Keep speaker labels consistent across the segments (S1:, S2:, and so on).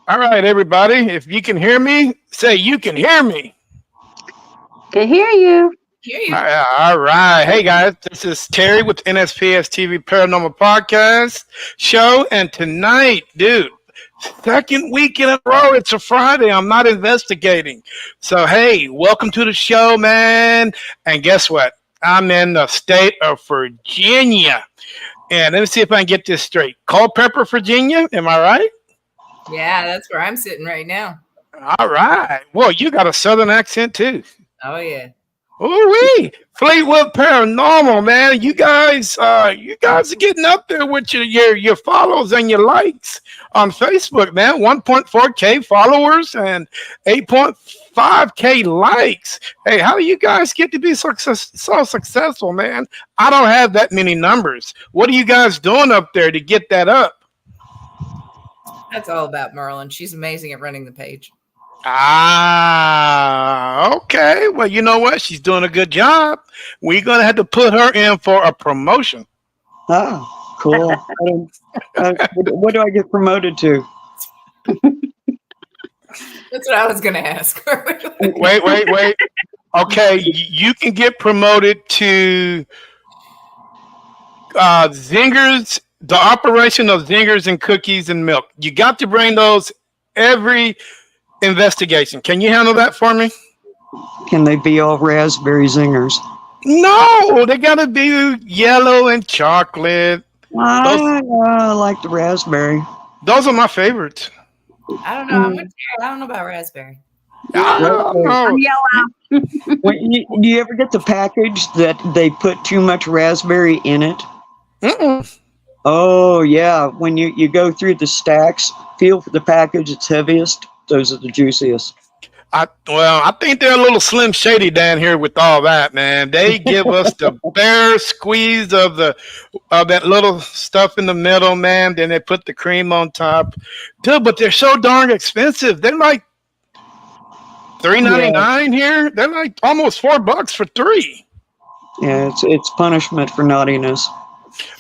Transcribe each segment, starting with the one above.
S1: All right, everybody. If you can hear me, say you can hear me.
S2: Can hear you.
S3: Hear you.
S1: All right. Hey, guys. This is Terry with NSPS TV Paranormal Podcast show. And tonight, dude, second week in a row, it's a Friday. I'm not investigating. So, hey, welcome to the show, man. And guess what? I'm in the state of Virginia. And let me see if I can get this straight. Culpeper, Virginia. Am I right?
S3: Yeah, that's where I'm sitting right now.
S1: All right. Well, you got a southern accent too.
S3: Oh yeah.
S1: Ooh-wee. Fleetwood Paranormal, man. You guys are getting up there with your follows and your likes on Facebook, man. 1.4K followers and 8.5K likes. Hey, how do you guys get to be so successful, man? I don't have that many numbers. What are you guys doing up there to get that up?
S3: That's all about Merlin. She's amazing at running the page.
S1: Okay. Well, you know what? She's doing a good job. We're going to have to put her in for a promotion.
S4: Oh, cool. What do I get promoted to?
S3: That's what I was going to ask.
S1: Wait. Okay. You can get promoted to Zingers, the operation of Zingers and cookies and milk. You got to bring those every investigation. Can you handle that for me?
S4: Can they be all raspberry zingers?
S1: No, they got to be yellow and chocolate.
S4: I like the raspberry.
S1: Those are my favorites.
S3: I don't know. I don't know about raspberry.
S1: Oh,
S2: Yellow.
S4: Do you ever get the package that they put too much raspberry in it?
S1: mm-mm.
S4: Oh, yeah. When you go through the stacks, feel for the package it's heaviest. Those are the juiciest.
S1: I think they're a little slim shady down here with all that, man. They give us the bare squeeze of that little stuff in the middle, man. Then they put the cream on top, dude. But they're so darn expensive. They're like $3.99 here. They're like almost $4 for 3.
S4: Yeah, it's punishment for naughtiness.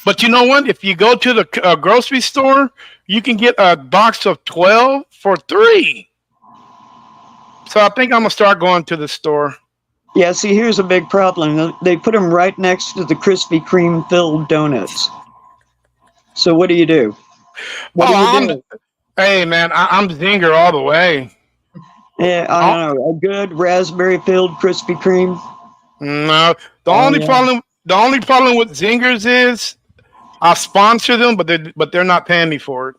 S1: But you know what? If you go to the grocery store, you can get a box of 12 for 3. So I think I'm going to start going to the store.
S4: Yeah, see, here's a big problem. They put them right next to the Krispy Kreme filled donuts. So what do you do? What do?
S1: Hey, man, I'm Zinger all the way.
S4: Yeah, I don't know. A good raspberry filled Krispy Kreme?
S1: No. The only problem with Zingers is I sponsor them, but they're not paying me for it.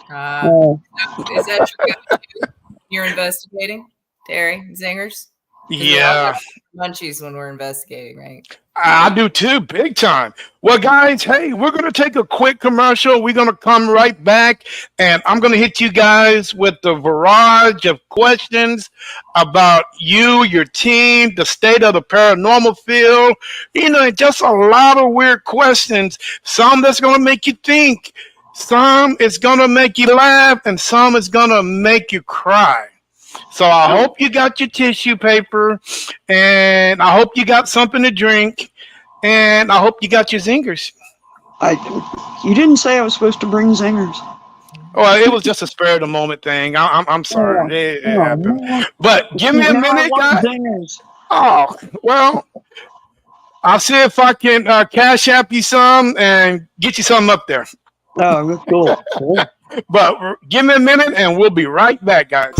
S3: Is that your go-to? You're investigating, Terry? Zingers?
S1: Yeah.
S3: Munchies when we're investigating, right?
S1: I do too, big time. Well, guys, hey, we're going to take a quick commercial. We're going to come right back, and I'm going to hit you guys with the barrage of questions about you, your team, the state of the paranormal field. Just a lot of weird questions. Some that's going to make you think. Some is going to make you laugh, and some is going to make you cry. So I hope you got your tissue paper, and I hope you got something to drink, and I hope you got your zingers.
S4: You didn't say I was supposed to bring zingers.
S1: Oh, it was just a spur of the moment thing. I'm sorry. It happened. But give me a minute, guys.
S4: Zingers.
S1: Oh, well, I'll see if I can cash app you some and get you something up there.
S4: Oh, cool.
S1: But give me a minute, and we'll be right back, guys.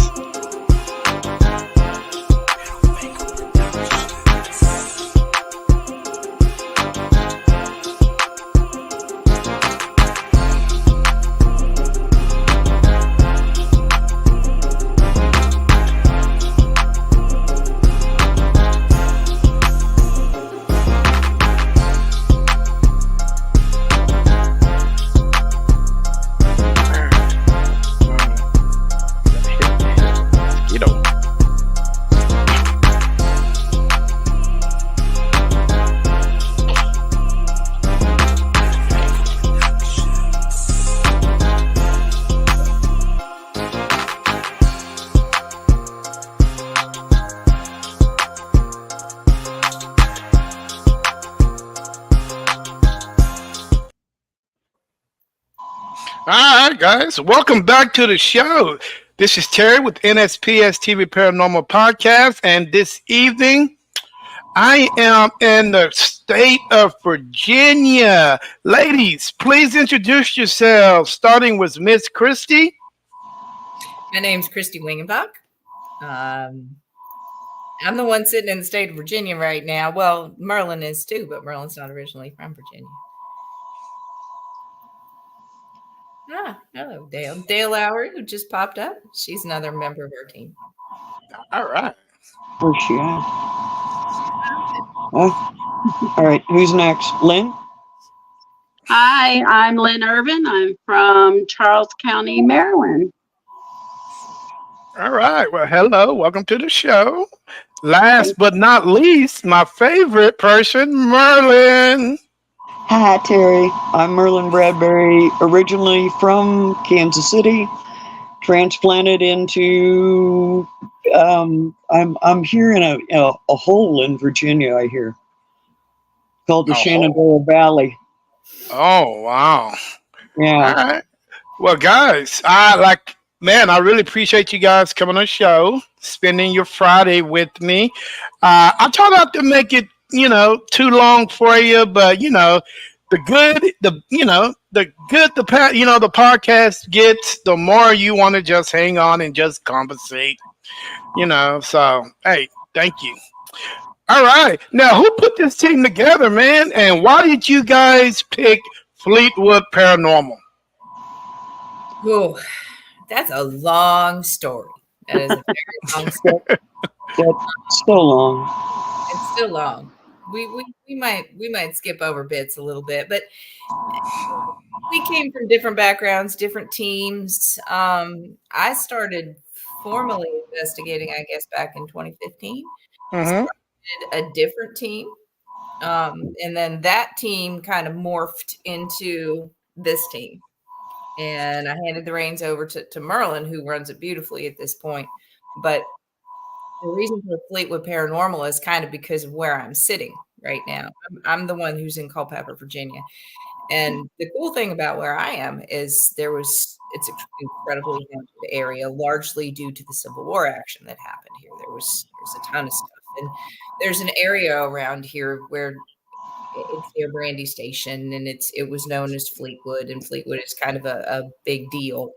S1: All right, guys, welcome back to the show. This is Terry with NSPS TV Paranormal Podcast, and this evening I am in the state of Virginia. Ladies, please introduce yourselves, starting with Miss Christy.
S3: My name's Christy Wingenbach. I'm the one sitting in the state of Virginia right now. Well, Merlin is too, but Merlin's not originally from Virginia. Hello, Dale. Dale Lowry, who just popped up. She's another member of our team.
S1: All right.
S4: Where's she at? All right, who's next? Lynn?
S2: Hi, I'm Lynn Irvin. I'm from Charles County, Maryland.
S1: All right. Well, hello. Welcome to the show. Last but not least, my favorite person, Merlin.
S4: Hi, Terry. I'm Merlin Bradbury, originally from Kansas City, transplanted into. I'm here in a hole in Virginia. I hear called the Shenandoah Valley.
S1: Oh, wow.
S4: Yeah.
S1: All right. Well, guys, I really appreciate you guys coming on the show, spending your Friday with me. I try not to make it, too long for you, but the podcast gets, the more you want to just hang on and just conversate, So, hey, thank you. All right. Now, who put this team together, man? And why did you guys pick Fleetwood Paranormal?
S3: Oh, that's a long story. That is a very long story.
S4: That's so long.
S3: It's still long. We might skip over bits a little bit, but we came from different backgrounds, different teams. I started formally investigating, I guess, back in 2015. Started a different team, and then that team kind of morphed into this team. And I handed the reins over to Merlin, who runs it beautifully at this point. But the reason for Fleetwood Paranormal is kind of because of where I'm sitting right now. I'm the one who's in Culpeper, Virginia. And the cool thing about where I am is it's an incredibly haunted area, largely due to the Civil War action that happened here. There's a ton of stuff. And there's an area around here where it's near Brandy Station, and it was known as Fleetwood, and Fleetwood is kind of a big deal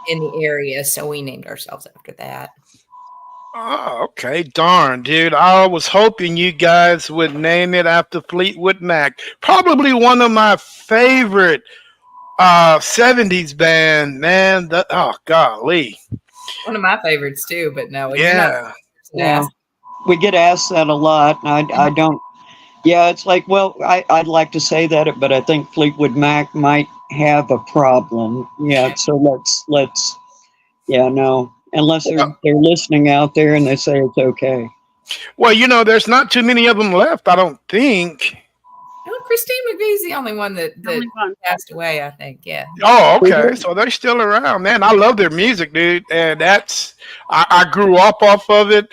S3: in the area, so we named ourselves after that.
S1: Oh, okay. Darn, dude. I was hoping you guys would name it after Fleetwood Mac. Probably one of my favorite 70s band, man. Golly.
S3: One of my favorites too, but no.
S1: Yeah.
S4: We get asked that a lot, and I don't. Yeah, it's like, well, I'd like to say that, but I think Fleetwood Mac might have a problem. Yeah, so let's. Yeah, no. Unless they're listening out there and they say it's okay.
S1: Well, there's not too many of them left, I don't think.
S3: No, Christine McVie's the only one that passed away, I think. Yeah.
S1: Oh, okay. So they're still around, man. I love their music, dude, and I grew up off of it.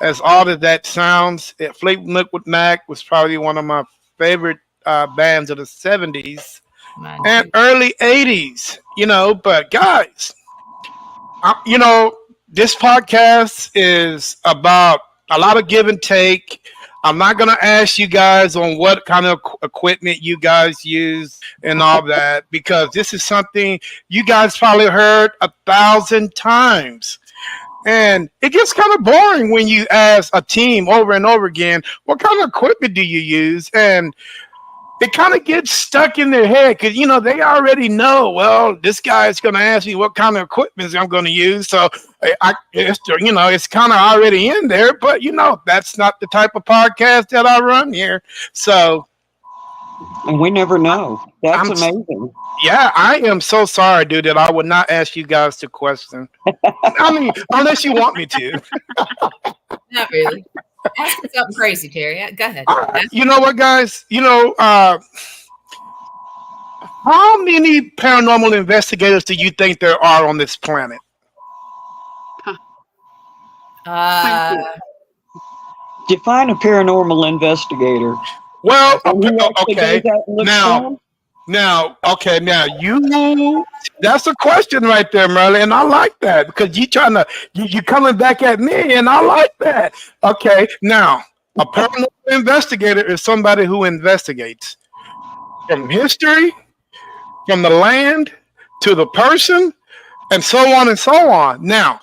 S1: As odd as that sounds, Fleetwood Mac was probably one of my favorite bands of the 70s and early 80s, But guys, this podcast is about a lot of give and take. I'm not going to ask you guys on what kind of equipment you guys use and all that, because this is something you guys probably heard 1,000 times. And it gets kind of boring when you ask a team over and over again, what kind of equipment do you use? And it kind of gets stuck in their head because, they already know, well, this guy is going to ask me what kind of equipment I'm going to use. So, it's kind of already in there. But, that's not the type of podcast that I run here. So.
S4: And we never know. That's amazing.
S1: Yeah, I am so sorry, dude, that I would not ask you guys to question. I mean, unless you want me to.
S3: Not really. Ask me something crazy, Terry. Go ahead.
S1: You know what, guys? How many paranormal investigators do you think there are on this planet?
S4: Define a paranormal investigator.
S1: Well, okay. Now, okay, now that's a question right there, Merlin, and I like that because you coming back at me, and I like that. Okay, now a paranormal investigator is somebody who investigates from history, from the land to the person, and so on and so on. Now,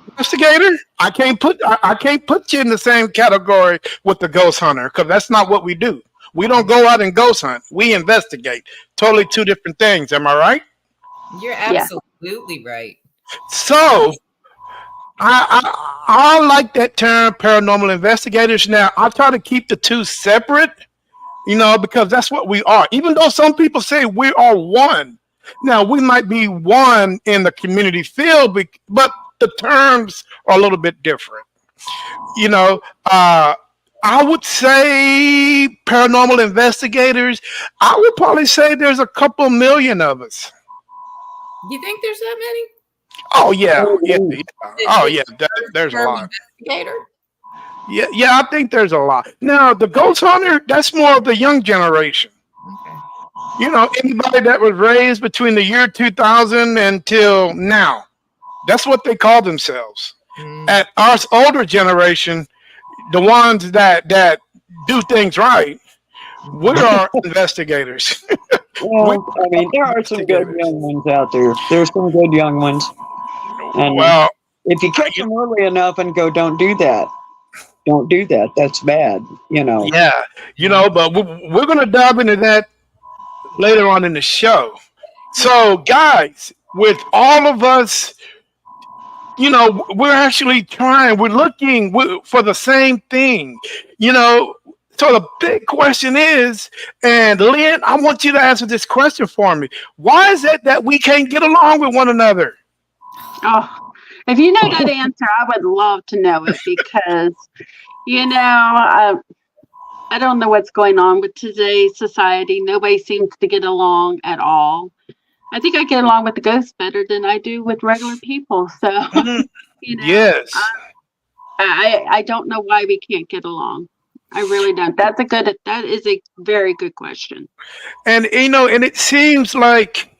S1: investigator, I can't put you in the same category with the ghost hunter because that's not what we do. We don't go out and ghost hunt. We investigate. Totally two different things. Am I right?
S3: You're
S2: Yeah.
S3: absolutely right.
S1: So I like that term, paranormal investigators. Now I try to keep the two separate, because that's what we are. Even though some people say we are one. Now we might be one in the community field, but the terms are a little bit different. You know, uh, I would say paranormal investigators. I would probably say there's a couple million of us.
S3: You think there's that many?
S1: Oh yeah, yeah, yeah. Oh
S3: The
S1: yeah, there's a
S3: term
S1: lot.
S3: investigator?
S1: Yeah, yeah, I think there's a lot. Now the ghost hunter, that's more of the young generation.
S3: Okay.
S1: Anybody that was raised between the year 2000 until now. That's what they call themselves.
S3: Mm.
S1: At our older generation, the ones that do things right, we are investigators. We
S4: Well, I mean, there
S1: are
S4: are some good
S1: investigators.
S4: young ones out there. There's some good young ones. And
S1: Well,
S4: if you catch them early enough and go, don't do that. Don't do that. That's bad.
S1: yeah, but we're going to dive into that later on in the show. So, guys, with all of us, we're actually trying, we're looking for the same thing, you know. So the big question is, and Lynn, I want you to answer this question for me. Why is it that we can't get along with one another?
S2: Oh, if you know that answer, I would love to know it because, I don't know what's going on with today's society. Nobody seems to get along at all. I think I get along with the ghosts better than I do with regular people. So,
S1: Mhm.
S2: you know,
S1: Yes.
S2: I don't know why we can't get along. I really don't. That is a very good question.
S1: And it seems like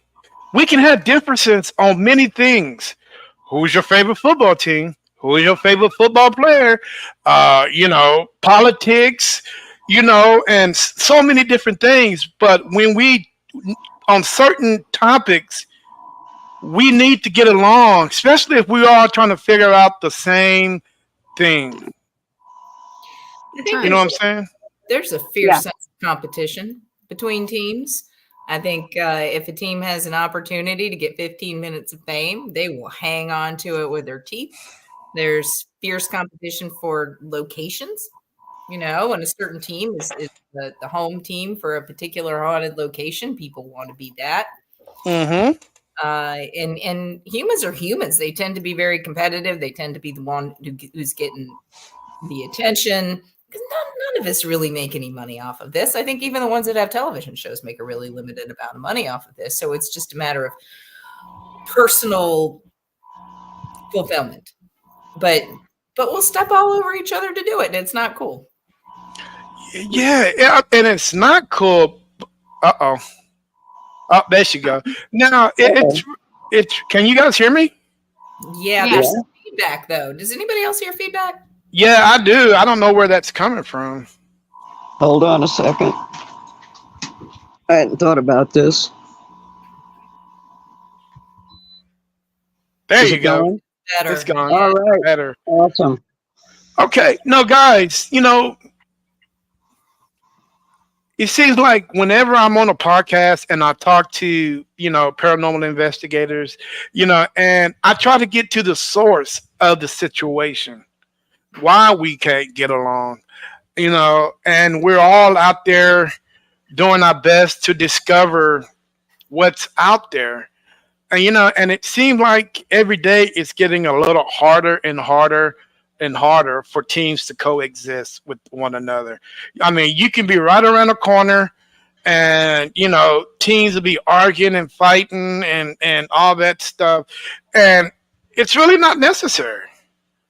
S1: we can have differences on many things. Who's your favorite football team? Who is your favorite football player? Politics, and so many different things. But when on certain topics, we need to get along, especially if we are trying to figure out the same thing.
S3: I
S2: That's
S3: think
S1: You know
S2: right.
S1: what I'm saying?
S3: there's a
S2: Yeah.
S3: fierce sense of competition between teams. I think if a team has an opportunity to get 15 minutes of fame, they will hang on to it with their teeth. There's fierce competition for locations. When a certain team is the home team for a particular haunted location, people want to be that.
S1: Mm-hmm.
S3: And humans are humans. They tend to be very competitive. They tend to be the one who's getting the attention. Because none of us really make any money off of this. I think even the ones that have television shows make a really limited amount of money off of this. So it's just a matter of personal fulfillment. But we'll step all over each other to do it, and it's not cool.
S1: Yeah, yeah, and it's not cool. Uh oh. Oh, there she go. Now it's. Can you guys hear me?
S3: Yeah,
S2: Yeah.
S3: there's some feedback though. Does anybody else hear feedback?
S1: Yeah, I do. I don't know where that's coming from.
S4: Hold on a second. I hadn't thought about this.
S1: There
S4: Is
S1: you
S4: it
S1: go.
S4: gone?
S3: Better.
S1: It's gone.
S4: All right.
S1: Better.
S4: Awesome.
S1: Okay. No, guys. It seems like whenever I'm on a podcast and I talk to paranormal investigators, and I try to get to the source of the situation, why we can't get along, and we're all out there doing our best to discover what's out there. And it seems like every day it's getting a little harder and harder and harder for teams to coexist with one another. I mean, you can be right around the corner and teams will be arguing and fighting and all that stuff, and it's really not necessary.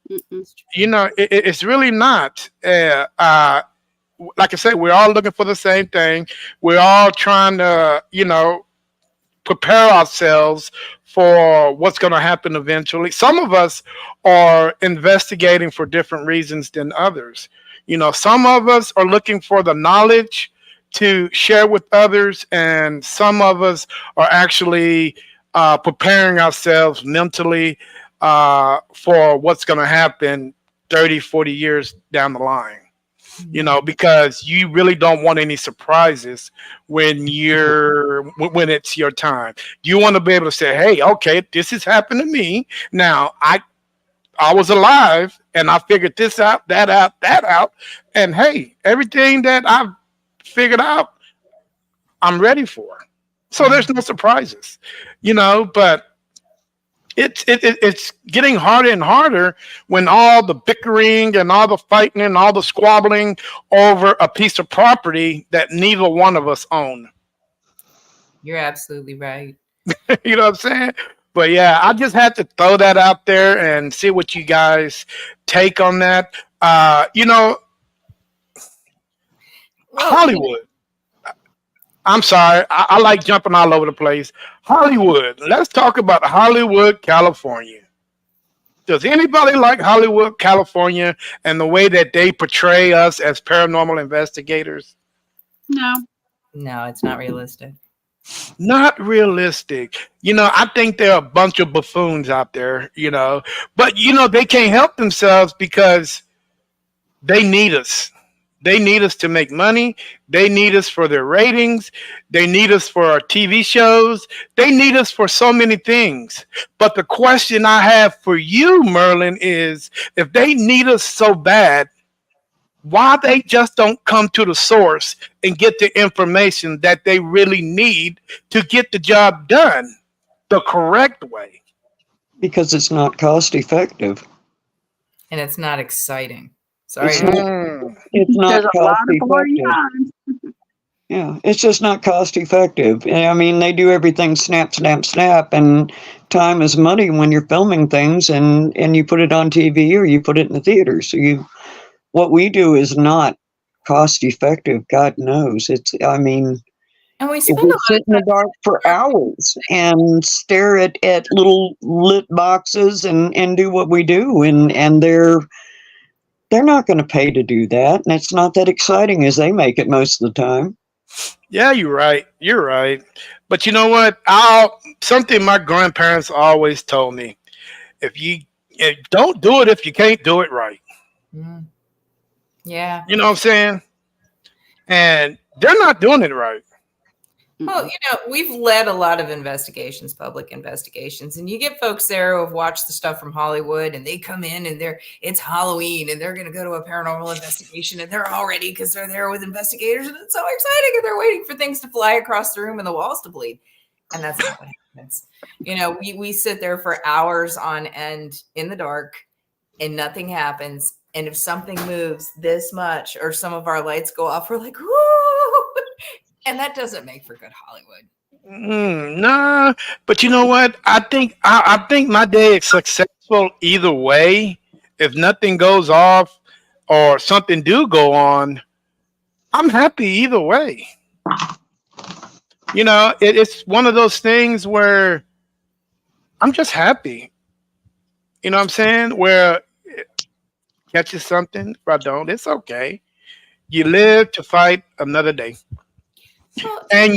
S2: Mm-mm.
S1: It's really not. like I said, we're all looking for the same thing. We're all trying to, prepare ourselves for what's going to happen eventually. Some of us are investigating for different reasons than others. Some of us are looking for the knowledge to share with others, and some of us are actually preparing ourselves mentally for what's going to happen 30, 40 years down the line. Because you really don't want any surprises when it's your time. You want to be able to say, "Hey, okay, this has happened to me. Now I was alive and I figured this out, that out, and hey, everything that I've figured out, I'm ready for." So there's no surprises, but it's getting harder and harder when all the bickering and all the fighting and all the squabbling over a piece of property that neither one of us own.
S3: You're absolutely right.
S1: You know what I'm saying? But yeah, I just had to throw that out there and see what you guys take on that. Hollywood. I'm sorry. I like jumping all over the place. Hollywood. Let's talk about Hollywood, California. Does anybody like Hollywood, California, and the way that they portray us as paranormal investigators?
S2: No.
S3: No, it's not realistic.
S1: Not realistic. I think there are a bunch of buffoons out there, but they can't help themselves because they need us. They need us to make money. They need us for their ratings. They need us for our TV shows. They need us for so many things. But the question I have for you, Merlin, is if they need us so bad, why they just don't come to the source and get the information that they really need to get the job done the correct way?
S4: Because it's not cost effective.
S3: And it's not exciting. Sorry.
S4: It's not
S2: There's a lot
S4: cost
S2: of boring
S4: effective.
S2: times.
S4: Yeah, it's just not cost effective. I mean, they do everything snap, snap, snap, and time is money when you're filming things and you put it on TV or you put it in the theater. So what we do is not cost effective. God knows.
S3: And we
S4: If
S3: spend
S4: we
S3: a lot
S4: sit
S3: of
S4: in the
S3: time.
S4: dark for hours and stare at little lit boxes and do what we do, and they're not going to pay to do that, and it's not that exciting as they make it most of the time.
S1: Yeah, you're right. You're right. But you know what? Something my grandparents always told me: don't do it if you can't do it right.
S3: Mm. Yeah.
S1: You know what I'm saying? And they're not doing it right.
S3: Well, we've led a lot of investigations, public investigations, and you get folks there who have watched the stuff from Hollywood and they come in and it's Halloween and they're going to go to a paranormal investigation and they're all ready because they're there with investigators and it's so exciting and they're waiting for things to fly across the room and the walls to bleed. And that's not what happens. We sit there for hours on end in the dark and nothing happens. And if something moves this much or some of our lights go off, we're like, whoo! And that doesn't make for good Hollywood.
S1: Nah, but you know what? I think my day is successful either way. If nothing goes off or something do go on, I'm happy either way. It's one of those things where I'm just happy. You know what I'm saying? Where catches something, if I don't, it's okay. You live to fight another day.
S3: Well,
S1: And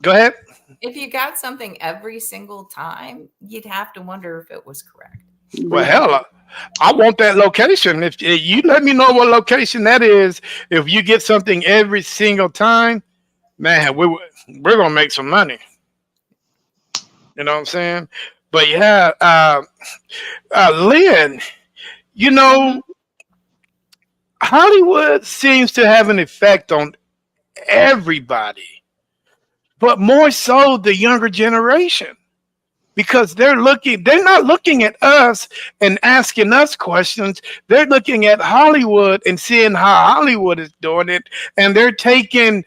S1: go ahead.
S3: if you got something every single time, you'd have to wonder if it was correct.
S1: Well, hell, I want that location. If you let me know what location that is, if you get something every single time, man, we're gonna make some money. You know what I'm saying? But yeah, Lynn, Hollywood seems to have an effect on everybody, but more so the younger generation, because they're not looking at us and asking us questions. They're looking at Hollywood and seeing how Hollywood is doing it, and they're taking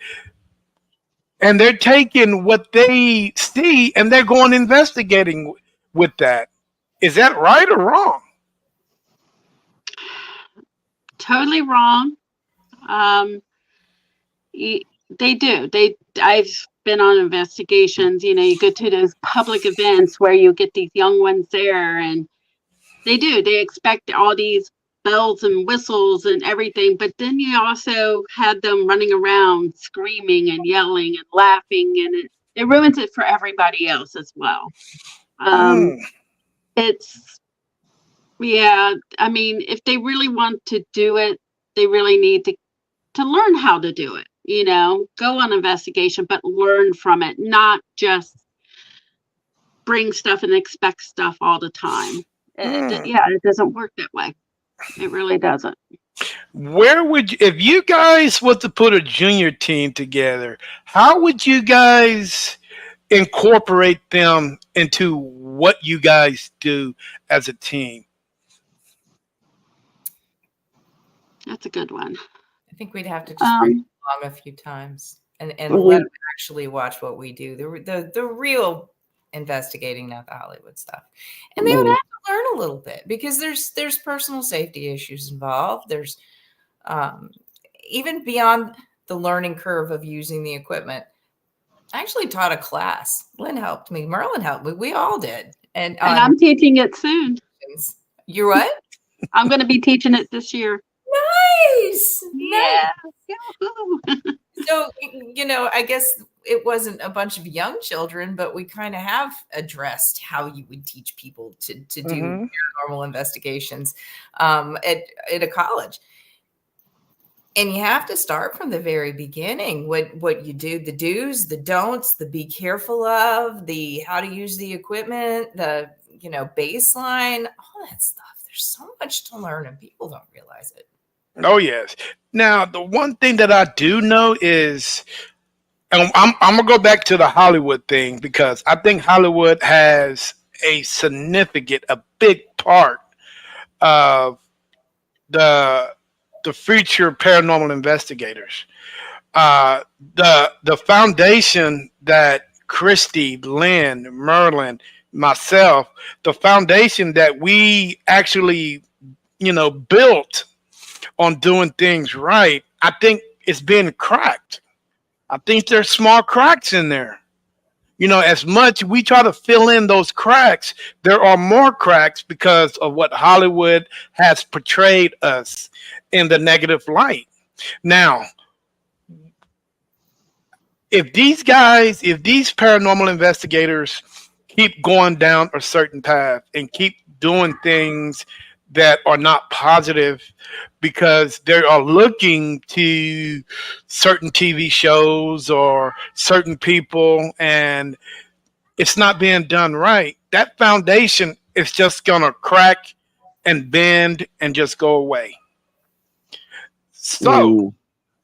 S1: what they see and they're going investigating with that. Is that right or wrong?
S2: Totally wrong. Um, they do. I've been on investigations. You go to those public events where you get these young ones there, and they do. They expect all these bells and whistles and everything, but then you also had them running around screaming and yelling and laughing, and it ruins it for everybody else as well. Um,
S1: Mm,
S2: it's Yeah, I mean, if they really want to do it, they really need to learn how to do it. Go on investigation, but learn from it, not just bring stuff and expect stuff all the time.
S1: mm.
S2: Yeah, it doesn't work that way. It really doesn't.
S1: Where would you, if you guys was to put a junior team together, how would you guys incorporate them into what you guys do as a team?
S2: That's a good one.
S3: I think we'd have to just bring
S2: Um,
S3: them along a few times and
S4: Well,
S3: let
S4: we,
S3: them actually watch what we do, the real investigating, not the Hollywood stuff. And they would have
S4: well,
S3: to learn a little bit because there's personal safety issues involved. There's um, even beyond the learning curve of using the equipment. I actually taught a class. Lynn helped me. Merlin helped me. We all did. And
S2: and
S3: on
S2: I'm teaching it soon.
S3: you're what?
S2: I'm going to be teaching it this year.
S3: Nice. Nice.
S2: Yeah. Yahoo.
S3: So, I guess it wasn't a bunch of young children, but we kind of have addressed how you would teach people to do
S1: Hmm.
S3: paranormal investigations at a college. And you have to start from the very beginning. What you do, the do's, the don'ts, the be careful of, the how to use the equipment, the baseline, all that stuff. There's so much to learn, and people don't realize it.
S1: Oh yes. Now the one thing that I do know is, and I'm gonna go back to the Hollywood thing because I think Hollywood has a big part of the the future paranormal investigators. Uh, the foundation that Christy, Lynn, Merlin, myself, the foundation that we actually built on doing things right, I think it's been cracked. I think there's small cracks in there. As much we try to fill in those cracks, there are more cracks because of what Hollywood has portrayed us in the negative light. Now, if these paranormal investigators keep going down a certain path and keep doing things that are not positive because they are looking to certain TV shows or certain people and it's not being done right, that foundation is just going to crack and bend and just go away. So,
S4: no,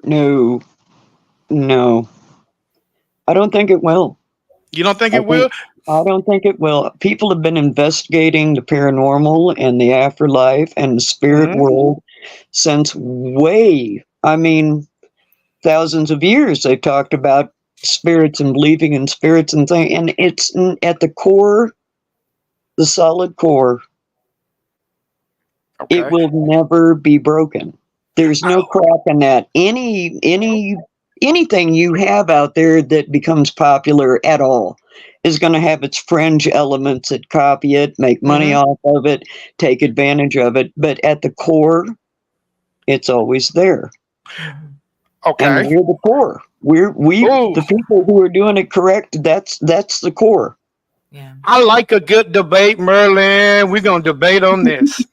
S4: no, no. I don't think it will.
S1: you don't think
S4: I
S1: it will?
S4: think I don't think it will. People have been investigating the paranormal and the afterlife and the spirit
S1: Hmm.
S4: world since I mean, thousands of years. They've talked about spirits and believing in spirits and things, and at the core, the solid core. It
S1: Okay.
S4: will never be broken. There's no crack in that. Anything you have out there that becomes popular at all is going to have its fringe elements that copy it, make money
S1: Hmm.
S4: off of it, take advantage of it. But at the core, it's always there. And
S1: Okay.
S4: we're the core.
S1: Ooh,
S4: The people who are doing it correct. That's the core.
S3: Yeah.
S1: I like a good debate, Merlin. We're going to debate on this.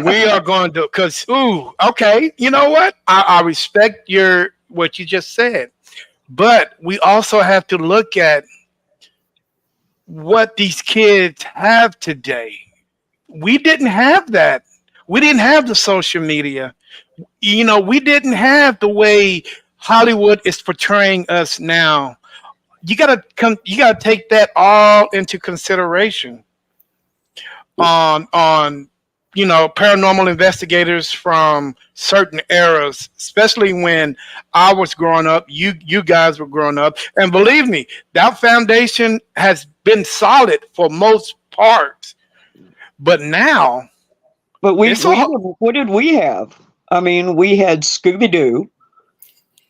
S1: We are going to, because, ooh, okay. You know what? I respect what you just said. But we also have to look at what these kids have today. We didn't have that. We didn't have the social media. We didn't have the way Hollywood is portraying us now. You gotta take that all into consideration on paranormal investigators from certain eras, especially when I was growing up, you guys were growing up, and believe me, that foundation has been solid for most parts. But now
S4: But
S1: it's a
S4: what did we have? I mean, we had Scooby Doo.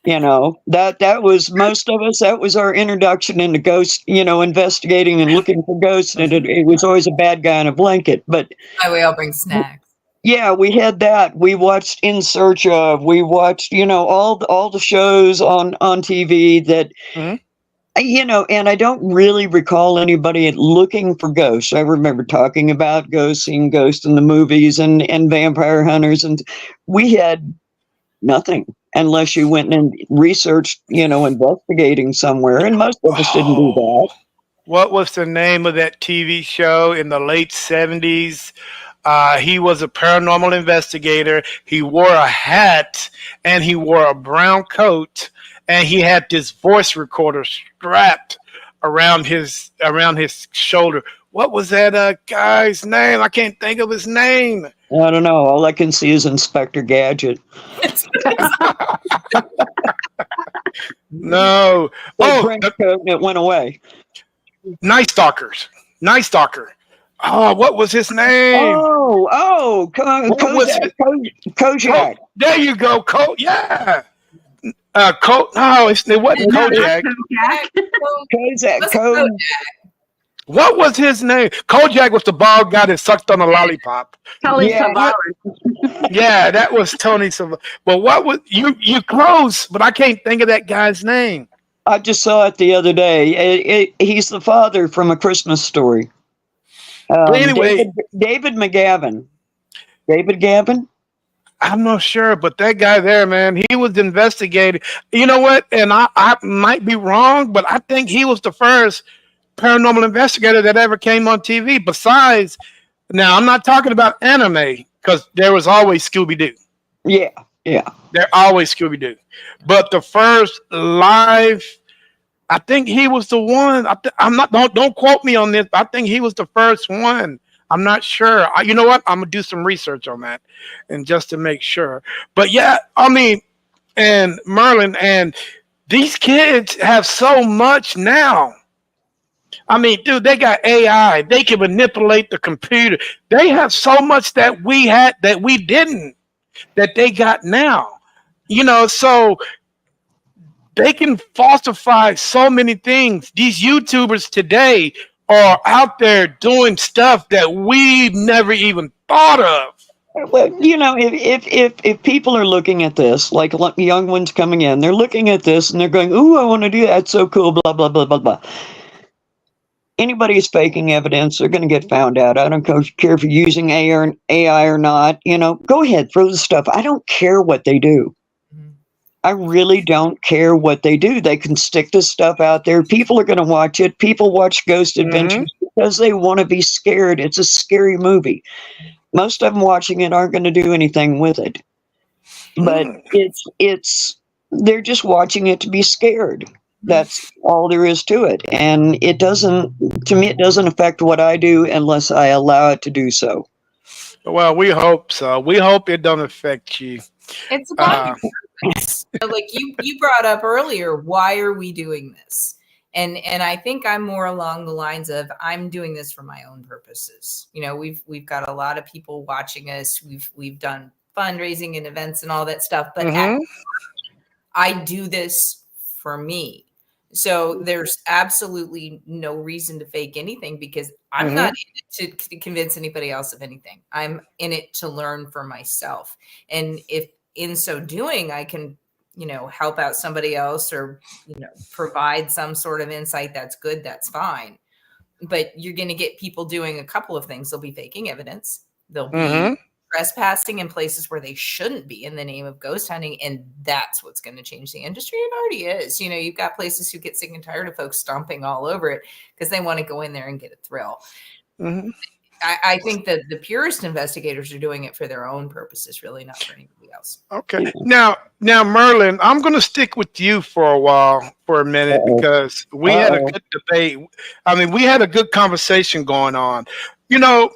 S4: You know, that was most of us. That was our introduction into ghost. You know, investigating and looking for ghosts, and it was always a bad guy in a blanket. But
S3: Why we all bring snacks.
S4: yeah, we had that. We watched In Search of. We watched, you know, all the shows on TV that,
S1: Mhm.
S4: you know. And I don't really recall anybody looking for ghosts. I remember talking about ghosts, seeing ghosts in the movies, and vampire hunters, and we had nothing unless you went and researched, you know, investigating somewhere. And most of us didn't do that.
S1: Oh, what was the name of that TV show in the late 70s? He was a paranormal investigator. He wore a hat and he wore a brown coat and he had this voice recorder strapped around his shoulder. What was that guy's name? I can't think of his name.
S4: I don't know. All I can see is Inspector Gadget.
S1: No.
S4: They
S1: Oh,
S4: trench coat and it went away.
S1: Night Stalkers. Night Stalker. Oh, what was his name? What was it?
S4: Kozak.
S1: There you go, Cole. Yeah. No, it wasn't
S2: No, not
S1: Kojak.
S2: Kojak.
S4: Kozak.
S3: What's Kodak?
S1: What was his name? Kojak was the bald guy that sucked on a lollipop.
S2: Kelly
S4: Yeah.
S2: Savalas.
S1: Yeah, that was Tony Silva. But what was you close? But I can't think of that guy's name.
S4: I just saw it the other day. He's the father from A Christmas Story.
S1: But anyway,
S4: David McGavin. David Gavin?
S1: I'm not sure, but that guy there, man, he was investigating. You know what? And I might be wrong, but I think he was the first paranormal investigator that ever came on TV. Besides, now I'm not talking about anime because there was always Scooby Doo.
S4: Yeah, yeah.
S1: They're always Scooby Doo. But the first live, I think he was the one. I'm not. Don't quote me on this. I think he was the first one. I'm not sure. You know what? I'm gonna do some research on that, and just to make sure. But yeah, I mean, and Merlin and these kids have so much now. I mean, dude, they got AI. They can manipulate the computer. They have so much that we had that we didn't, that they got now. You know, so they can falsify so many things. These YouTubers today are out there doing stuff that we've never even thought of.
S4: Well, you know, if people are looking at this, like young ones coming in, they're looking at this and they're going, "Ooh, I want to do that. That's so cool." Blah blah blah blah blah. Anybody who's faking evidence, they're going to get found out. I don't care if you're using AI or not. You know, go ahead, throw the stuff. I don't care what they do. I really don't care what they do. They can stick this stuff out there. People are going to watch it. People watch Ghost Adventures because they want to be scared. It's a scary movie. Most of them watching it aren't going to do anything with it. But they're just watching it to be scared. That's all there is to it. And it doesn't affect what I do unless I allow it to do so.
S1: Well, we hope so. We hope it don't affect you.
S3: It's about like you brought up earlier, why are we doing this? And I think I'm more along the lines of I'm doing this for my own purposes. You know, we've got a lot of people watching us. We've done fundraising and events and all that stuff, but I do this for me. So there's absolutely no reason to fake anything because I'm not in it to convince anybody else of anything. I'm in it to learn for myself. And if in so doing, I can, you know, help out somebody else or, you know, provide some sort of insight that's good, that's fine. But you're going to get people doing a couple of things. They'll be faking evidence. They'll be trespassing in places where they shouldn't be in the name of ghost hunting. And that's what's going to change the industry. It already is. You know, you've got places who get sick and tired of folks stomping all over it because they want to go in there and get a thrill. I think that the purest investigators are doing it for their own purposes, really, not for anybody else.
S1: Okay. Now, Merlin, I'm going to stick with you for a minute, because we had a good debate. I mean, we had a good conversation going on. You know,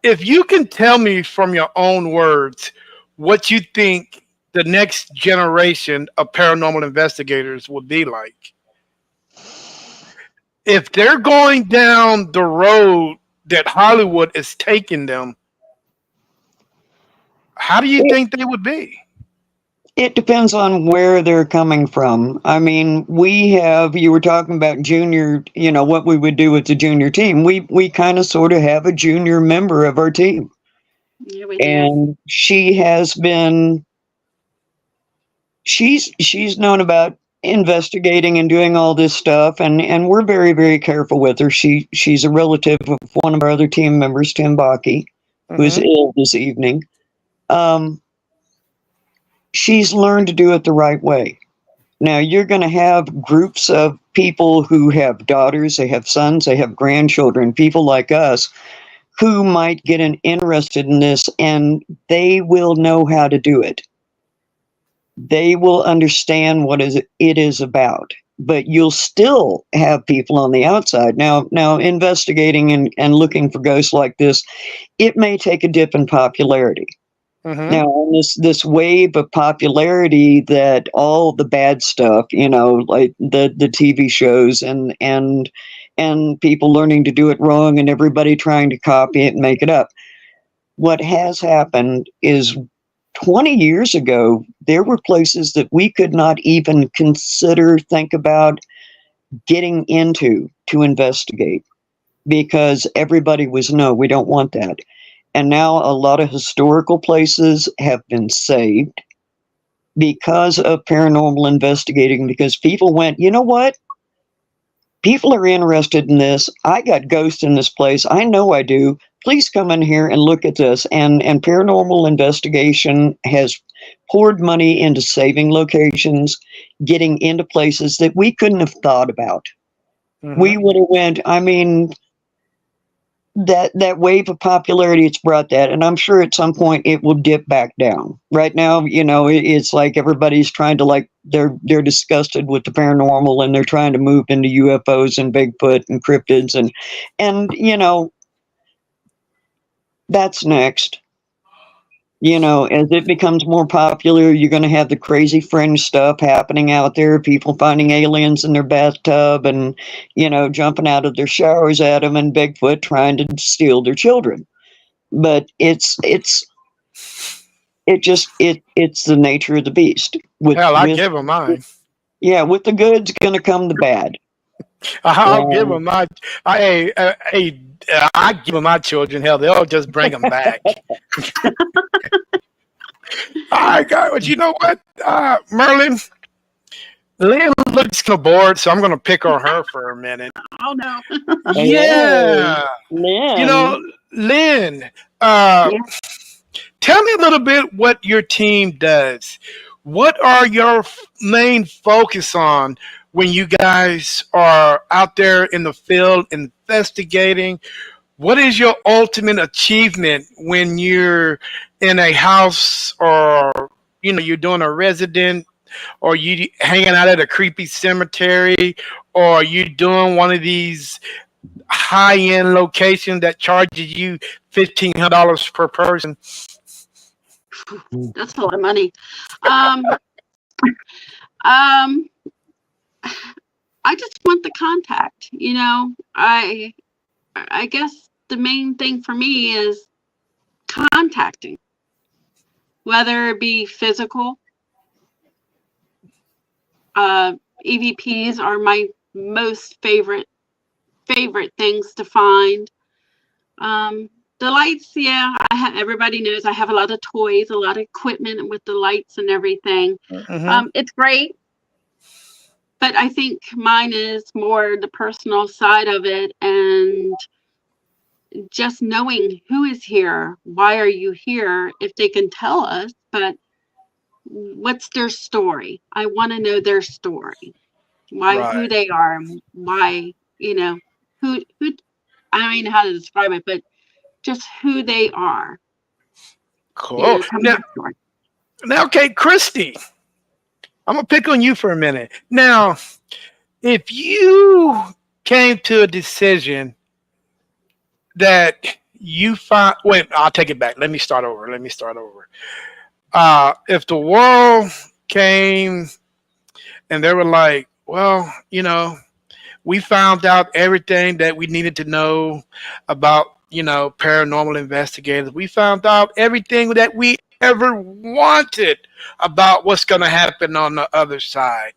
S1: if you can tell me from your own words what you think the next generation of paranormal investigators will be like, if they're going down the road that Hollywood is taking them, How do you think they would be?
S4: It depends on where they're coming from. I mean, you were talking about junior, what we would do with the junior team. We kind of sort of have a junior member of our team.
S2: Yeah, we do.
S4: And she's known about investigating and doing all this stuff, and we're very, very careful with her. She's a relative of one of our other team members, Tim Bakke, who's ill this evening. She's learned to do it the right way. Now, you're going to have groups of people who have daughters, they have sons, they have grandchildren, people like us who might get interested in this, and they will know how to do it. They will understand what it is about. But you'll still have people on the outside. Now investigating and looking for ghosts like this, it may take a dip in popularity. Now, on this wave of popularity that all the bad stuff, like the TV shows and people learning to do it wrong and everybody trying to copy it and make it up. What has happened is 20 years ago, there were places that we could not even think about getting into to investigate because everybody was, no, we don't want that. And now a lot of historical places have been saved because of paranormal investigating, because people went, you know what? People are interested in this. I got ghosts in this place. I know I do. Please come in here and look at this. And paranormal investigation has poured money into saving locations, getting into places that we couldn't have thought about. We would have went, I mean, that wave of popularity, it's brought that, and I'm sure at some point it will dip back down. Right now, it's like everybody's trying to, they're disgusted with the paranormal and they're trying to move into UFOs and Bigfoot and cryptids and that's next. As it becomes more popular, you're going to have the crazy fringe stuff happening out there, people finding aliens in their bathtub and, jumping out of their showers at them, and Bigfoot trying to steal their children. But it's the nature of the beast.
S1: I give them mine.
S4: Yeah, with the good's going to come the bad.
S1: I'll give them my. I give them my children. Hell, they'll just bring them back. All right, guys. But you know what, Merlin? Lynn looks kind of bored, so I'm going to pick on her for a minute.
S2: Oh no.
S1: Yeah.
S4: Lynn.
S1: Lynn.
S2: Yeah.
S1: Tell me a little bit what your team does. What are your main focus on when you guys are out there in the field investigating? What is your ultimate achievement when you're in a house, or you're doing a resident, or you hanging out at a creepy cemetery, or you doing one of these high-end locations that charges you $1,500 per person?
S2: That's a lot of money. I just want the contact, I guess the main thing for me is contacting, whether it be physical. EVPs are my most favorite things to find. The lights, yeah, everybody knows I have a lot of toys, a lot of equipment with the lights and everything. It's great, but I think mine is more the personal side of it, and just knowing who is here, why are you here, if they can tell us, but what's their story? I want to know their story, who they are, why, who, I don't even know how to describe it, but just who they are.
S1: Cool. Now, okay, Christy, I'm going to pick on you for a minute. Now, if you came to a decision that you find, wait, I'll take it back. Let me start over. If the world came and they were like, well, we found out everything that we needed to know about, paranormal investigators. We found out everything that we ever wanted about what's going to happen on the other side.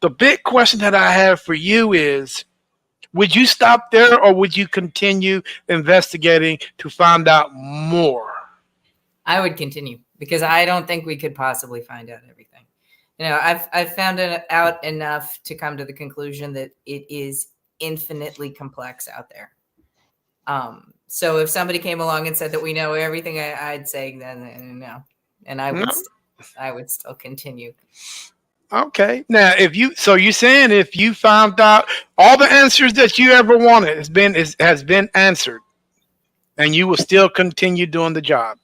S1: The big question that I have for you is, would you stop there or would you continue investigating to find out more?
S3: I would continue because I don't think we could possibly find out everything. I've found it out enough to come to the conclusion that it is infinitely complex out there. So if somebody came along and said that we know everything, I'd say then no, and I would
S1: No?
S3: I would still continue.
S1: Okay. Now, if you so you're saying if you found out all the answers that you ever wanted has been answered, and you will still continue doing the job.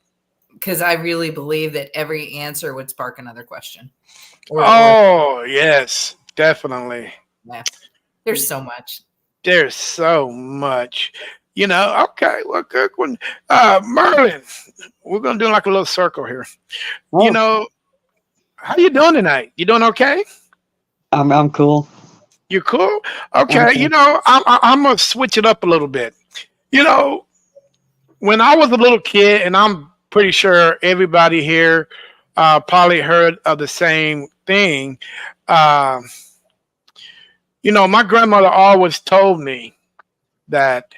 S3: Because I really believe that every answer would spark another question.
S1: Oh yes, definitely.
S3: Yeah, there's so much.
S1: There's so much. Okay, well, good one. Merlin, we're gonna do like a little circle here. You
S4: Oh,
S1: know, how you doing tonight? You doing okay?
S4: I'm cool.
S1: You cool?
S4: I'm
S1: Okay.
S4: cool.
S1: I'm gonna switch it up a little bit. You know, when I was a little kid, and I'm pretty sure everybody here probably heard of the same thing. Uh, my grandmother always told me that,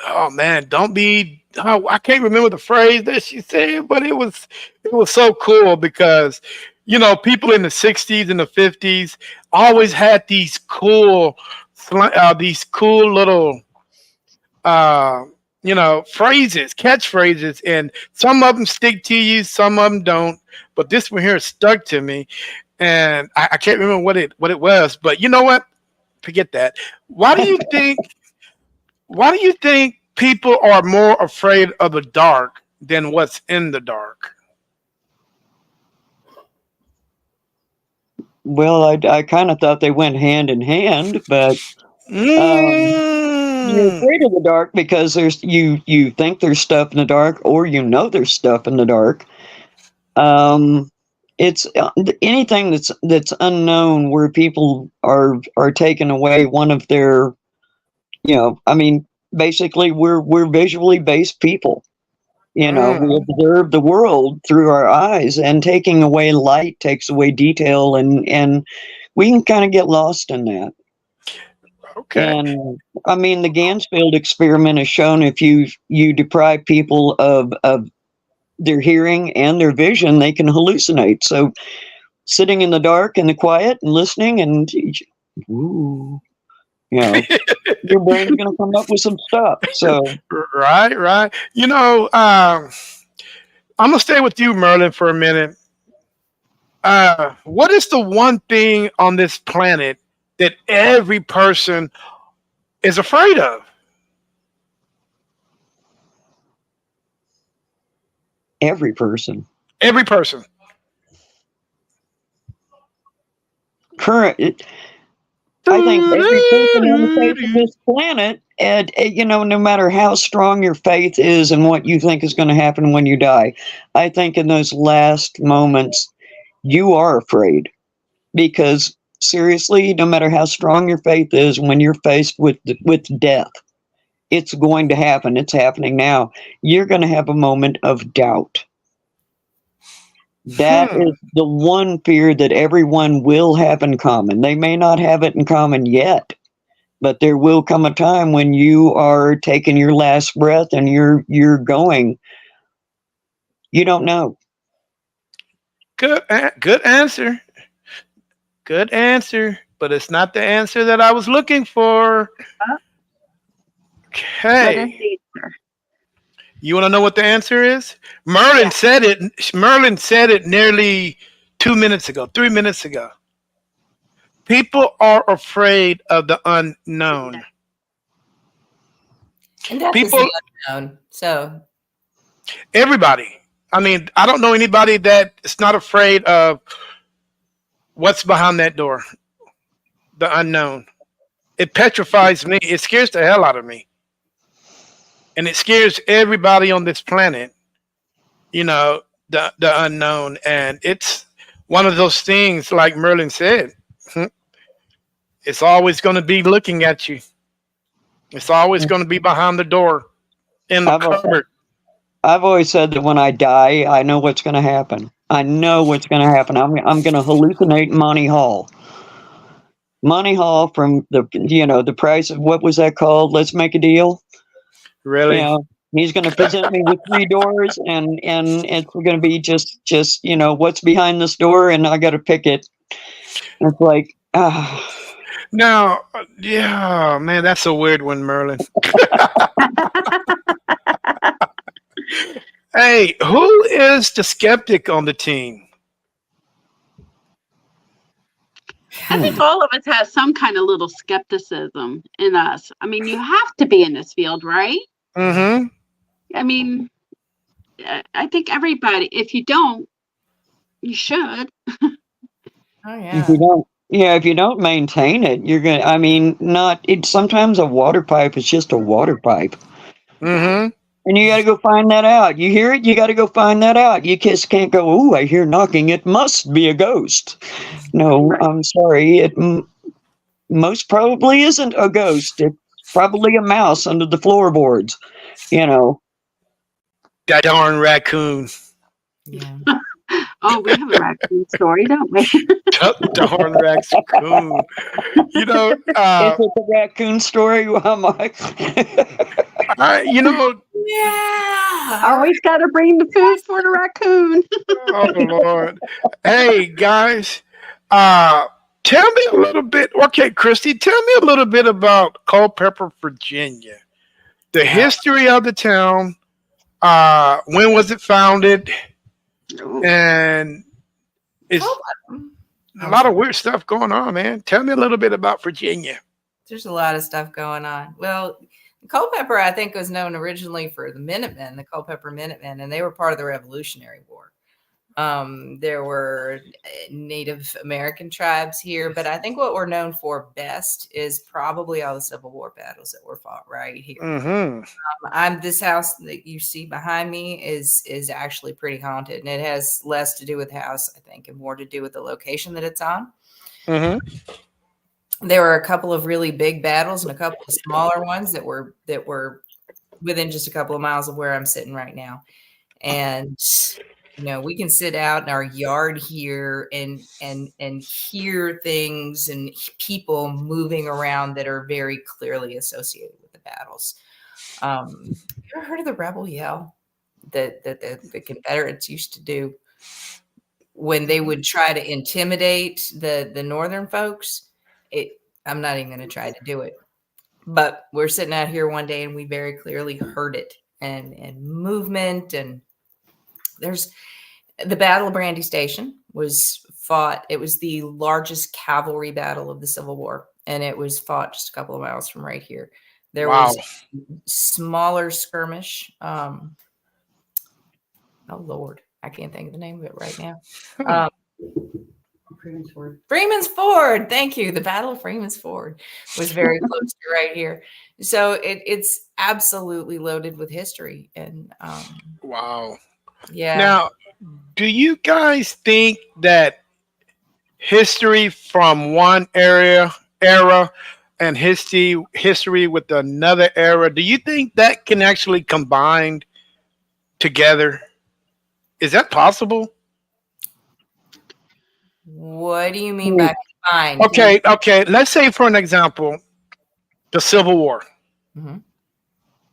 S1: oh man, don't be. Oh, I can't remember the phrase that she said, but it was so cool because people in the '60s and the '50s always had these cool little uh, phrases, catchphrases, and some of them stick to you, some of them don't. But this one here stuck to me, and I can't remember what it was. But you know what? Forget that. Why do you think? Why do you think people are more afraid of the dark than what's in the dark?
S4: Well, I kind of thought they went hand in hand, but um, you're
S1: Mm.
S4: afraid of the dark because you think there's stuff in the dark, or there's stuff in the dark. Um, it's anything that's unknown, where people are taking away one of their, I mean, basically we're visually based people. We
S1: Mm.
S4: observe the world through our eyes, and taking away light takes away detail, and we can kind of get lost in that.
S1: Okay.
S4: And I mean, the Gansfield experiment has shown, if you deprive people of their hearing and their vision, they can hallucinate. So sitting in the dark and the quiet and listening, and ooh, your brain's going to come up with some stuff. So
S1: Right, right. I'm gonna stay with you, Merlin, for a minute. What is the one thing on this planet that every person is afraid of?
S4: every person,
S1: Every person.
S4: current, I think every person on the face of this planet, and no matter how strong your faith is and what you think is going to happen when you die, I think in those last moments you are afraid, because seriously, no matter how strong your faith is, when you're faced with death, it's going to happen. It's happening now. You're going to have a moment of doubt. That
S1: Hmm.
S4: is the one fear that everyone will have in common. They may not have it in common yet, but there will come a time when you are taking your last breath and you're going. You don't know.
S1: Good answer. Good answer. But it's not the answer that I was looking for.
S2: What is
S1: Okay.
S2: the answer?
S1: You want to know what the answer is?
S3: Yeah.
S1: Merlin said it nearly 2 minutes ago, 3 minutes ago. People are afraid of the unknown.
S3: And death is
S1: People,
S3: the unknown. So
S1: everybody. I mean, I don't know anybody that is not afraid of what's behind that door, the unknown. It petrifies me. It scares the hell out of me. And it scares everybody on this planet, the unknown. And it's one of those things, like Merlin said, it's always going to be looking at you. It's always going to be behind the door, in the
S4: I've
S1: cupboard.
S4: I've always said that when I die, I know what's going to happen. I know what's going to happen. I'm going to hallucinate Monty Hall. Monty Hall from the price of, what was that called? Let's Make a Deal.
S1: Really?
S4: He's going to present me with three doors, and it's going to be just what's behind this door, and I got to pick it. And it's like,
S1: Now, yeah, man, that's a weird one, Merlin. Hey, who is the skeptic on the team?
S2: I think all of us have some kind of little skepticism in us. I mean, you have to be in this field, right?
S1: Mm-hmm.
S2: I mean, I think everybody, if you don't, you should.
S3: Oh
S4: if
S3: yeah.
S4: you don't, if you don't maintain it, you're gonna. I mean, not. It sometimes a water pipe is just a water pipe.
S1: Mm-hmm.
S4: And you got to go find that out. You hear it, you got to go find that out. You just can't go, "Ooh, I hear knocking. It must be a ghost." No,
S2: Right.
S4: I'm sorry. It most probably isn't a ghost. It's probably a mouse under the floorboards. You know.
S1: That darn raccoon.
S3: Yeah.
S2: Oh, we have a raccoon story, don't we?
S1: Darn raccoon. You know,
S4: Is it the raccoon story?
S1: you know,
S3: Yeah.
S2: Always got to bring the food for the raccoon.
S1: oh Lord. Hey guys, tell me a little bit. Okay, Christy, tell me a little bit about Culpeper, Virginia. The history of the town. When was it founded? And it's a lot of weird stuff going on, man. Tell me a little bit about Virginia.
S3: There's a lot of stuff going on. Well, Culpeper, I think, was known originally for the Minutemen, the Culpeper Minutemen, and they were part of the Revolutionary War. There were Native American tribes here, but I think what we're known for best is probably all the Civil War battles that were fought right here.
S1: Mm-hmm.
S3: This house that you see behind me is actually pretty haunted, and it has less to do with the house, I think, and more to do with the location that it's on.
S1: Mm-hmm.
S3: There were a couple of really big battles and a couple of smaller ones that were within just a couple of miles of where I'm sitting right now. And we can sit out in our yard here and hear things and people moving around that are very clearly associated with the battles. You ever heard of the rebel yell that the Confederates used to do when they would try to intimidate the northern folks? I'm not even going to try to do it, but we're sitting out here one day and we very clearly heard it and movement. And there's the Battle of Brandy Station was fought. It was the largest cavalry battle of the Civil War, and it was fought just a couple of miles from right here. There was a smaller skirmish. Oh Lord, I can't think of the name of it right now. Freeman's Ford. Thank you. The Battle of Freeman's Ford was very close to right here. So it's absolutely loaded with history. And
S1: Wow.
S3: yeah.
S1: Now, do you guys think that history from one era and history with another era, do you think that can actually combine together? Is that possible?
S3: What do you mean by combined?
S1: Okay. Let's say, for an example, the Civil War.
S3: Mm-hmm.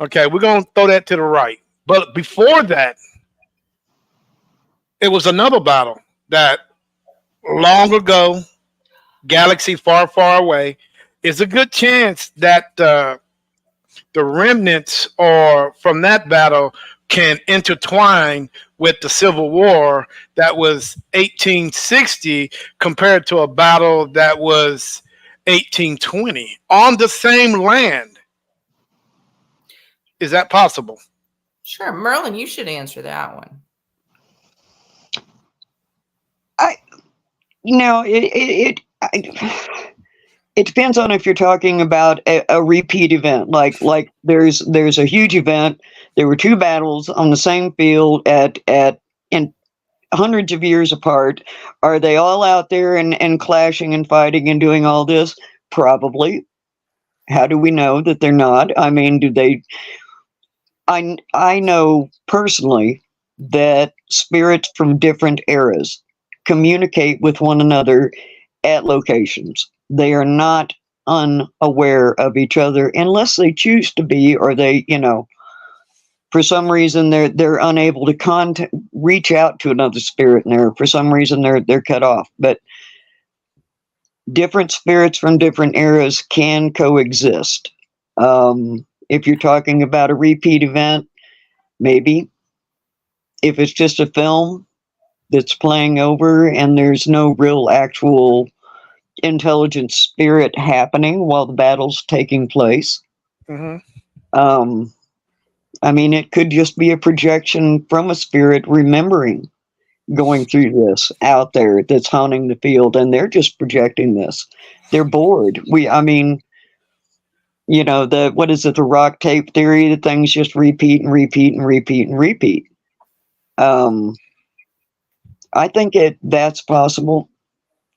S1: Okay, we're going to throw that to the right. But before that, it was another battle that long ago, galaxy far, far away, is a good chance that the remnants or from that battle can intertwine with the Civil War that was 1860 compared to a battle that was 1820 on the same land. Is that possible?
S3: Sure. Merlin, you should answer that one.
S4: It depends on if you're talking about a repeat event. Like there's a huge event. There were two battles on the same field at in hundreds of years apart. Are they all out there and clashing and fighting and doing all this? Probably. How do we know that they're not? I mean, do they? I know personally that spirits from different eras communicate with one another at locations. They are not unaware of each other unless they choose to be, or they, for some reason they're unable to reach out to another spirit, and for some reason they're cut off. But different spirits from different eras can coexist. If you're talking about a repeat event, maybe. If it's just a film that's playing over and there's no real actual intelligent spirit happening while the battle's taking place,
S1: Mm-hmm.
S4: I mean, it could just be a projection from a spirit remembering going through this out there that's haunting the field, and they're just projecting this. They're bored. I mean, what is it, the rock tape theory, that things just repeat and repeat and repeat and repeat. I think that's possible.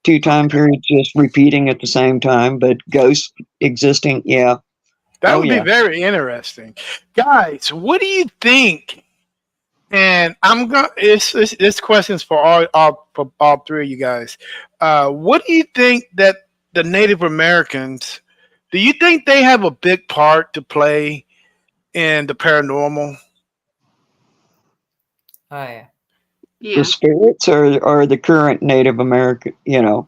S4: 2 time periods just repeating at the same time, but ghosts existing, yeah.
S1: That
S4: Oh
S1: would
S4: yeah.
S1: be very interesting, guys. What do you think? And I'm gonna. This question's for all three of you guys. What do you think that the Native Americans? Do you think they have a big part to play in the paranormal?
S3: Oh yeah.
S4: The
S2: Yeah.
S4: spirits or the current Native American,
S1: Their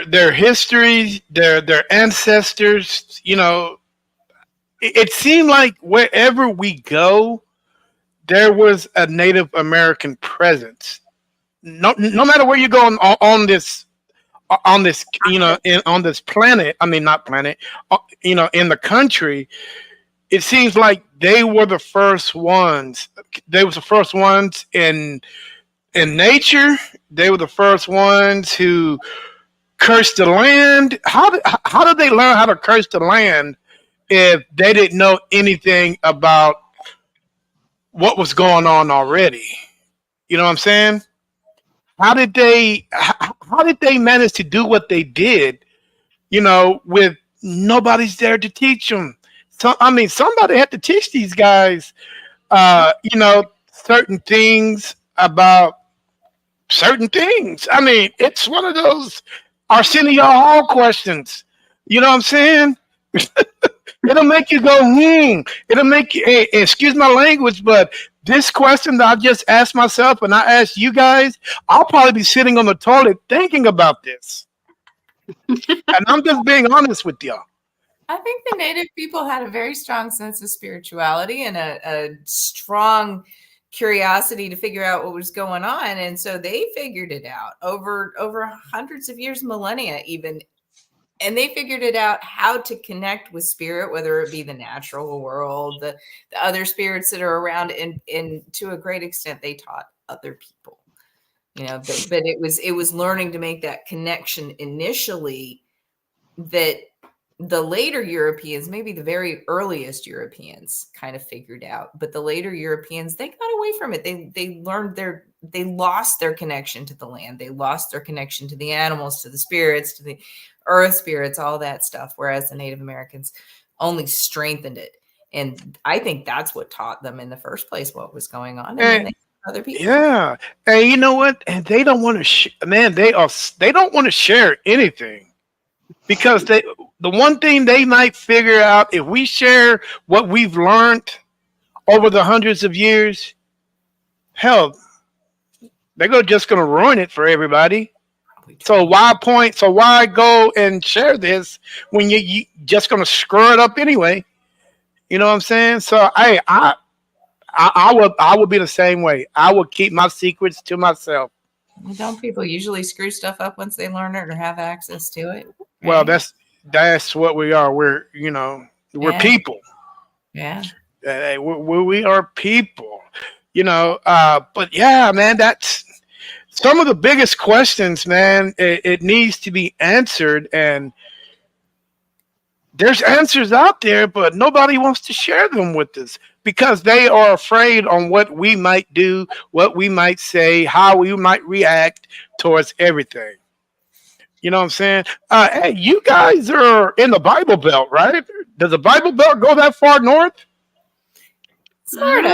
S1: their history, their ancestors. It seemed like wherever we go, there was a Native American presence. No matter where you go on this on this planet. I mean, not planet. In the country, it seems like they were the first ones. They was the first ones in nature. They were the first ones who cursed the land. How did they learn how to curse the land if they didn't know anything about what was going on already? You know what I'm saying? How did they manage to do what they did? With nobody's there to teach them. So I mean, somebody had to teach these guys, certain things about certain things. I mean, it's one of those Arsenio Hall questions. You know what I'm saying? It'll make you go, It'll make you, hey, excuse my language, but this question that I just asked myself and I asked you guys, I'll probably be sitting on the toilet thinking about this. And I'm just being honest with y'all.
S3: I think the native people had a very strong sense of spirituality and a strong curiosity to figure out what was going on, and so they figured it out over hundreds of years, millennia even, and they figured it out how to connect with spirit, whether it be the natural world, the other spirits that are around, and to a great extent they taught other people, but it was learning to make that connection initially that the later Europeans, maybe the very earliest Europeans, kind of figured out. But the later Europeans, they got away from it. They learned they lost their connection to the land. They lost their connection to the animals, to the spirits, to the earth spirits, all that stuff. Whereas the Native Americans only strengthened it. And I think that's what taught them in the first place what was going on. And then they other people.
S1: Yeah. And you know what? And they don't want to they don't want to share anything. Because the one thing they might figure out, if we share what we've learned over the hundreds of years, hell, they're just going to ruin it for everybody. So why go and share this when you just going to screw it up anyway? You know what I'm saying? So I would be the same way. I would keep my secrets to myself.
S3: Well, don't people usually screw stuff up once they learn it or have access to it? Right?
S1: Well, that's what we are. We're people.
S3: Yeah.
S1: We are people. But yeah, man, that's some of the biggest questions, man. It needs to be answered, and there's answers out there, but nobody wants to share them with us because they are afraid on what we might do, what we might say, how we might react towards everything. You know what I'm saying? Hey, you guys are in the Bible Belt, right? Does the Bible Belt go that far north?
S3: Sort of.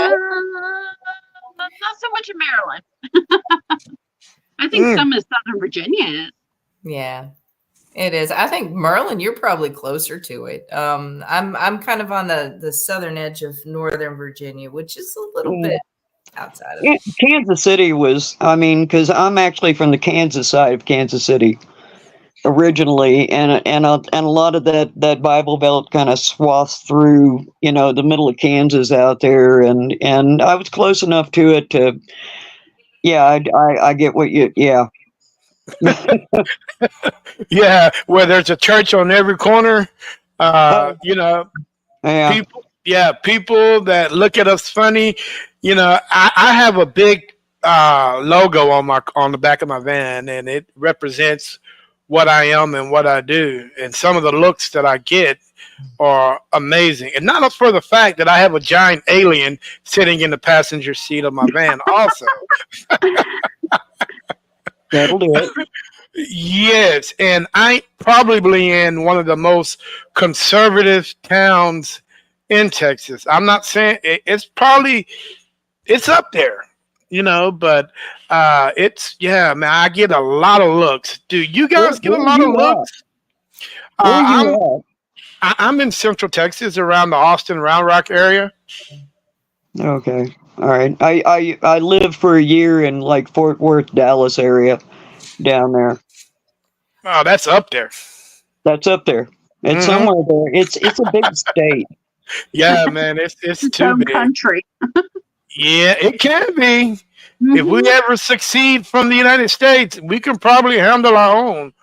S2: Not so much in Maryland. I think
S1: Mm.
S2: some of Southern Virginia is.
S3: Yeah, it is. I think Merlin, you're probably closer to it. I'm kind of on the southern edge of Northern Virginia, which is a little bit outside of it.
S4: Kansas City was, I mean, because I'm actually from the Kansas side of Kansas City originally, and a lot of that Bible Belt kind of swaths through, the middle of Kansas out there, and I was close enough to it to, yeah, I get what you, yeah.
S1: Yeah, where there's a church on every corner.
S4: Oh, yeah.
S1: People that look at us funny. I have a big logo on the back of my van, and it represents what I am and what I do. And some of the looks that I get are amazing, and not for the fact that I have a giant alien sitting in the passenger seat of my van. Also,
S4: That'll do it.
S1: yes, and I probably in one of the most conservative towns in Texas. I'm not saying it's up there, but it's yeah, man. I get a lot of looks. Do you guys get a
S4: Where
S1: lot of
S4: you at?
S1: looks?
S4: Where
S1: I'm
S4: you
S1: I'm in Central Texas, around the Austin Round Rock area.
S4: at? Okay. All right. I lived for a year in like Fort Worth, Dallas area down there.
S1: Oh, that's up there.
S4: That's up there. It's
S1: Hmm.
S4: somewhere there. It's a big state.
S1: Yeah, man, it's
S2: Its
S1: too
S2: own
S1: big.
S2: country.
S1: Yeah, it can be. If we
S2: Mhm.
S1: ever succeed from the United States, we can probably handle our own.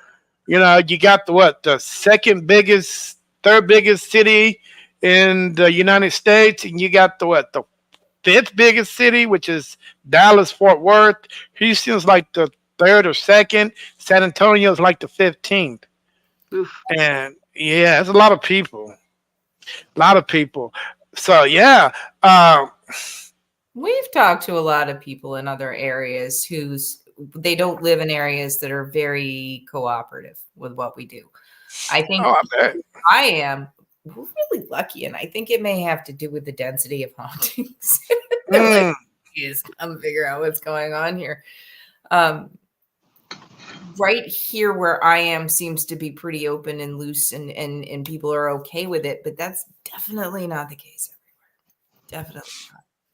S1: You got the second biggest, third biggest city in the United States, and you got the fifth biggest city, which is Dallas Fort Worth. Houston's like the third or second. San Antonio's like the 15th.
S2: Oof.
S1: And yeah, it's a lot of people. A lot of people. So yeah,
S3: We've talked to a lot of people in other areas they don't live in areas that are very cooperative with what we do. I think
S1: oh, I bet.
S3: I am we're really lucky, and I think it may have to do with the density of hauntings. They're like,
S1: Mm,
S3: "Please come figure out what's going on here." Um, right here where I am seems to be pretty open and loose, and people are okay with it, but that's definitely not the case everywhere. Definitely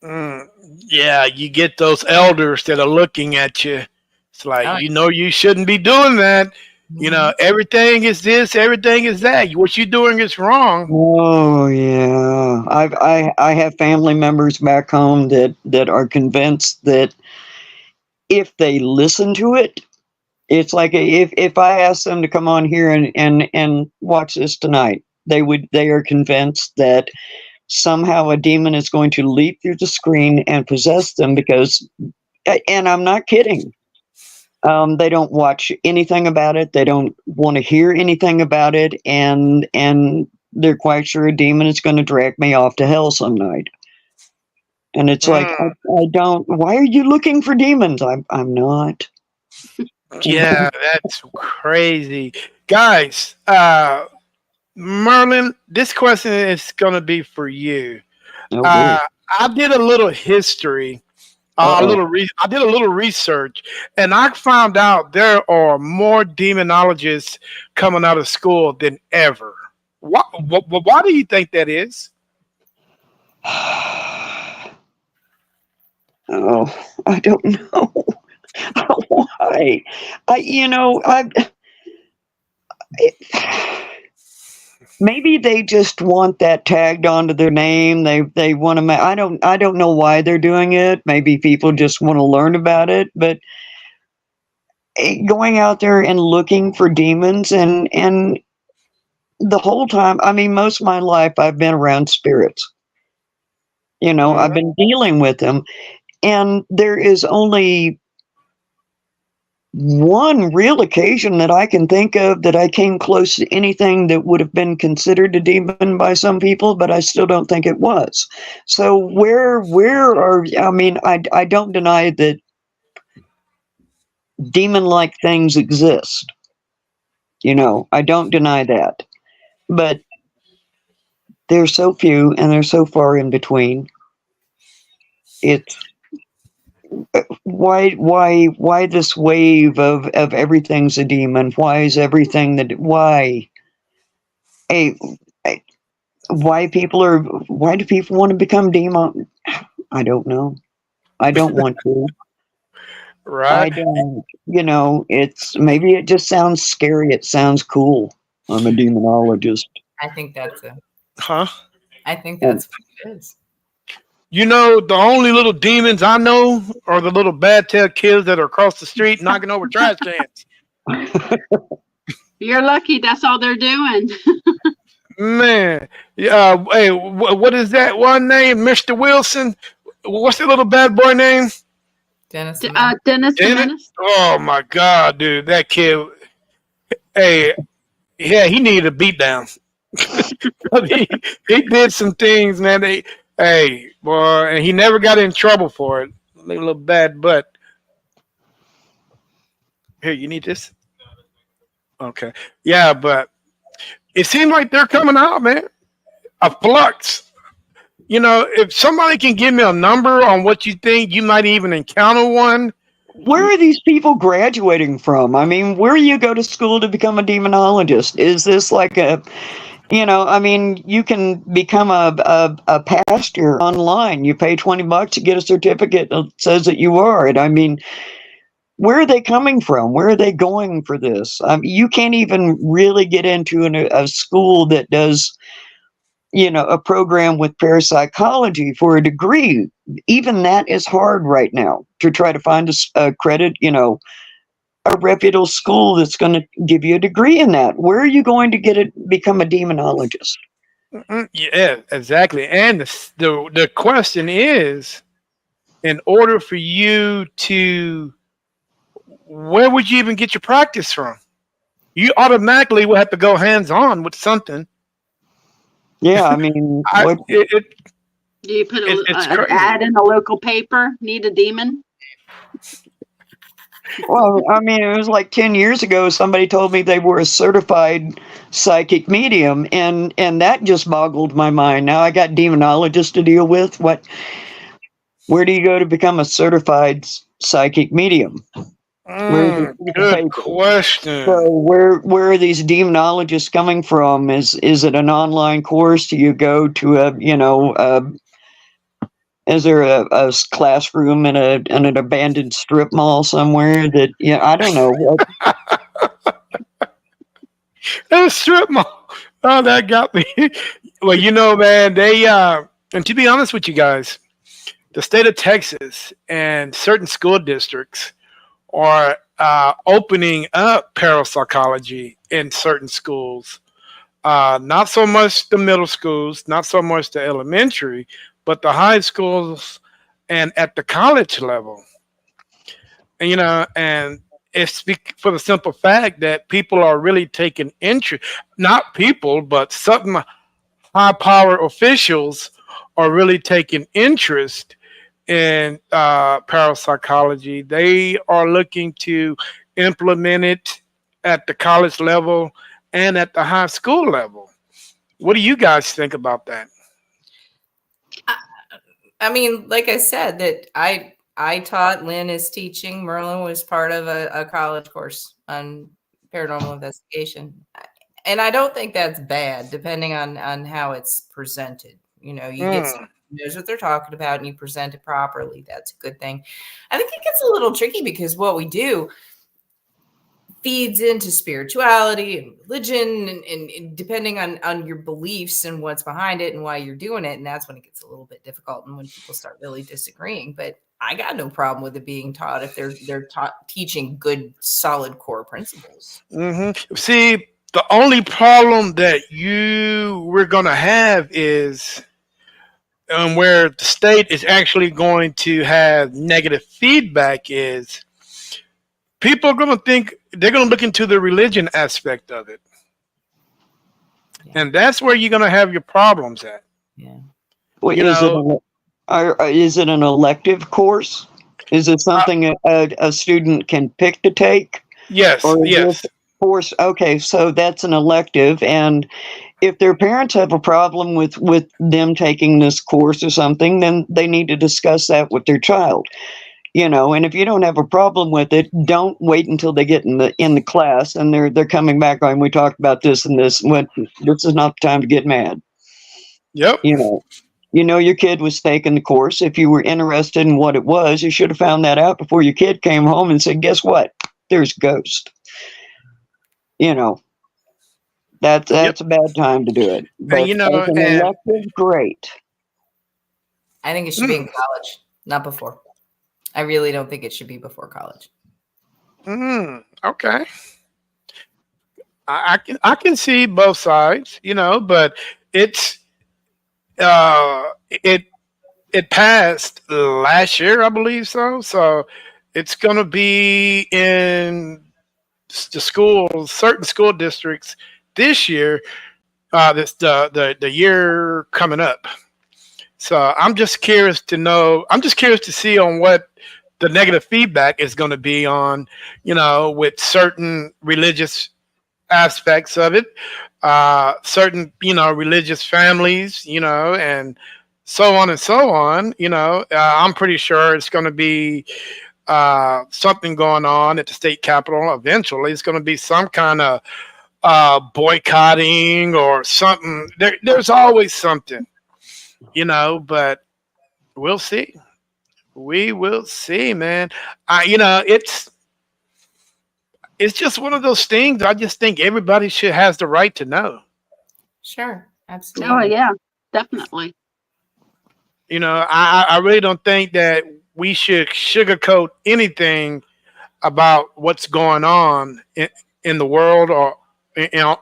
S1: mm. Yeah, you get those elders that are looking at you. It's like
S3: not.
S1: you shouldn't be doing that.
S3: Mhm.
S1: Everything is this, everything is that. What you're doing is wrong.
S4: Oh yeah. I have family members back home that are convinced that if they listen to it, it's like if I ask them to come on here and watch this tonight, they are convinced that somehow a demon is going to leap through the screen and possess them because, and I'm not kidding. They don't watch anything about it. They don't want to hear anything about it, and they're quite sure a demon is going to drag me off to hell some night. And it's like,
S1: Mm,
S4: I don't. Why are you looking for demons? I'm not.
S1: yeah, that's crazy. Guys, Merlin, this question is going to be for you.
S4: Oh
S1: Uh,
S4: boy.
S1: I did a little history,
S4: Uh oh.
S1: I did a little research, and I found out there are more demonologists coming out of school than ever. Why do you think that is?
S4: Oh, I don't know. Why? Maybe they just want that tagged onto their name. They want to. I don't know why they're doing it. Maybe people just want to learn about it. But going out there and looking for demons and the whole time, I mean, most of my life I've been around spirits. I've
S1: Mhm.
S4: been dealing with them, and there is only one real occasion that I can think of that I came close to anything that would have been considered a demon by some people, but I still don't think it was. So where are, I mean, I don't deny that demon-like things exist. I don't deny that. But there's so few and they're so far in between. It's why this wave of everything's a demon? Why is everything why? Hey, why do people want to become demon? I don't know. I don't want to. I
S1: Right?
S4: don't. Maybe it just sounds scary. It sounds cool. I'm a demonologist.
S3: I think that's
S1: Huh?
S3: what it is.
S1: The only little demons I know are the little bad tail kids that are across the street knocking over trash cans.
S2: You're lucky. That's all they're doing.
S1: Man, yeah. Hey, what is that one name, Mr. Wilson? What's the little bad boy name?
S3: Dennis.
S2: Dennis the
S1: Dennis?
S2: Menace.
S1: Oh my God, dude, that kid. Hey, yeah, he needed a beat down. he did some things, man. Hey, boy, and he never got in trouble for it. Little bad butt. Here, you need this? Okay. Yeah, but it seems like they're coming out, man. A flux. If somebody can give me a number on what you think you might even encounter one.
S4: Where are these people graduating from? I mean, where do you go to school to become a demonologist? Is this like you can become a pastor online. You pay $20 to get a certificate that says that you are it. I mean, where are they coming from? Where are they going for this? You can't even really get into a school that does, a program with parapsychology for a degree. Even that is hard right now to try to find a credit, a reputable school that's going to give you a degree in that. Where are you going to become a demonologist?
S1: Yeah, exactly. And the question is, in order for you to, where would you even get your practice from? You automatically will have to go hands on with something.
S4: Yeah, I mean,
S2: Do you put
S1: it's
S2: an
S1: crazy.
S2: ad in the local paper? Need a demon?
S4: well, I mean, it was like 10 years ago, somebody told me they were a certified psychic medium, and that just boggled my mind. Now I got demonologists to deal with. Where do you go to become a certified psychic medium?
S1: Good question.
S4: So where are these demonologists coming from? Is it an online course? Do you go to is there a classroom in an abandoned strip mall somewhere that I don't know.
S1: A strip mall. Oh, that got me. Well, man, they and to be honest with you guys, the state of Texas and certain school districts are opening up parapsychology in certain schools. Not so much the middle schools, not so much the elementary, but the high schools and at the college level. And it's for the simple fact that people are really taking interest. Not people, but some high power officials are really taking interest in parapsychology. They are looking to implement it at the college level and at the high school level. What do you guys think about that?
S3: I mean, like I said, that I taught, Lynn is teaching, Merlin was part of a college course on paranormal investigation. And I don't think that's bad, depending on how it's presented. You get someone who knows what they're talking about and you present it properly. That's a good thing. I think it gets a little tricky because what we do feeds into spirituality and religion and depending on your beliefs and what's behind it and why you're doing it. And that's when it gets a little bit difficult and when people start really disagreeing. But I got no problem with it being taught if they're teaching good, solid core principles.
S1: Mm-hmm. See, the only problem that we're going to have is where the state is actually going to have negative feedback is people are going to think they're going to look into the religion aspect of it. Yeah. And that's where you're going to have your problems at.
S3: Yeah.
S4: Wait, is it an elective course? Is it something a student can pick to take?
S1: Yes. Yes.
S4: Force. Okay, so that's an elective, and if their parents have a problem with them taking this course or something, then they need to discuss that with their child. And if you don't have a problem with it, don't wait until they get in the class and they're coming back going, we talked about this and this. This is not the time to get mad.
S1: Yep.
S4: Your kid was faking the course. If you were interested in what it was, you should have found that out before your kid came home and said, guess what? There's Ghost. That's
S1: Yep.
S4: a bad time to do it. But
S1: And
S4: as an elective, great.
S3: I think it should be in college, not before. I really don't think it should be before college.
S1: Okay. I can see both sides, but it's it passed last year, I believe so. So it's gonna be in the schools, certain school districts this year. This the year coming up. So I'm just curious to know. I'm just curious to see on what the negative feedback is going to be on, with certain religious aspects of it, certain, religious families, and so on and so on. I'm pretty sure it's going to be something going on at the state capitol eventually. It's going to be some kind of boycotting or something. There's always something, but we'll see. We will see, man. It's just one of those things. I just think everybody should has the right to know.
S3: Sure,
S2: Oh,
S3: absolutely.
S2: yeah, definitely.
S1: I really don't think that we should sugarcoat anything about what's going on in the world or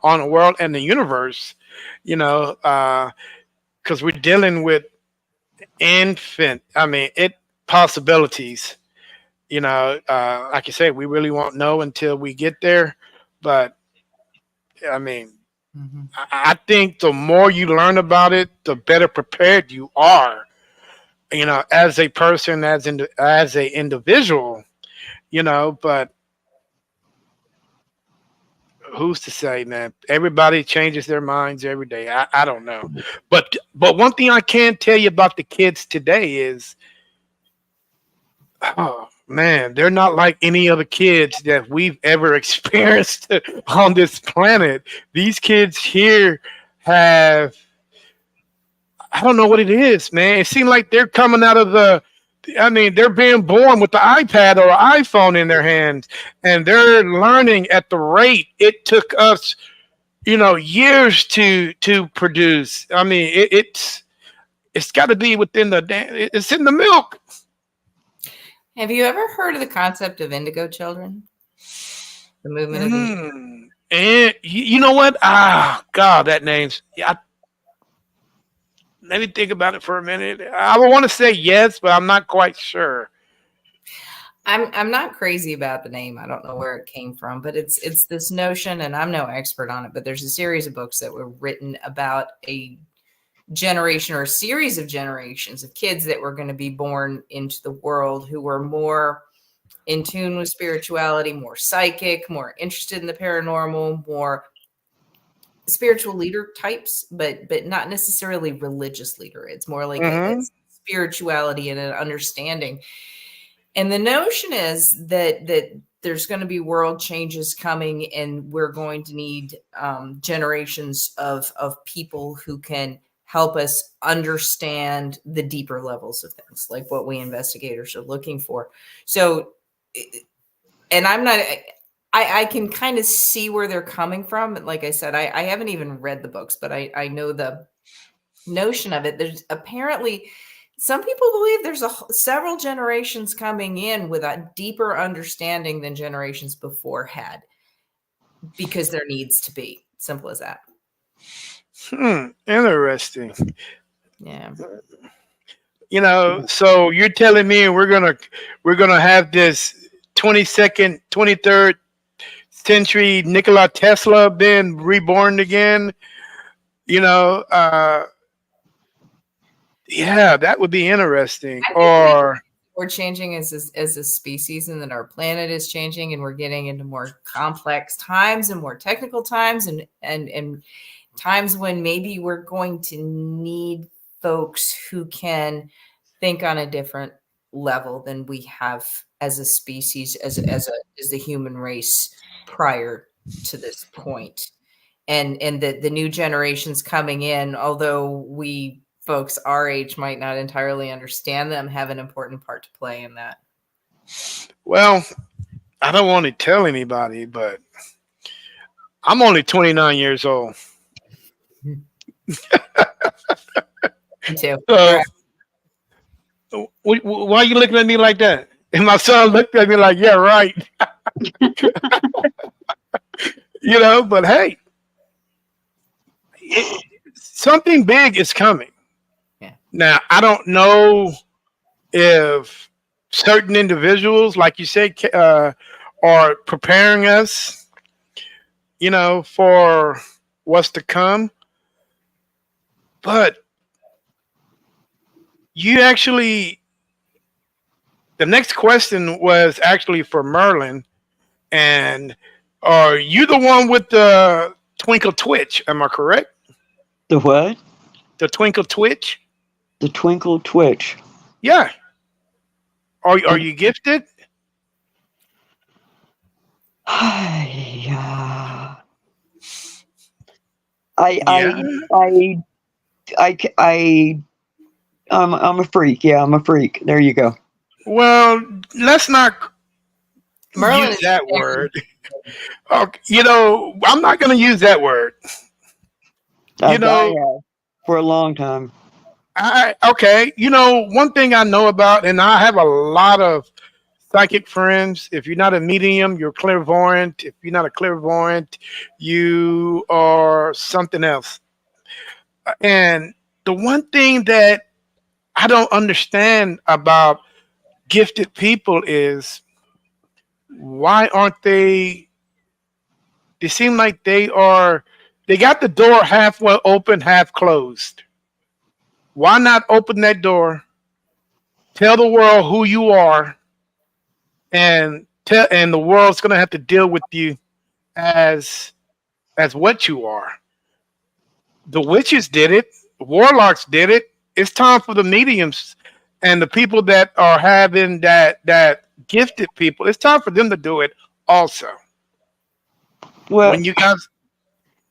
S1: on the world and the universe. Because we're dealing with it possibilities. Like you said, we really won't know until we get there. But I mean,
S3: Mhm.
S1: I think the more you learn about it, the better prepared you are. As a person, as a individual. But who's to say, man? Everybody changes their minds every day. I don't know. But one thing I can tell you about the kids today is, oh man, they're not like any other kids that we've ever experienced on this planet. These kids here have, I don't know what it is, man. It seems like they're coming out of they're being born with the iPad or iPhone in their hands, and they're learning at the rate it took us, years to produce. It's got to be within it's in the milk.
S3: Have you ever heard of the concept of indigo children? The movement of the
S1: And you know what? Ah, God, that name's. Yeah, let me think about it for a minute. I want to say yes, but I'm not quite sure.
S3: I'm not crazy about the name. I don't know where it came from, but it's this notion, and I'm no expert on it, but there's a series of books that were written about a generation or a series of generations of kids that were going to be born into the world who were more in tune with spirituality, more psychic, more interested in the paranormal, more spiritual leader types, but not necessarily religious leader. It's more like a
S1: Hmm.
S3: spirituality and an understanding. And the notion is that there's going to be world changes coming, and we're going to need generations of people who can help us understand the deeper levels of things, like what we investigators are looking for. So, and I'm not. I can kind of see where they're coming from. Like I said, I haven't even read the books, but I know the notion of it. There's apparently some people believe there's several generations coming in with a deeper understanding than generations before had, because there needs to be. Simple as that.
S1: Interesting.
S3: Yeah.
S1: So you're telling me we're gonna have this 23rd century Nikola Tesla being reborn again? You know, uh, yeah, that would be interesting.
S3: I think we
S1: Or
S3: we're changing as a species, and that our planet is changing, and we're getting into more complex times and more technical times, and times when maybe we're going to need folks who can think on a different level than we have as a species, as the human race prior to this point. And the new generations coming in, although we folks our age might not entirely understand them, have an important part to play in that.
S1: Well, I don't want to tell anybody, but I'm only 29 years old.
S3: Me too.
S1: So why are you looking at me like that? And my son looked at me like, yeah, right. But hey, something big is coming.
S3: Yeah.
S1: Now, I don't know if certain individuals, like you said, are preparing us, for what's to come. But you actually, the next question was actually for Merlin. And are you the one with the twinkle twitch? Am I correct?
S4: The what?
S1: The twinkle twitch?
S4: The twinkle twitch.
S1: Yeah. Are you gifted?
S4: Yeah.
S1: Yeah.
S4: I'm a freak. Yeah, I'm a freak. There you go.
S1: Well, let's not
S3: Merlin
S1: use
S3: is
S1: that word. Okay, I'm not going to use that word.
S4: I
S1: You know,
S4: have for a long time.
S1: okay. One thing I know about, and I have a lot of psychic friends. If you're not a medium, you're clairvoyant. If you're not a clairvoyant, you are something else. And the one thing that I don't understand about gifted people is why aren't they? They seem like they got the door half well open, half closed. Why not open that door, tell the world who you are, and the world's gonna have to deal with you as what you are. The witches did it, warlocks did it. It's time for the mediums and the people that are having that gifted people. It's time for them to do it also.
S4: Well,
S1: When you guys,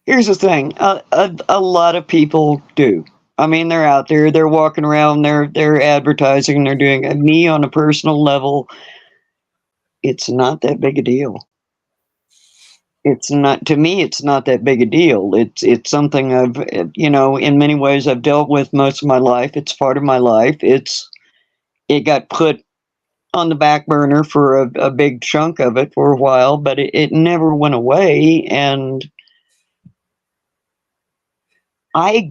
S4: here's the thing. A lot of people do. I mean, they're out there. They're walking around. They're advertising. They're doing it. Me on a personal level. It's not that big a deal. It's not, to me. It's not that big a deal. It's something I've, in many ways I've dealt with most of my life. It's part of my life. It got put on the back burner for a big chunk of it for a while, but it never went away. And I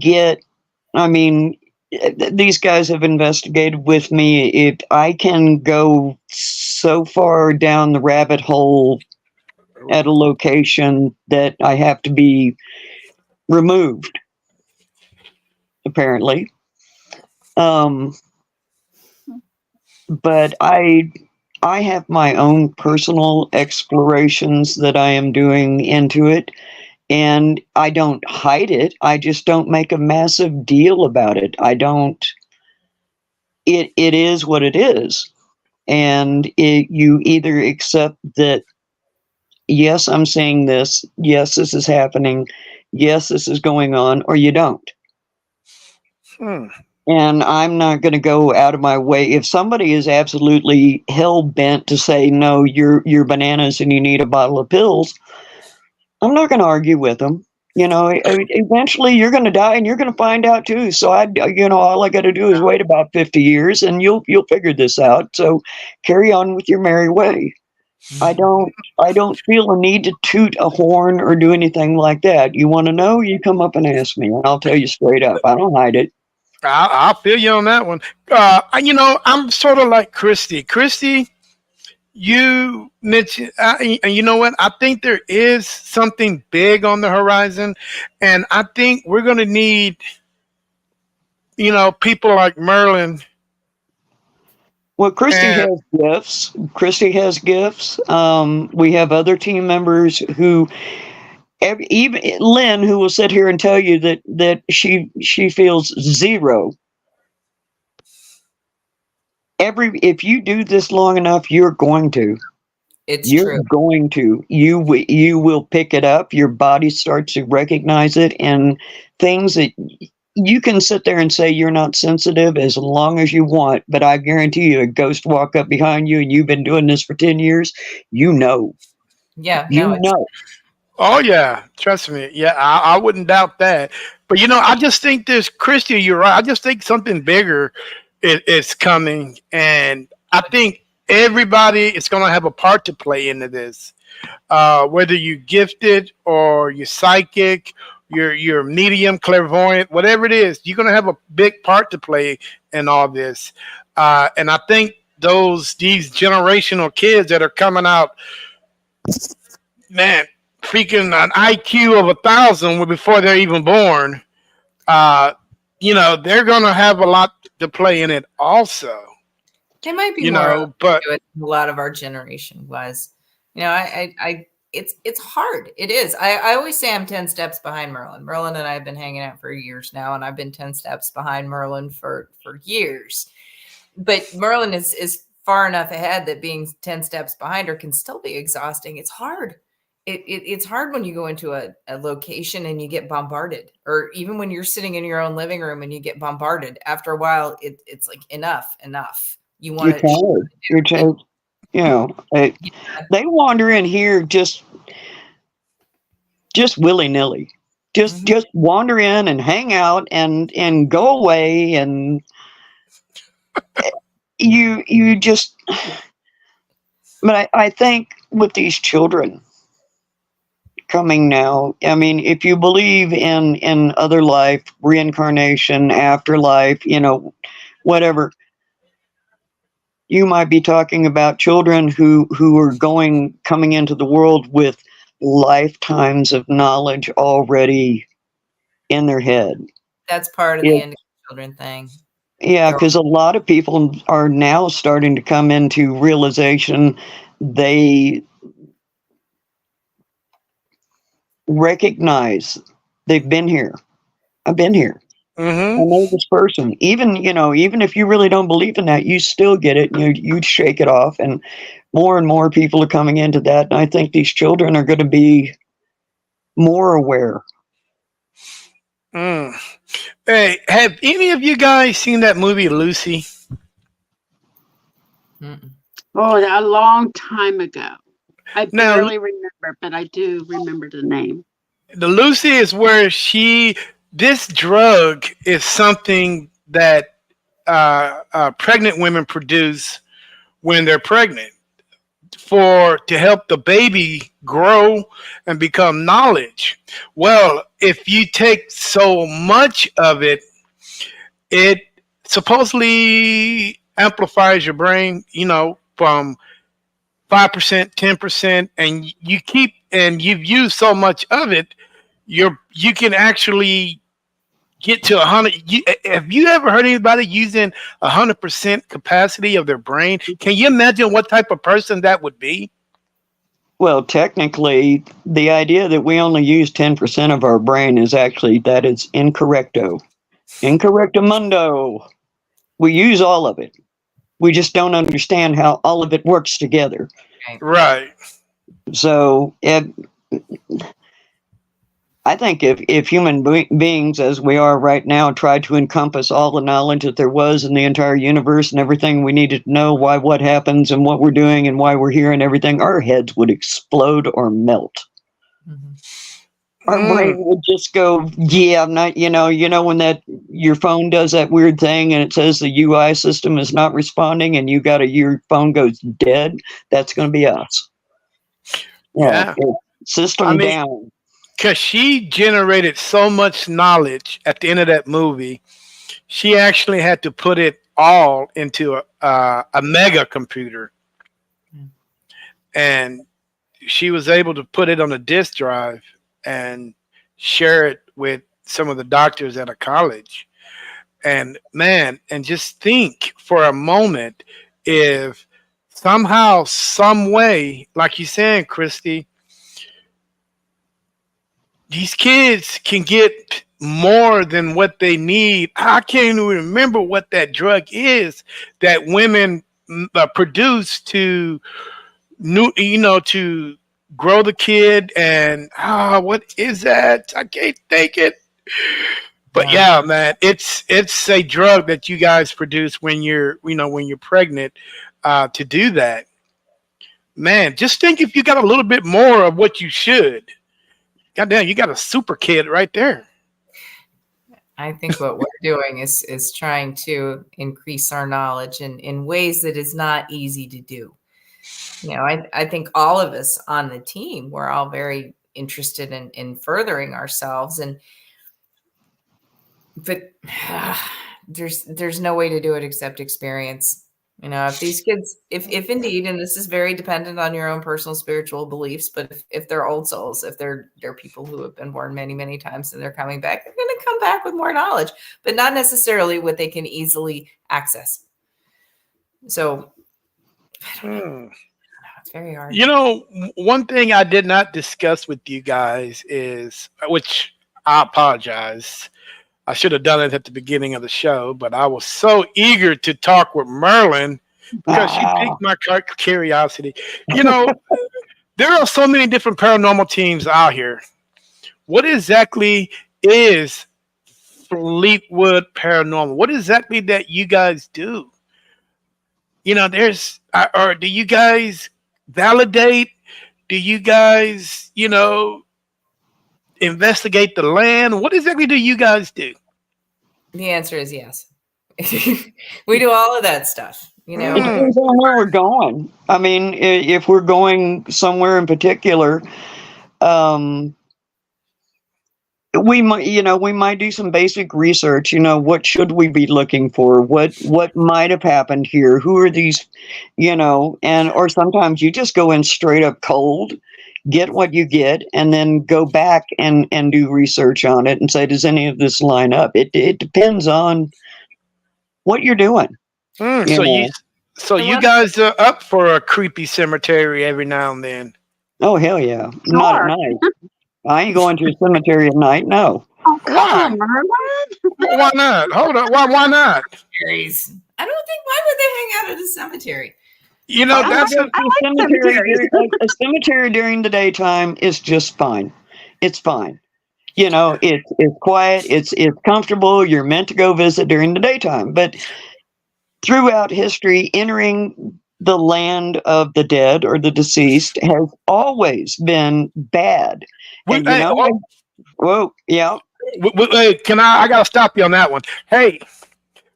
S4: mean, these guys have investigated with me. If I can go so far down the rabbit hole at a location that I have to be removed, apparently. But I have my own personal explorations that I am doing into it, and I don't hide it. I just don't make a massive deal about it. I don't. It is what it is, and you either accept that, yes, I'm seeing this, yes, this is happening, yes, this is going on, or you don't.
S1: hmm,
S4: And I'm not going to go out of my way. If somebody is absolutely hell bent to say, no, you're bananas and you need a bottle of pills, I'm not going to argue with them. Eventually you're going to die and you're going to find out too. So all I got to do is wait about 50 years and you'll figure this out. So carry on with your merry way. I don't feel a need to toot a horn or do anything like that. You want to know, you come up and ask me and I'll tell you straight up. I don't hide it.
S1: I'll feel you on that one. I'm sort of like Christy. Christy, you mentioned, and you know what? I think there is something big on the horizon, and I think we're going to need, people like Merlin
S4: Well, Christy
S1: And
S4: has gifts. Christy has gifts. We have other team members who, even Lynn, who will sit here and tell you that she feels zero. If you do this long enough, you're going to.
S3: It's
S4: You're
S3: true.
S4: going to. You will pick it up. Your body starts to recognize it, and things that you can sit there and say you're not sensitive as long as you want, but I guarantee you, a ghost walk up behind you, and you've been doing this for 10 years. You know.
S3: Yeah,
S4: You
S3: no, it's
S4: know.
S1: oh yeah, trust me. Yeah, I wouldn't doubt that. But I just think this, Christy, you're right. I just think something bigger is coming, and I think everybody is going to have a part to play into this. Whether you gifted or you're psychic, you're medium, clairvoyant, whatever it is, you're going to have a big part to play in all this. And I think these generational kids that are coming out, man, freaking an IQ of 1,000 before they're even born. Uh, they're going to have a lot to play in it also.
S3: they might be more open
S1: But
S3: to it than a lot of our generation was. It's hard. It is. I always say I'm 10 steps behind Merlin. Merlin and I have been hanging out for years now, and I've been 10 steps behind Merlin for years. But Merlin is far enough ahead that being 10 steps behind her can still be exhausting. It's hard. It's hard when you go into a location and you get bombarded, or even when you're sitting in your own living room and you get bombarded. After a while, it's like enough. You
S4: You're
S3: want to,
S4: tired. You're tired. They wander in here just willy nilly. Just wander in and hang out and go away, and you just. But I think with these children coming now, I mean, if you believe in other life, reincarnation, afterlife, whatever, you might be talking about children who are coming into the world with lifetimes of knowledge already in their head.
S3: that's part of the end of children thing.
S4: Yeah, because a lot of people are now starting to come into realization they recognize they've been here. I've been here. I
S1: mm-hmm.
S4: know this person. Even if you really don't believe in that, you still get it. You shake it off, and more people are coming into that. And I think these children are going to be more aware.
S1: Mm. Hey, have any of you guys seen that movie Lucy?
S3: Mm-mm.
S2: Oh, a long time ago. I
S1: Now,
S2: barely remember, but I do remember the name.
S1: the Lucy is where this drug is something that pregnant women produce when they're pregnant to help the baby grow and become knowledge. Well, if you take so much of it, it supposedly amplifies your brain, from 5%, 10%, and you've used so much of it, you can actually get to 100. Have you ever heard anybody using 100% capacity of their brain? Can you imagine what type of person that would be?
S4: Well, technically, the idea that we only use 10% of our brain is incorrecto. Incorrectamundo. We use all of it. We just don't understand how all of it works together.
S1: Right.
S4: So, I think if human beings, as we are right now, tried to encompass all the knowledge that there was in the entire universe and everything we needed to know, why what happens and what we're doing and why we're here and everything, our heads would explode or melt.
S3: Mm-hmm.
S4: Our brain would just go, yeah, I'm not, when your phone does that weird thing and it says the UI system is not responding and your phone goes dead, that's going to be us.
S1: Yeah.
S4: System
S1: I mean,
S4: down.
S1: because she generated so much knowledge at the end of that movie, she actually had to put it all into a mega computer. And she was able to put it on a disk drive and share it with some of the doctors at a college. And man, and just think for a moment, if somehow, some way, like you saying, Christy, these kids can get more than what they need. I can't even remember what that drug is that women produce to to grow the kid. And what is that? I can't think it. But
S3: Yeah.
S1: yeah, man, it's a drug that you guys produce when you're pregnant, to do that. Man, just think if you got a little bit more of what you should. Goddamn, you got a super kid right there.
S3: I think what we're doing is trying to increase our knowledge in ways that is not easy to do. I think all of us on the team, we're all very interested in furthering ourselves, but there's no way to do it except experience. If these kids, if indeed, and this is very dependent on your own personal spiritual beliefs, but if they're old souls, if they're people who have been born many, many times and they're coming back, they're going to come back with more knowledge, but not necessarily what they can easily access. So I don't know. It's very hard.
S1: One thing I did not discuss with you guys is, which I apologize. I should have done it at the beginning of the show, but I was so eager to talk with Merlin because she piqued my curiosity. You know, there are so many different paranormal teams out here. What exactly is Fleetwood Paranormal? What exactly that you guys do? Or do you guys validate? Do you guys, investigate the land? What exactly do you guys do?
S3: The answer is yes. We do all of that stuff.
S4: It depends on where we're going. I mean, if we're going somewhere in particular, we might do some basic research. What should we be looking for? What might have happened here? Who are these? Or sometimes you just go in straight up cold, get what you get, and then go back and do research on it and say, does any of this line up? It depends on what you're doing.
S1: So you guys are up for a creepy cemetery every now and then?
S4: Oh hell yeah! Not at night. I ain't going to a cemetery at night. No.
S2: Oh,
S1: Why?
S2: come on, Merlin.
S1: Why not? Hold on. Why not?
S3: Cemeteries. I don't think. Why would they hang out at a cemetery?
S1: That's
S2: I like cemeteries.
S4: A cemetery during the daytime is just fine. It's fine. It's quiet. It's comfortable. You're meant to go visit during the daytime, but throughout history, entering the land of the dead or the deceased has always been bad. And whoa, yeah.
S1: Hey, I gotta stop you on that one. Hey,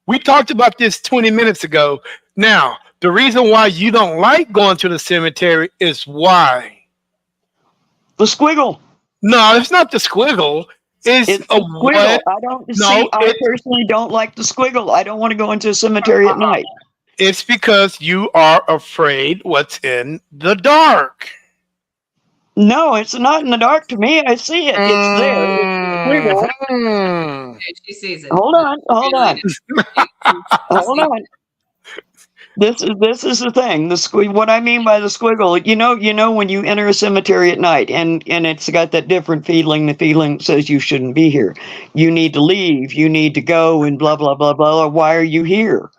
S1: we talked about this 20 minutes ago. Now, the reason why you don't like going to the cemetery is why?
S4: The squiggle.
S1: No, it's not the squiggle. It's
S4: the squiggle. I personally don't like the squiggle. I don't want to go into a cemetery at night.
S1: It's because you are afraid what's in the dark.
S4: No, it's not in the dark to me. I see it. It's there. It's the
S3: She sees it.
S4: Hold on. Hold on. This is the thing. What I mean by the squiggle, when you enter a cemetery at night and it's got that different feeling. The feeling says you shouldn't be here. You need to leave. You need to go and blah blah blah blah. Why are you here?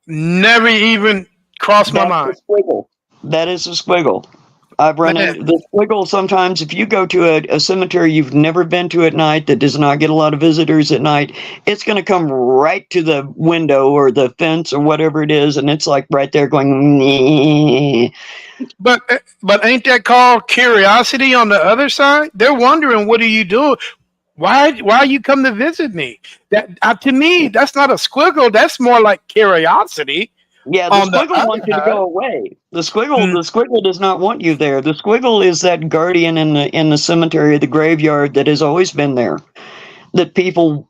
S1: Never even crossed my mind.
S4: That is a squiggle. I've run into the squiggle sometimes. If you go to a cemetery you've never been to at night that does not get a lot of visitors at night, it's going to come right to the window or the fence or whatever it is, and it's like right there going. Nyeh.
S1: But ain't that called curiosity on the other side? They're wondering, what are you doing? Why you come to visit me? That to me, that's not a squiggle. That's more like curiosity.
S4: Yeah, the squiggle wants you to go away. The squiggle does not want you there. The squiggle is that guardian in the cemetery, the graveyard that has always been there. That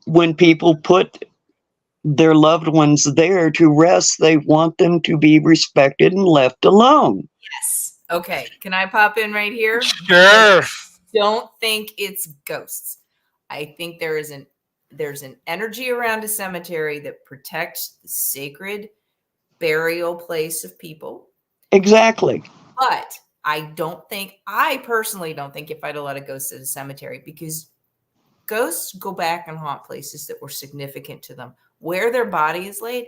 S4: when people put their loved ones there to rest, they want them to be respected and left alone.
S3: Yes. Okay. Can I pop in right here?
S1: Sure.
S3: Don't think it's ghosts. I think there's an energy around a cemetery that protects the sacred burial place of people.
S4: Exactly.
S3: But I personally don't think if I'd have let a ghost at a cemetery, because ghosts go back and haunt places that were significant to them. Where their body is laid,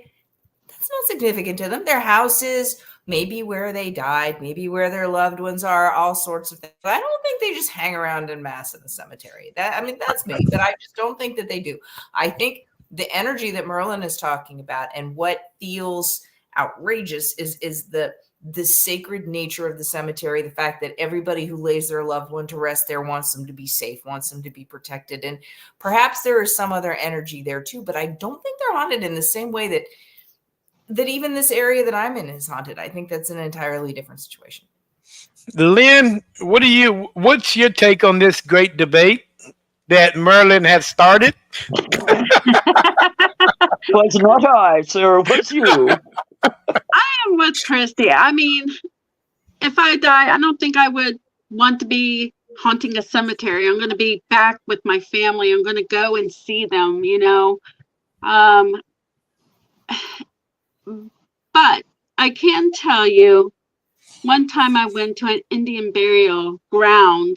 S3: that's not significant to them. Their houses, maybe where they died, maybe where their loved ones are, all sorts of things. But I don't think they just hang around in mass in the cemetery. That's me, but I just don't think that they do. I think the energy that Merlin is talking about and what feels outrageous is the sacred nature of the cemetery, the fact that everybody who lays their loved one to rest there wants them to be safe, wants them to be protected. And perhaps there is some other energy there too, but I don't think they're haunted in the same way that even this area that I'm in is haunted. I think that's an entirely different situation.
S1: Lynn, what's your take on this great debate that Merlin has started?
S4: Was not I, sir. Was you?
S2: I'm with Christy. I mean, if I die, I don't think I would want to be haunting a cemetery. I'm going to be back with my family. I'm going to go and see them, you know. But I can tell you, one time I went to an Indian burial ground,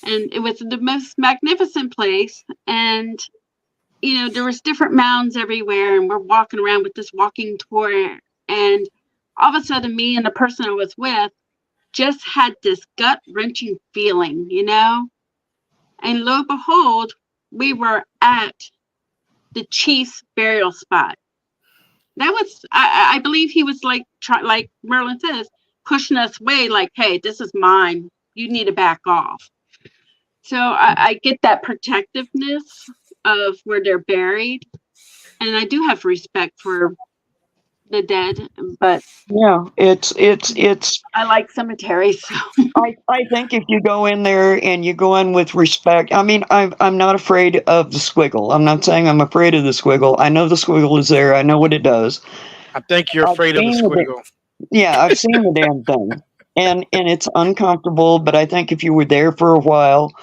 S2: and it was the most magnificent place. And you know, there was different mounds everywhere, and we're walking around with this walking tour, and all of a sudden me and the person I was with just had this gut-wrenching feeling, you know. And lo and behold, we were at the chief's burial spot. That was, I believe he was like like Merlin says, pushing us away, like, hey, this is mine, you need to back off. So I get that protectiveness of where they're buried, and I do have respect for the dead, but
S4: Yeah, it's
S2: I like cemeteries. So.
S4: I think if you go in there and you go in with respect, I mean, I'm not afraid of the squiggle. I'm not saying I'm afraid of the squiggle. I know the squiggle is there. I know what it does.
S1: I think you're
S4: I've
S1: afraid of the
S4: seen the,
S1: squiggle.
S4: yeah, I've seen the damn thing, and it's uncomfortable. But I think if you were there for a while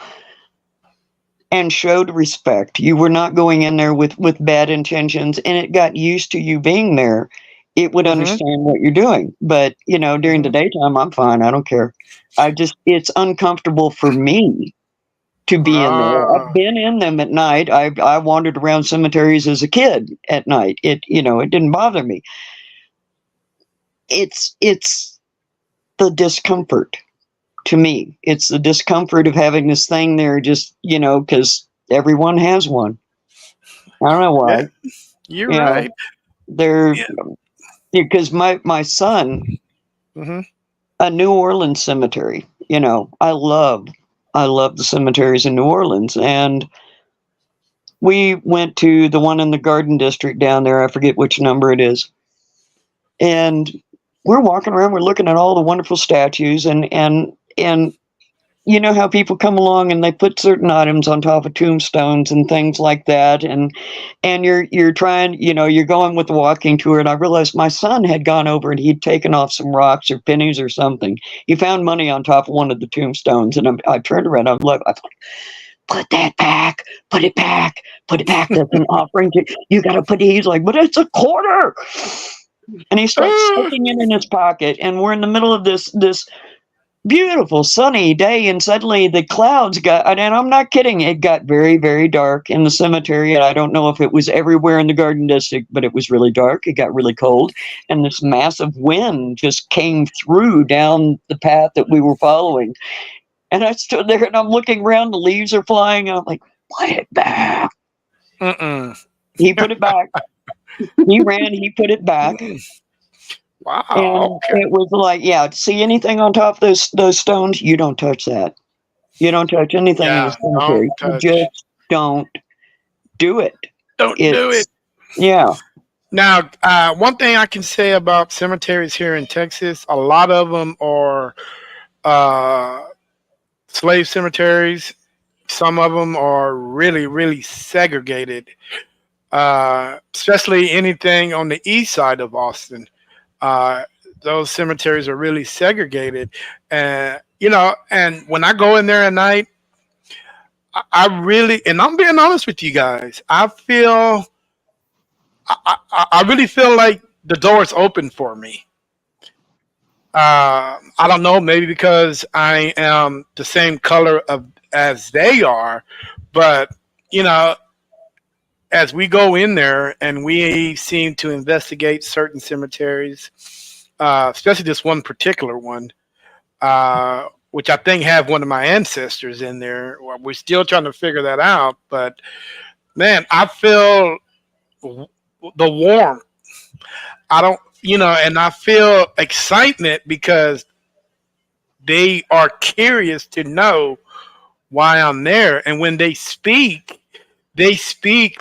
S4: and showed respect, you were not going in there with bad intentions, and it got used to you being there, it would
S1: Mm-hmm.
S4: understand what you're doing. But you know, during the daytime, I'm fine. I don't care. It's uncomfortable for me to be in there. I've
S1: Ah,
S4: been in them at night. I wandered around cemeteries as a kid at night. It didn't bother me. It's the discomfort to me. It's the discomfort of having this thing there, just because everyone has one. I don't know
S1: yeah,
S4: why.
S1: you're
S4: You know,
S1: right.
S4: they're
S1: Yeah.
S4: because my son,
S1: Mm-hmm.
S4: a New Orleans cemetery. I love the cemeteries in New Orleans, and we went to the one in the Garden District down there. I forget which number it is, and we're walking around. We're looking at all the wonderful statues, and you know how people come along and they put certain items on top of tombstones and things like that, and you're trying, you're going with the walking tour. And I realized my son had gone over and he'd taken off some rocks or pennies or something. He found money on top of one of the tombstones, and I turned around. I thought, put that back, put it back, put it back. That's an offering. You got to put it. He's like, but it's a quarter. And he starts
S1: Ah,
S4: sticking it in his pocket, and we're in the middle of this beautiful sunny day, and suddenly the clouds got, and I'm not kidding, it got very, very dark in the cemetery. And I don't know if it was everywhere in the Garden District, but it was really dark. It got really cold, and this massive wind just came through down the path that we were following. And I stood there and I'm looking around, the leaves are flying, and I'm like, put it back.
S1: mm-mm.
S4: He put it back. He ran, he put it back.
S1: Wow.
S4: And
S1: Okay.
S4: it was like, yeah, see anything on top of those stones, you don't touch that. You don't touch anything in the
S1: Yeah. Don't
S4: cemetery. You
S1: touch.
S4: just don't do it.
S1: Don't do
S4: It's
S1: it.
S4: yeah.
S1: Now, one thing I can say about cemeteries here in Texas, a lot of them are uh, slave cemeteries. Some of them are really, really segregated, especially anything on the east side of Austin. Uh, those cemeteries are really segregated. And when I go in there at night, I really, and I'm being honest with you guys, I really feel like the door's open for me. I don't know, maybe because I am the same color of as they are, but you know, as we go in there and we seem to investigate certain cemeteries, especially this one particular one, which I think have one of my ancestors in there. Well, we're still trying to figure that out, but man, I feel the warmth. I don't, and I feel excitement because they are curious to know why I'm there. And when they speak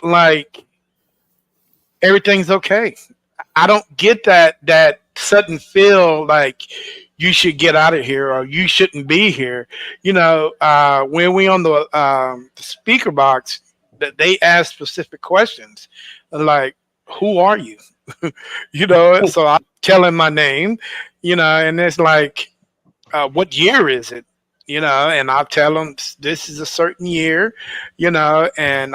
S1: like everything's okay. I don't get that sudden feel like you should get out of here or you shouldn't be here. When we on the speaker box, that they ask specific questions like, "Who are you?" So I tell him my name, and it's like, what year is it? And I tell them this is a certain year, and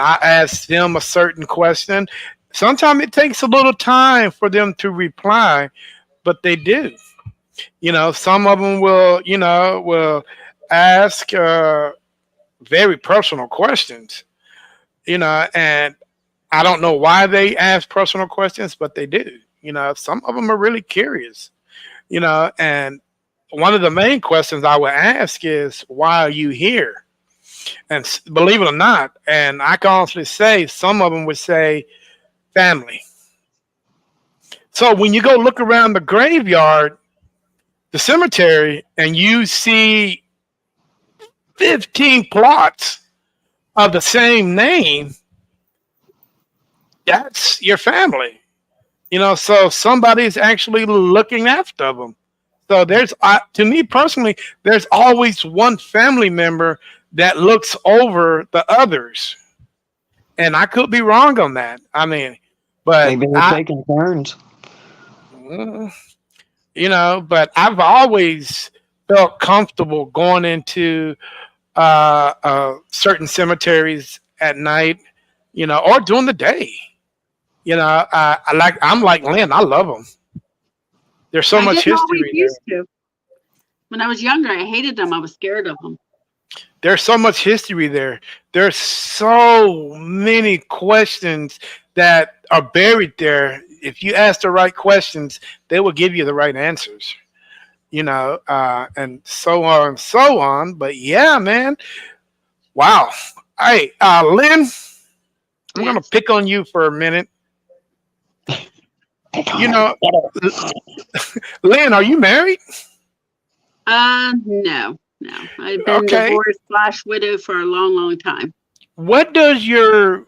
S1: I ask them a certain question. Sometimes it takes a little time for them to reply, but they do. Some of them will ask very personal questions, and I don't know why they ask personal questions, but they do. Some of them are really curious, and one of the main questions I would ask is, why are you here? And believe it or not, and I can honestly say, some of them would say, family. So when you go look around the graveyard, the cemetery, and you see 15 plots of the same name, that's your family. So somebody's actually looking after them. So to me personally, there's always one family member that looks over the others, and I could be wrong on that. I mean, but
S4: Maybe they're taking turns.
S1: mm, but I've always felt comfortable going into certain cemeteries at night, or during the day. I'm like Lynn. I love them. There's so
S2: I
S1: much
S2: didn't always
S1: history there.
S2: used to. When I was younger, I hated them. I was scared of them.
S1: There's so much history there. There's so many questions that are buried there. If you ask the right questions, they will give you the right answers. And so on and so on. But yeah, man. Wow. Hey, Lynn, I'm gonna
S2: Yes.
S1: pick on you for a minute. You know, Lynn, are you married?
S2: No. I've been
S1: Okay.
S2: divorced / widow for a long, long time.
S1: What does your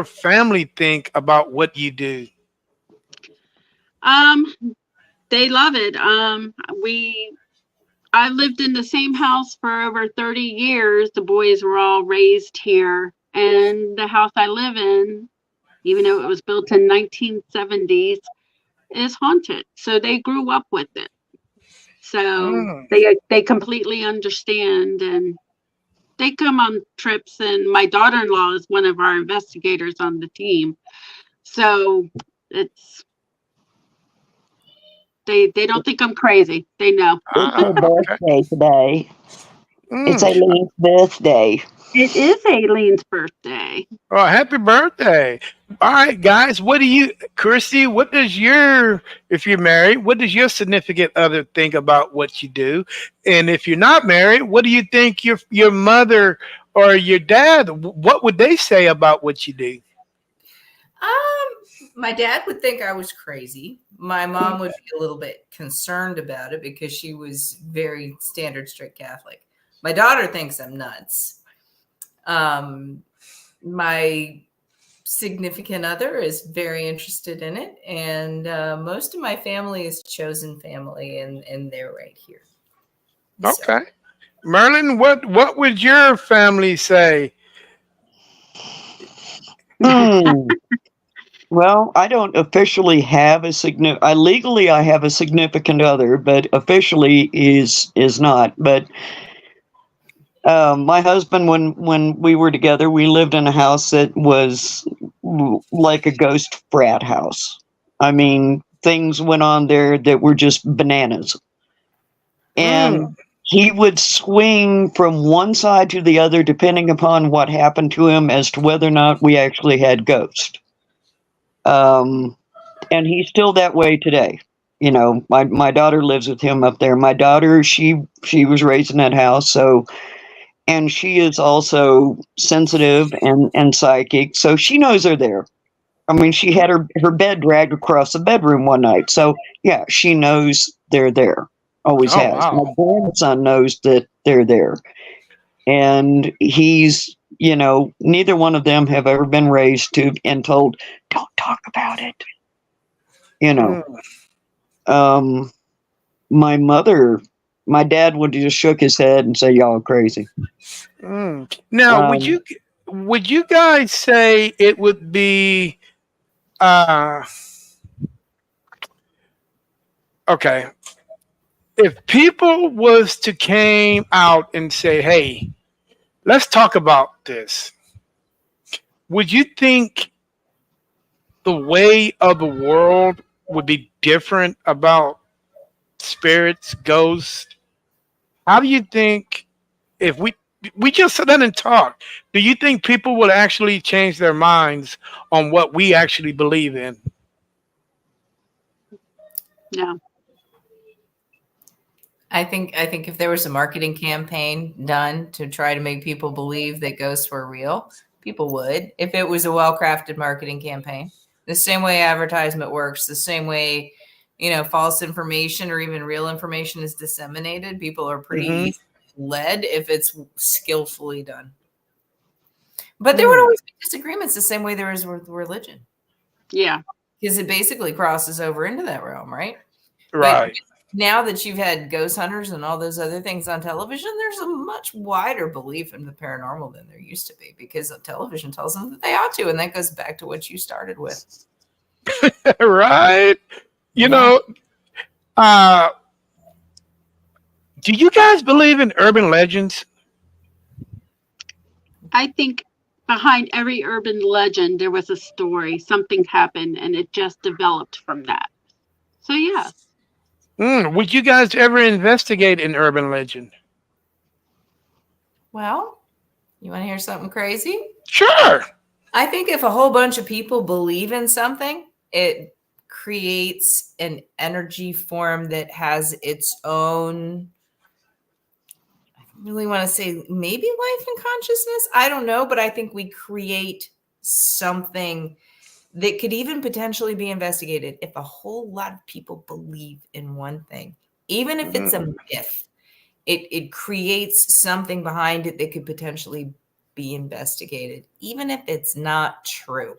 S1: family think about what you do?
S2: Um, they love it. I lived in the same house for over 30 years. The boys were all raised here, and the house I live in, even though it was built in 1970s, is haunted. So they grew up with it. So
S1: Mm.
S2: they completely understand, and they come on trips, and my daughter-in-law is one of our investigators on the team. So it's they don't think I'm crazy. They know.
S4: It's her
S1: Okay.
S4: birthday today. It's
S1: Mm.
S4: Eileen's birthday.
S2: It is Aileen's birthday.
S1: Oh, happy birthday. All right, guys. Christy, if you're married, what does your significant other think about what you do? And if you're not married, what do you think your mother or your dad, what would they say about what you do?
S3: My dad would think I was crazy. My mom would be a little bit concerned about it because she was very standard strict Catholic. My daughter thinks I'm nuts. My significant other is very interested in it, and most of my family is chosen family, and they're right here. So,
S1: Okay. Merlin, what would your family say?
S4: Hmm. Well, I don't officially have a legally I have a significant other, but officially is not. But my husband, when we were together, we lived in a house that was like a ghost frat house. I mean, things went on there that were just bananas. And he would swing from one side to the other depending upon what happened to him as to whether or not we actually had ghosts. And he's still that way today. You know, my daughter lives with him up there. My daughter, she was raised in that house, so, and she is also sensitive and psychic, so she knows they're there. I mean, she had her bed dragged across the bedroom one night, so yeah, she knows they're there. Always
S1: Oh,
S4: has. My
S1: wow.
S4: grandson knows that they're there, and he's, you know, neither one of them have ever been raised to and told, "Don't talk about it." You know, um, my mother, my dad would just shook his head and say, "Y'all are crazy."
S1: Now,
S4: Um,
S1: would you guys say it would be uh okay if people was to came out and say, "Hey, let's talk about this." Would you think the way of the world would be different about spirits, ghosts? How do you think if we just sit down and talk? Do you think people would actually change their minds on what we actually believe in?
S2: Yeah.
S3: I think if there was a marketing campaign done to try to make people believe that ghosts were real, people would. If it was a well-crafted marketing campaign, the same way advertisement works, the same way, false information or even real information is disseminated, people are pretty
S1: Hmm.
S3: easily led if it's skillfully done. But there would
S1: Hmm.
S3: always be disagreements the same way there is with religion,
S2: Yeah.
S3: because it basically crosses over into that realm, right? But
S1: Right.
S3: now that you've had ghost hunters and all those other things on television, there's a much wider belief in the paranormal than there used to be, because television tells them that they ought to. And that goes back to what you started with.
S1: Right. You
S3: Yeah.
S1: know, uh, do you guys believe in urban legends?
S2: I think behind every urban legend, there was a story. Something happened and it just developed from that. So, yeah.
S1: Would you guys ever investigate an urban legend?
S3: Well, you want to hear something crazy?
S1: Sure.
S3: I think if a whole bunch of people believe in something, it creates an energy form that has its own, I really want to say maybe life and consciousness. I don't know, but I think we create something that could even potentially be investigated if a whole lot of people believe in one thing, even if it's a
S1: Mm.
S3: myth. It creates something behind it that could potentially be investigated, even if it's not true.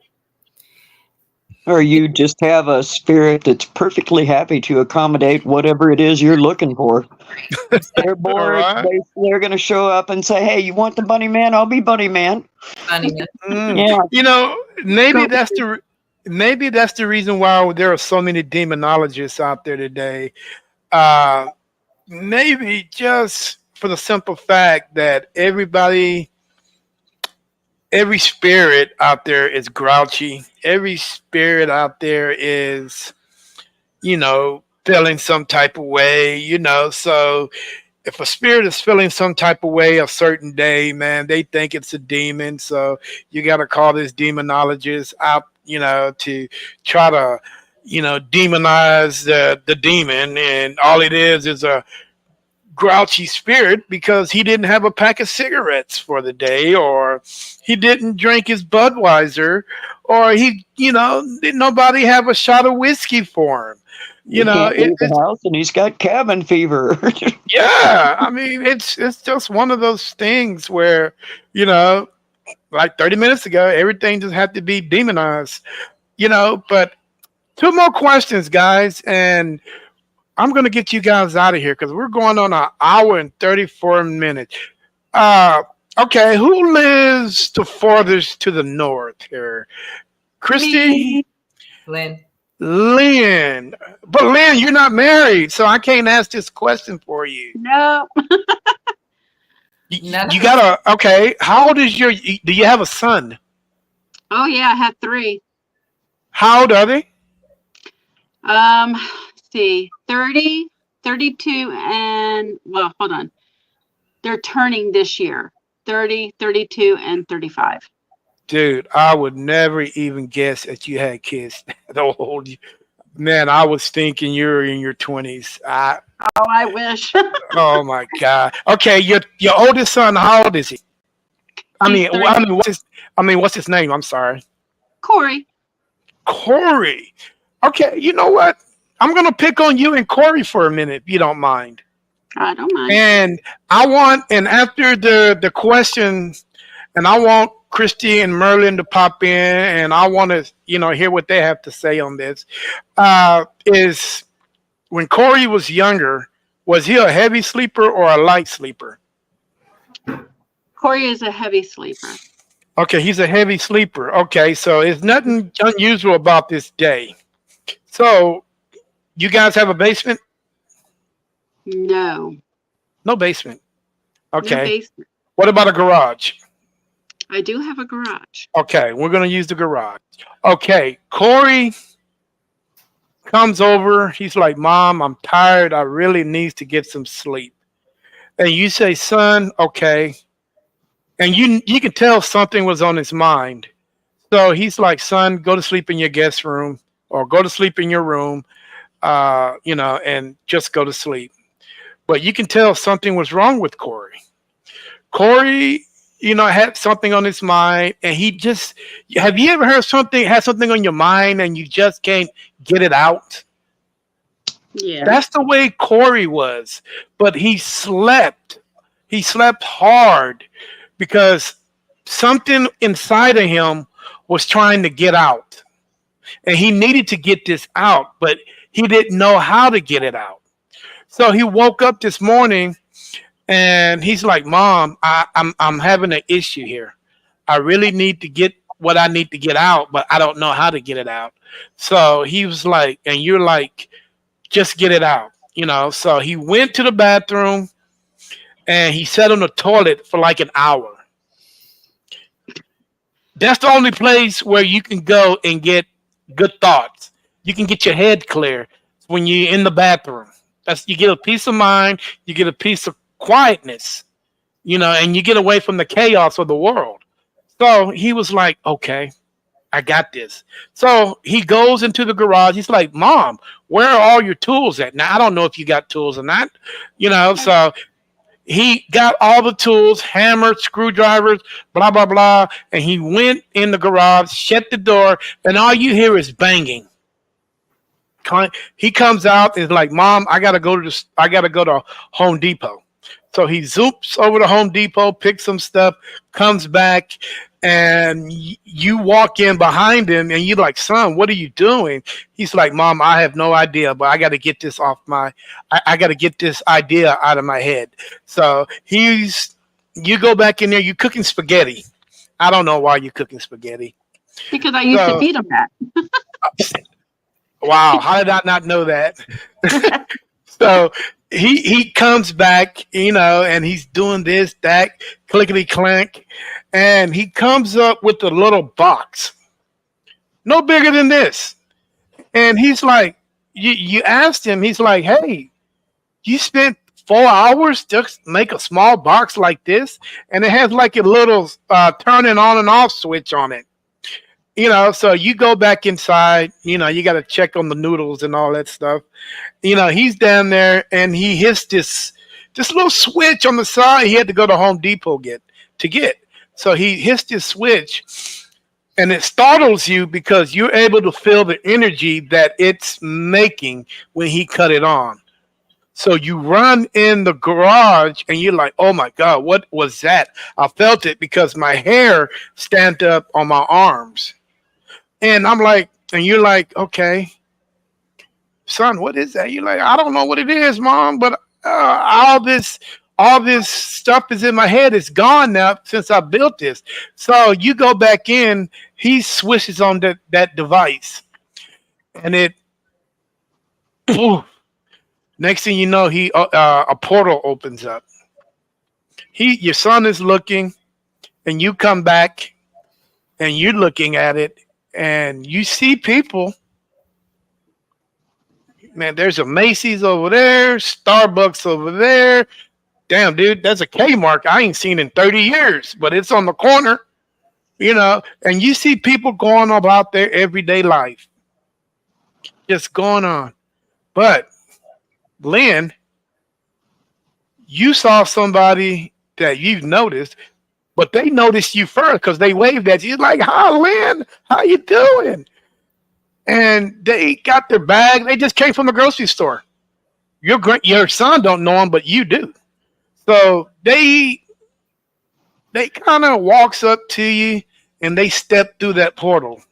S4: or you just have a spirit that's perfectly happy to accommodate whatever it is you're looking for. They're
S1: All
S4: bored.
S1: right.
S4: They're going to show up and say, "Hey, you want the bunny man? I'll be bunny man."
S3: Funny, man.
S4: Yeah.
S1: You know, maybe
S2: Go.
S1: that's the reason why there are so many demonologists out there today. Uh, Maybe just for the simple fact that every spirit out there is grouchy. Every spirit out there is, feeling some type of way. So if a spirit is feeling some type of way a certain day, man, they think it's a demon. So you got to call this demonologist out, to try to, demonize the demon. And all it is a grouchy spirit because he didn't have a pack of cigarettes for the day, or he didn't drink his Budweiser, or didn't nobody have a shot of whiskey for him.
S4: He can't leave the
S1: It's
S4: house and he's got cabin fever.
S1: yeah. I mean, it's just one of those things where, you know, like 30 minutes ago, everything just had to be demonized. But two more questions, guys, and I'm gonna get you guys out of here because we're going on an hour and 34 minutes. Uh, okay, who lives the farthest to the north here? Christy,
S2: Me.
S3: Lynn.
S1: Lynn. But Lynn, you're not married, so I can't ask this question for you.
S2: No.
S1: You,
S3: None
S1: you
S3: of us.
S1: gotta. Okay, how old is do you have a son?
S2: Oh, yeah. I had three.
S1: How old are they?
S2: See, 30, 32, and well, hold on. They're turning this year. 30, 32, and 35.
S1: Dude, I would never even guess that you had kids that old. Man, I was thinking you're in your 20s.
S2: Oh, I wish.
S1: Oh my God. Okay, your oldest son, how old is he? I
S2: He's
S1: mean,
S2: 30.
S1: what's his name? I'm sorry.
S2: Corey.
S1: Corey. Okay, you know what? I'm gonna pick on you and Corey for a minute, if you don't mind.
S2: I don't mind.
S1: And and after the question, and I want Christy and Merlin to pop in, and I want to, hear what they have to say on this. Is when Corey was younger, was he a heavy sleeper or a light sleeper?
S2: Corey is a heavy sleeper.
S1: Okay, he's a heavy sleeper. Okay, so it's nothing unusual about this day. So, you guys have a basement?
S2: No.
S1: No basement.
S2: No
S1: Okay.
S2: basement.
S1: What about a garage?
S2: I do have a garage.
S1: Okay, we're going to use the garage. Okay, Corey comes over. He's like, Mom, I'm tired. I really need to get some sleep. And you say, son, okay. And you can tell something was on his mind. So he's like, son, go to sleep in your guest room or go to sleep in your room, and just go to sleep. But you can tell something was wrong with Corey. Corey, had something on his mind, and have you ever heard had something on your mind and you just can't get it out?
S2: Yeah.
S1: That's the way Corey was. But he slept. He slept hard because something inside of him was trying to get out. And he needed to get this out, but he didn't know how to get it out. So he woke up this morning and he's like, Mom, I'm having an issue here. I really need to get what I need to get out, but I don't know how to get it out. So he was like, and you're like, just get it out, So he went to the bathroom and he sat on the toilet for like an hour. That's the only place where you can go and get good thoughts. You can get your head clear when you're in the bathroom. You get a peace of mind, you get a piece of quietness, and you get away from the chaos of the world. So he was like, okay, I got this. So he goes into the garage. He's like, Mom, where are all your tools at? Now, I don't know if you got tools or not, so he got all the tools, hammer, screwdrivers, blah, blah, blah. And he went in the garage, shut the door, and all you hear is banging. He comes out and is like, Mom, I gotta go to Home Depot. So he zoops over to Home Depot, picks some stuff, comes back, and you walk in behind him and you're like, son, what are you doing? He's like, Mom, I have no idea, but I gotta get this I gotta get this idea out of my head. So you go back in there, you cooking spaghetti. I don't know why you're cooking spaghetti.
S2: Because I used to feed him that.
S1: Wow, how did I not know that? So he comes back, and he's doing this, that, clickety clank, and he comes up with a little box, no bigger than this. And he's like, you asked him, he's like, hey, you spent 4 hours just make a small box like this, and it has like a little turning on and off switch on it. So you go back inside, you got to check on the noodles and all that stuff. He's down there and he hits this little switch on the side. He had to go to Home Depot to get. So he hits this switch and it startles you because you're able to feel the energy that it's making when he cut it on. So you run in the garage and you're like, oh my God, what was that? I felt it because my hair stand up on my arms. And I'm like, and you're like, okay, son, what is that? You're like, I don't know what it is, Mom, but all this stuff is in my head. It's gone now since I built this. So you go back in, he switches on that device, and it, poof, next thing you know, a portal opens up. Your son is looking, and you come back, and you're looking at it. And you see people Man, there's a Macy's over there, Starbucks over there. Damn, dude, that's a Kmart I ain't seen in 30 years, but it's on the corner, and you see people going about their everyday life, just going on. But, Lynn, you saw somebody that you've noticed, but they noticed you first because they waved at you like, "Hi, Lynn, how you doing?" And they got their bag. They just came from the grocery store. Your son don't know him, but you do. So they kind of walks up to you and they step through that portal.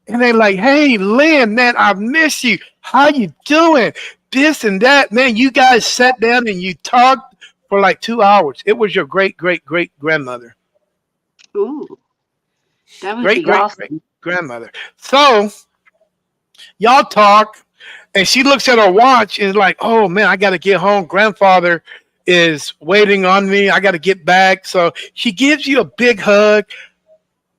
S1: And they like, "Hey, Lynn, man, I miss you. How you doing? This and that, man." You guys sat down and you talked for like 2 hours. It was your great great great grandmother,
S2: Ooh, that would
S1: great
S2: be
S1: great great
S2: awesome.
S1: grandmother. So y'all talk, and she looks at her watch and is like, "Oh man, I got to get home. Grandfather is waiting on me. I got to get back." So she gives you a big hug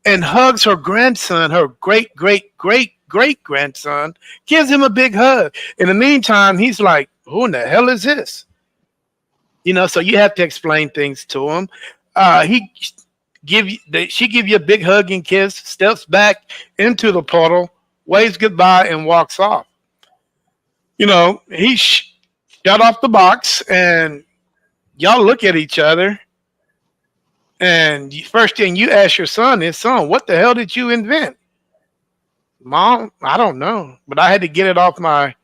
S1: and hugs her grandson, her great, great, great, great grandson, gives him a big hug. In the meantime, he's like, "Who in the hell is this?" So you have to explain things to him. He she give you a big hug and kiss, steps back into the portal, waves goodbye, and walks off. He shut off the box, and y'all look at each other. And first thing you ask your son is, "Son, what the hell did you invent?" "Mom, I don't know, but I had to get it I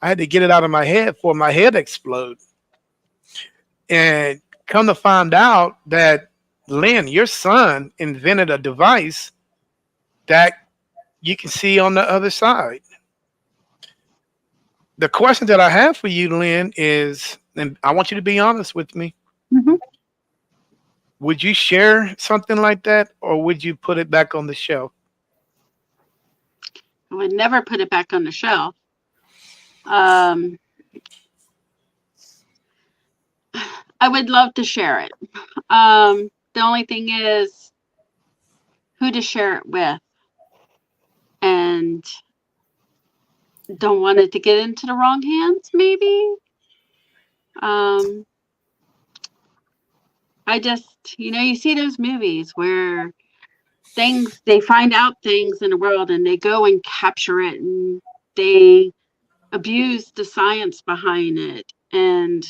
S1: had to get it out of my head before my head explode." And come to find out that Lynn, your son, invented a device that you can see on the other side. The question that I have for you, Lynn, is, and I want you to be honest with me,
S2: Hmm.
S1: would you share something like that, or would you put it back on the shelf?
S2: I would never put it back on the shelf. Um, I would love to share it. The only thing is who to share it with, and don't want it to get into the wrong hands, maybe. Um, I just, you see those movies where they find out things in the world and they go and capture it and they abuse the science behind it. And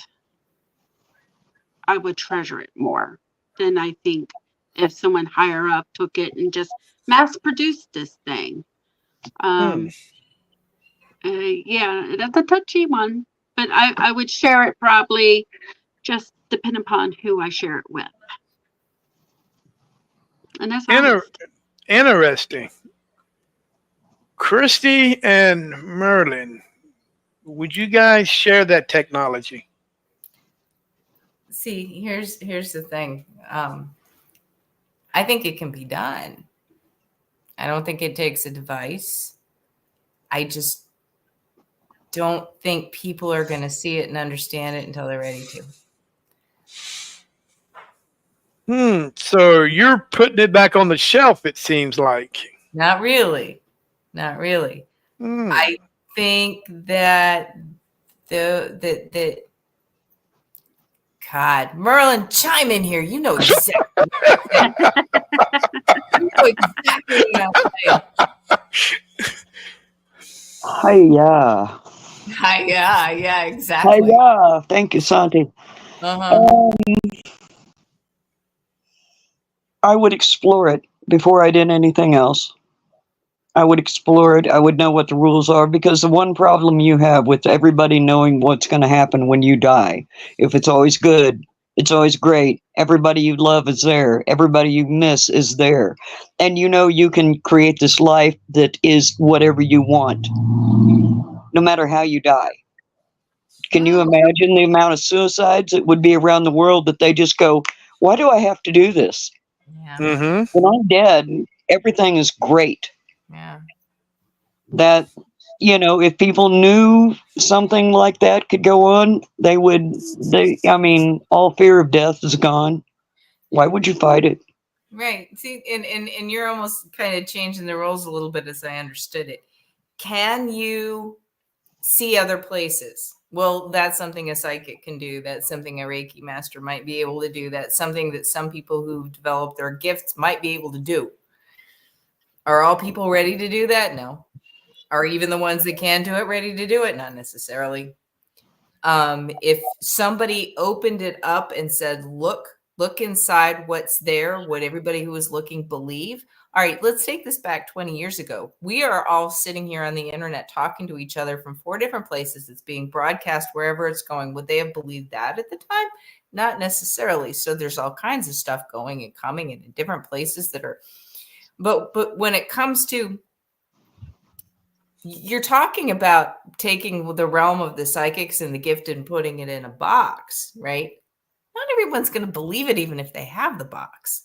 S2: I would treasure it more than I think if someone higher up took it and just mass produced this thing.
S1: Hmm.
S2: Um, yeah, that's a touchy one, but I would share it probably just depending upon who I share it with. And that's
S1: Inter-
S2: honest.
S1: Interesting. Christy and Merlin, would you guys share that technology?
S3: See, here's the thing. I think it can be done. I don't think it takes a device. I just don't think people are going to see it and understand it until they're ready to.
S1: So you're putting it back on the shelf, it seems like.
S3: Not really. Not really.
S1: Hmm.
S3: I think that the God, Merlin, chime in here. You know exactly. You know exactly what I'm saying.
S4: Hiya.
S3: Yeah, exactly.
S4: Hiya. Thank you, Santi.
S3: Uh-huh.
S4: I would explore it before I did anything else. I would explore it. I would know what the rules are, because the one problem you have with everybody knowing what's going to happen when you die, if it's always good, it's always great. Everybody you love is there. Everybody you miss is there. And you can create this life that is whatever you want, no matter how you die. Can you imagine the amount of suicides that would be around the world that they just go, "Why do I have to do this?
S3: Yeah,
S1: Mm-hmm.
S4: When I'm dead, everything is great."
S3: yeah.
S4: That, if people knew something like that could go on, I mean, all fear of death is gone. Why would you fight it?
S3: Right. See, and you're almost kind of changing the roles a little bit as I understood it. Can you see other places. Well, that's something a psychic can do. That's something a Reiki master might be able to do. That's something that some people who develop their gifts might be able to do. Are all people ready to do that? No. Are even the ones that can do it ready to do it? Not necessarily. If somebody opened it up and said, look inside what's there, what everybody who was looking believe. All right, let's take this back 20 years ago. We are all sitting here on the internet talking to each other from 4 different places. It's being broadcast wherever it's going. Would they have believed that at the time? Not necessarily. So there's all kinds of stuff going and coming in different places that are, but when it comes to, you're talking about taking the realm of the psychics and the gifted and putting it in a box, right? Not everyone's going to believe it, even if they have the box.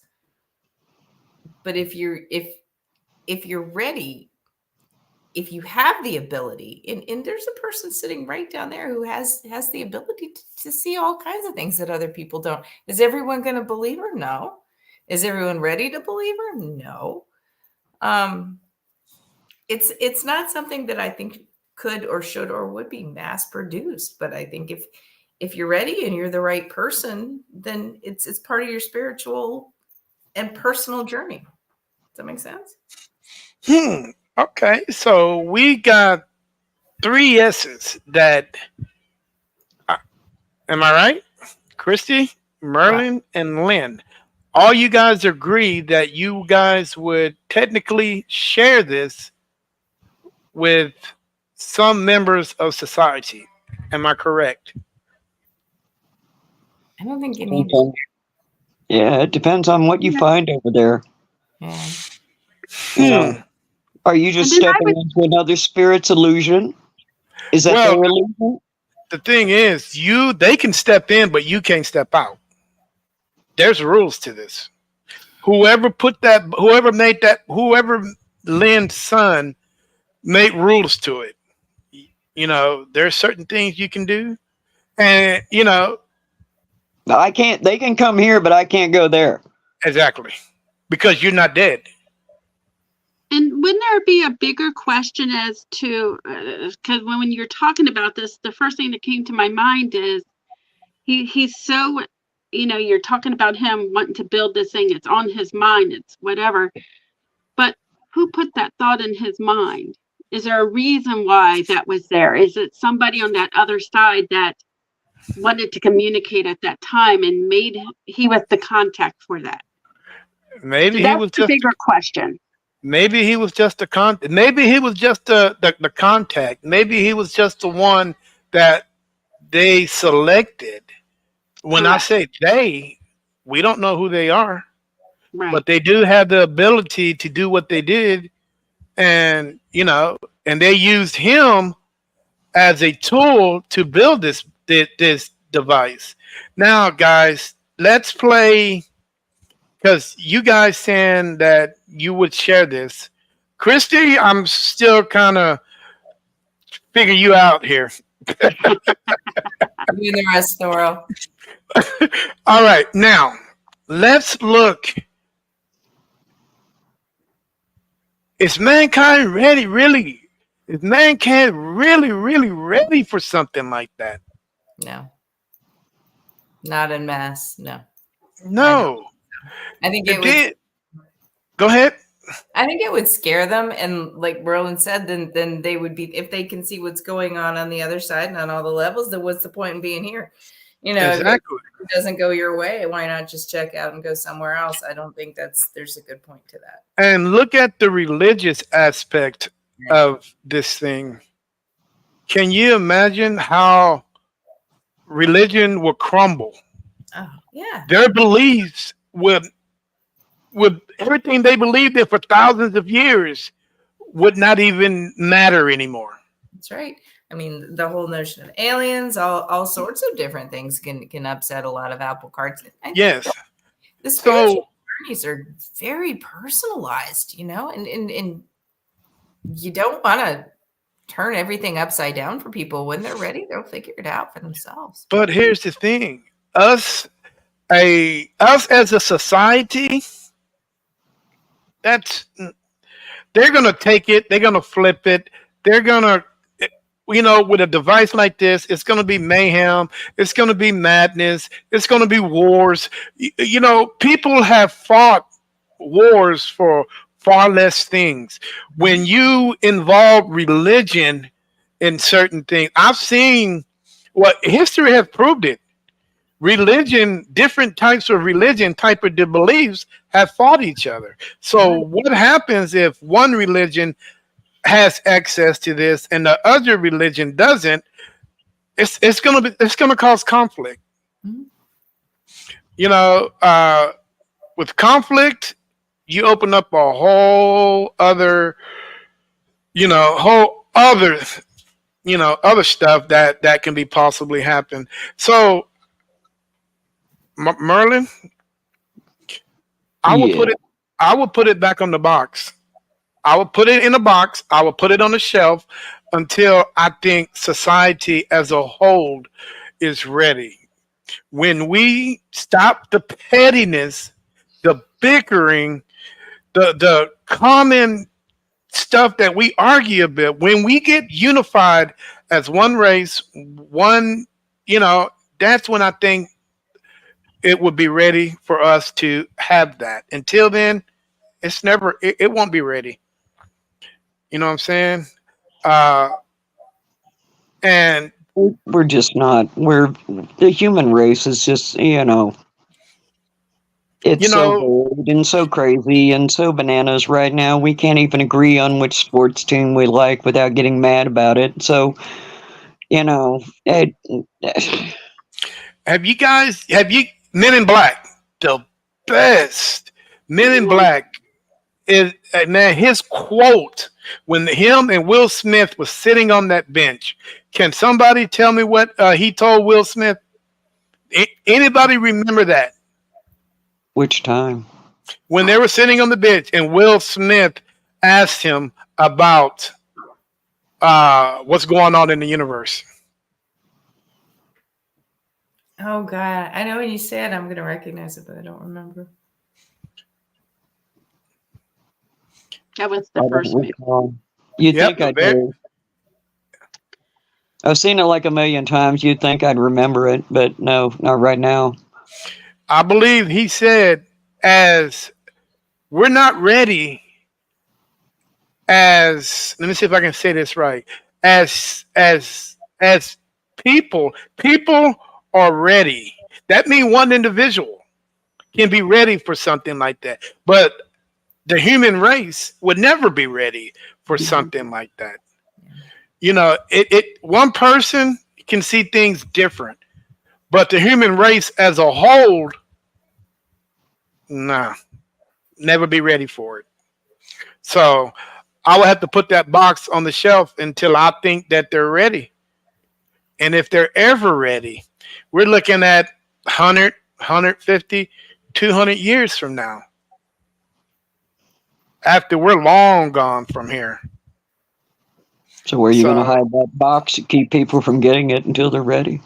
S3: But if you're ready, if you have the ability, and there's a person sitting right down there who has the ability to see all kinds of things that other people don't. Is everyone going to believe her? No. Is everyone ready to believe her? No. It's not something that I think could or should or would be mass produced. But I think if you're ready and you're the right person, then it's part of your spiritual and personal journey. Does that make sense?
S1: Okay, so we got 3 yeses that. Am I right? Christy, Merlin, and Lynn. All you guys agree that you guys would technically share this with some members of society. Am I correct?
S3: I don't think you need.
S4: Yeah, it depends on what you find over there.
S3: Yeah.
S4: You know, are you just stepping into another spirit's illusion? Is that their illusion?
S1: The thing is, they can step in, but you can't step out. There's rules to this. Whoever Lynn's son made rules to it. You know, there's certain things you can do, and
S4: I can't. They can come here, but I can't go there.
S1: Exactly, because you're not dead.
S2: And wouldn't there be a bigger question as to, because when you're talking about this, the first thing that came to my mind is he's so, you're talking about him wanting to build this thing. It's on his mind. It's whatever. But who put that thought in his mind? Is there a reason why that was there? Is it somebody on that other side that wanted to communicate at that time and he was the contact for that?
S1: Maybe
S2: so
S1: he was just
S2: a bigger question.
S1: Maybe he was just Maybe he was just the contact. Maybe he was just the one that they selected. When I say they, we don't know who they are,
S2: right.
S1: But they do have the ability to do what they did, and and they used him as a tool to build this device. Now, guys, let's play. Because you guys saying that you would share this. Christy, I'm still kind of figure you out here.
S3: You and the rest, Thoro.
S1: All right, now let's look. Is mankind ready? Really? Is mankind really ready for something like that?
S3: No. Not en masse. No.
S1: No.
S3: I think it would.
S1: Go ahead.
S3: I think it would scare them, and like Roland said, then they would be, if they can see what's going on the other side and on all the levels. Then what's the point in being here?
S1: Exactly.
S3: If it doesn't go your way, why not just check out and go somewhere else? I don't think there's a good point to that.
S1: And look at the religious aspect of this thing. Can you imagine how religion will crumble?
S3: Oh, yeah.
S1: Their beliefs would everything they believed in for thousands of years would not even matter anymore.
S3: That's right. I mean, the whole notion of aliens, all sorts of different things can upset a lot of apple carts.
S1: Yes.
S3: The spiritual journeys are very personalized, and you don't want to turn everything upside down for people. When they're ready, they'll figure it out for themselves.
S1: But here's the thing. Us as a society, they're going to take it, they're going to flip it, they're going to with a device like this, it's going to be mayhem. It's going to be madness. It's going to be wars. People have fought wars for far less things. When you involve religion in certain things, I've seen what history has proved it. Religion, different types of religion, type of beliefs have fought each other. So what happens if one religion has access to this and the other religion doesn't? It's gonna cause conflict.
S3: Mhm.
S1: With conflict, you open up a whole other, whole other, other stuff that can be possibly happen. So, Merlin, I will
S4: Yeah.
S1: put it. I will put it back on the box. I will put it in a box. I will put it on the shelf until I think society as a whole is ready. When we stop the pettiness, the bickering, the common stuff that we argue about, when we get unified as one race, one, that's when I think it would be ready for us to have that. Until then, it won't be ready. You know what I'm saying? Uh, and
S4: We're just not. The human race is just, it's
S1: you
S4: so
S1: know,
S4: varied and so crazy and so bananas right now. We can't even agree on which sports team we like without getting mad about it. So, it,
S1: have you Men in Black, the best. Men in Black is, man, his quote when him and Will Smith was sitting on that bench. Can somebody tell me what he told Will Smith? Anybody remember that?
S4: which time?
S1: When they were sitting on the bench and Will Smith asked him about what's going on in the universe.
S3: Oh God, I know when you say it, I'm going to recognize it, but I don't remember.
S2: That was
S4: I
S2: the
S4: don't
S2: first movie.
S4: recall. You'd
S1: Yep,
S4: think I
S1: there.
S4: do. I've seen it like a million times. You'd think I'd remember it, but no, not right now.
S1: I believe he said, as we're not ready, as let me see if I can say this right. As people are ready. That means one individual can be ready for something like that. But the human race would never be ready for something like that. It one person can see things different, but the human race as a whole, nah, never be ready for it. So I will have to put that box on the shelf until I think that they're ready. And if they're ever ready, we're looking at 100, 150, 200 years from now, after we're long gone from here.
S4: So where are you going to
S1: So
S4: hide that box to keep people from getting it until they're ready?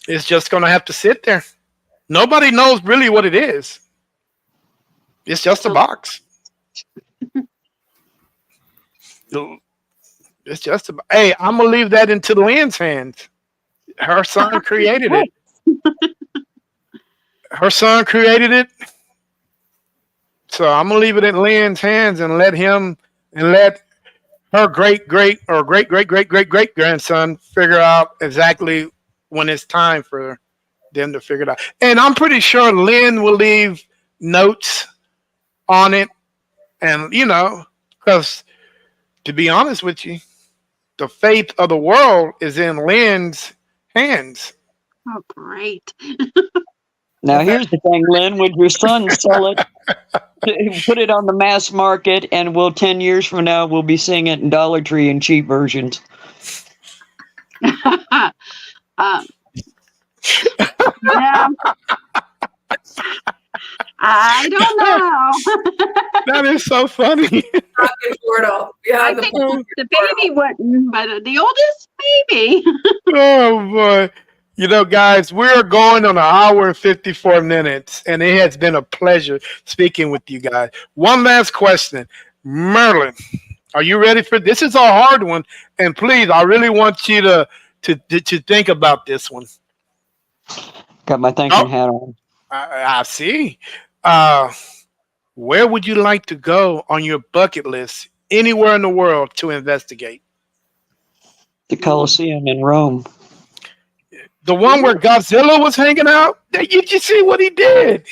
S1: it's just going to have to sit there. Nobody knows really what it is. It's just a
S2: So
S1: box. It's just a. Hey, I'm gonna leave that into Lynn's hands. Her son created it. Her son created it. So I'm gonna leave it in Lynn's hands and let her great grandson figure out exactly when it's time for them to figure it out. And I'm pretty sure Lynn will leave notes on it, and because to be honest with you, the fate of the world is in Lynn's hands.
S2: oh, great.
S4: Now,
S1: In fact,
S4: here's the thing, Lynn. Would your son sell it, put it on the mass market, and will 10 years from now we'll be seeing it in Dollar Tree in cheap versions?
S2: um, yeah, I don't know.
S1: that is so funny.
S3: Pocket portal
S2: I
S3: behind the
S2: think
S3: portal.
S2: the baby wouldn't, but the oldest baby.
S1: Oh boy. Guys, we're going on an hour and 54 minutes, and it has been a pleasure speaking with you guys. One last question. Merlin, Are you ready for this? Is a hard one, and please, I really want you to think about this one.
S4: Got my
S1: Oh,
S4: thinking hat on.
S1: I see. Uh, where would you like to go on your bucket list? Anywhere in the world to investigate?
S4: The Colosseum in Rome.
S1: The one where
S2: Ooh,
S1: Godzilla was hanging out? Did you see what he did?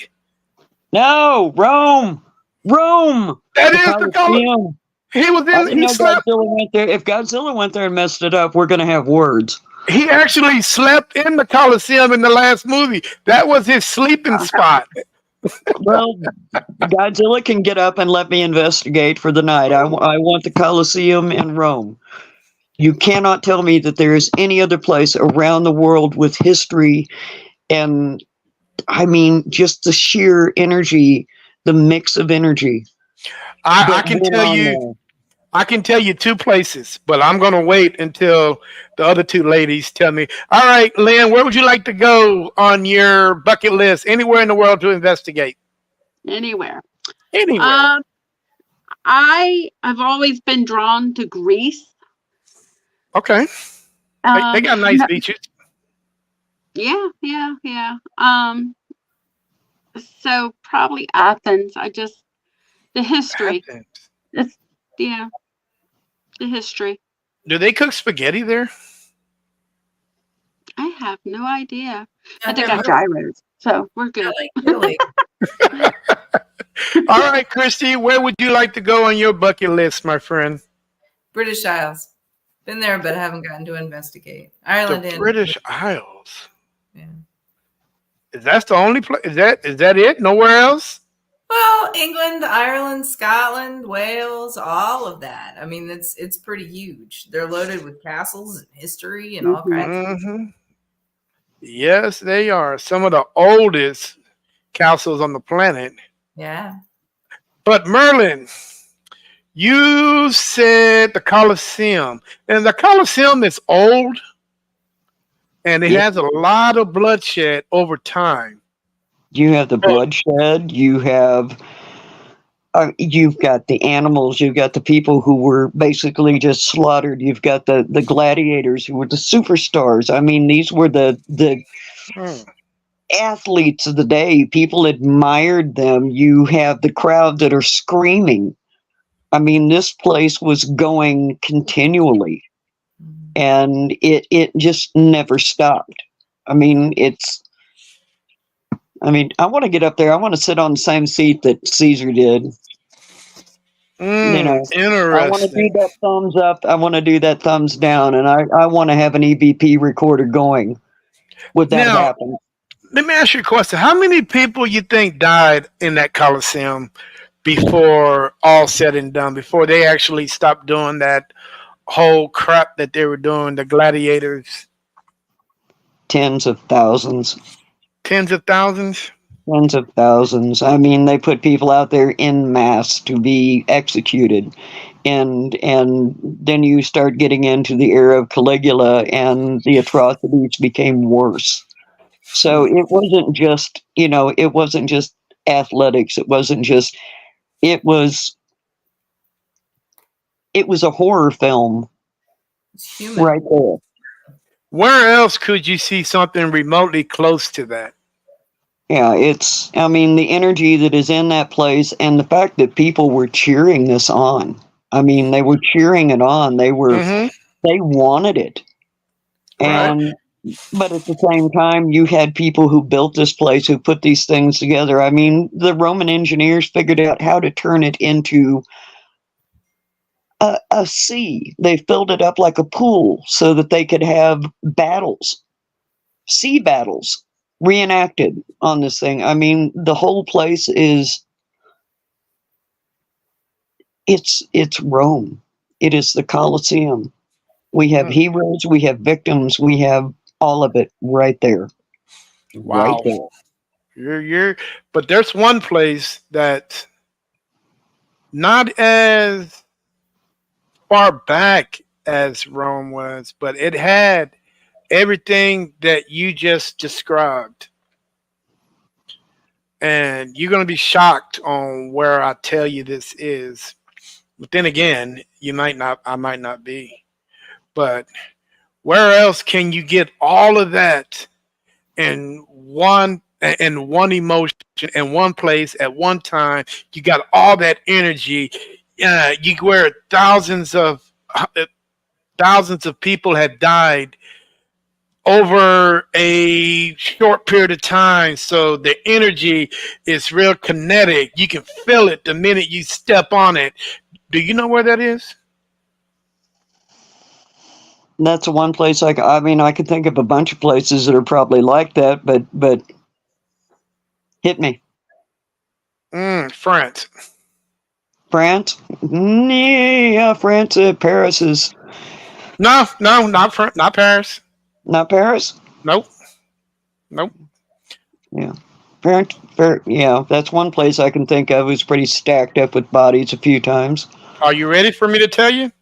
S4: No, Rome. Rome.
S1: That
S4: The
S1: is the color.
S4: Colosseum.
S1: He was
S4: I
S1: in.
S4: didn't
S1: He
S4: know
S1: slept.
S4: Godzilla went there. If Godzilla went there and messed it up, we're going to have words.
S1: He actually slept in the Coliseum in the last movie. That was his sleeping spot.
S4: Well, Godzilla can get up and let me investigate for the night. I want the Colosseum in Rome. You cannot tell me that there is any other place around the world with history and, I mean, just the sheer energy, the mix of energy
S1: I
S4: that
S1: can
S4: went
S1: tell
S4: on
S1: you.
S4: there.
S1: I can tell you two places, but I'm gonna wait until the other two ladies tell me. All right, Lynn, where would you like to go on your bucket list? Anywhere in the world to investigate?
S2: anywhere.
S1: Anywhere.
S2: Um, I have always been drawn to Greece.
S1: Okay. They got nice
S2: No,
S1: beaches.
S2: yeah, yeah, yeah. So probably Athens. I just the history.
S1: Athens.
S2: It's yeah, the history.
S1: Do they cook spaghetti there?
S2: I have no idea. But
S3: I've
S2: they
S3: never
S2: got
S3: heard of
S2: gyros, so we're good.
S3: Italy. Italy.
S1: All right, Christy, where would you like to go on your bucket list, my friend?
S3: British Isles. Been there, but haven't gotten to investigate.
S1: The
S3: Ireland and
S1: British Isles.
S3: yeah.
S1: Is that the only place? Is that it? Nowhere else?
S3: Well, England, Ireland, Scotland, Wales, all of that. I mean, it's pretty huge. They're loaded with castles and history and all
S2: Mhm.
S3: kinds of
S1: Hmm. Yes, they are some of the oldest castles on the planet.
S3: yeah.
S1: But Merlin, you said the Colosseum, and the Colosseum is old, and it
S4: Yeah,
S1: has a lot of bloodshed over time.
S4: you have the
S1: Oh,
S4: bloodshed. You've got the animals. You've got the people who were basically just slaughtered. You've got the gladiators who were the superstars. I mean, these were the
S1: hmm.
S4: athletes of the day. People admired them. You have the crowd that are screaming. I mean, this place was going continually,
S3: Mhm.
S4: and it just never stopped. I mean, it's. I mean, I want to get up there. I want to sit on the same seat that Caesar did. You know, I want to do
S1: Interesting.
S4: that thumbs up. I want to do that thumbs down, and I want to have an EVP recorder going. Would that
S1: Now,
S4: happen?
S1: let me ask you a question. How many people you think died in that Colosseum before all said and done, before they actually stopped doing that whole crap that they were doing, the gladiators?
S4: Tens of thousands.
S1: Tens of thousands?
S4: Tens of thousands. I mean, they put people out there in mass to be executed, and then you start getting into the era of Caligula, and the atrocities became worse. So
S1: Hmm.
S4: it wasn't just, it wasn't just athletics. It wasn't just. It was it was a horror film
S3: It's human.
S4: right there.
S1: Where else could you see something remotely close to that?
S4: Yeah, I mean, the energy that is in that place and the fact that people were cheering this on. I mean, they were cheering it on.
S1: Hmm.
S4: They wanted it.
S1: Right.
S4: And, but at the same time, you had people who built this place who put these things together. I mean, the Roman engineers figured out how to turn it into a sea. They filled it up like a pool so that they could have battles, sea battles reenacted on this thing. I mean, the whole place is it's Rome. It is the Colosseum. We have
S1: Hmm.
S4: heroes, we have victims, we have all of it right there. Right
S1: Wow.
S4: there.
S1: You're but there's one place that not as far back as Rome was, but it had everything that you just described. And you're gonna be shocked on where I tell you this is. But then again, you might not. I might not be. But where else can you get all of that in one emotion in one place at one time? You got all that energy. You where thousands of people have died over a short period of time. So the energy is real kinetic. You can feel it the minute you step on it. Do you know where that is?
S4: That's the one place I mean, I could think of a bunch of places that are probably like that, but hit me.
S1: France.
S4: France? Yeah, France. Paris is
S1: No, no, not France, not Paris.
S4: not Paris.
S1: Nope, nope.
S4: Yeah, France. Yeah, that's one place I can think of who's pretty stacked up with bodies a few times.
S1: Are you ready for me to tell you?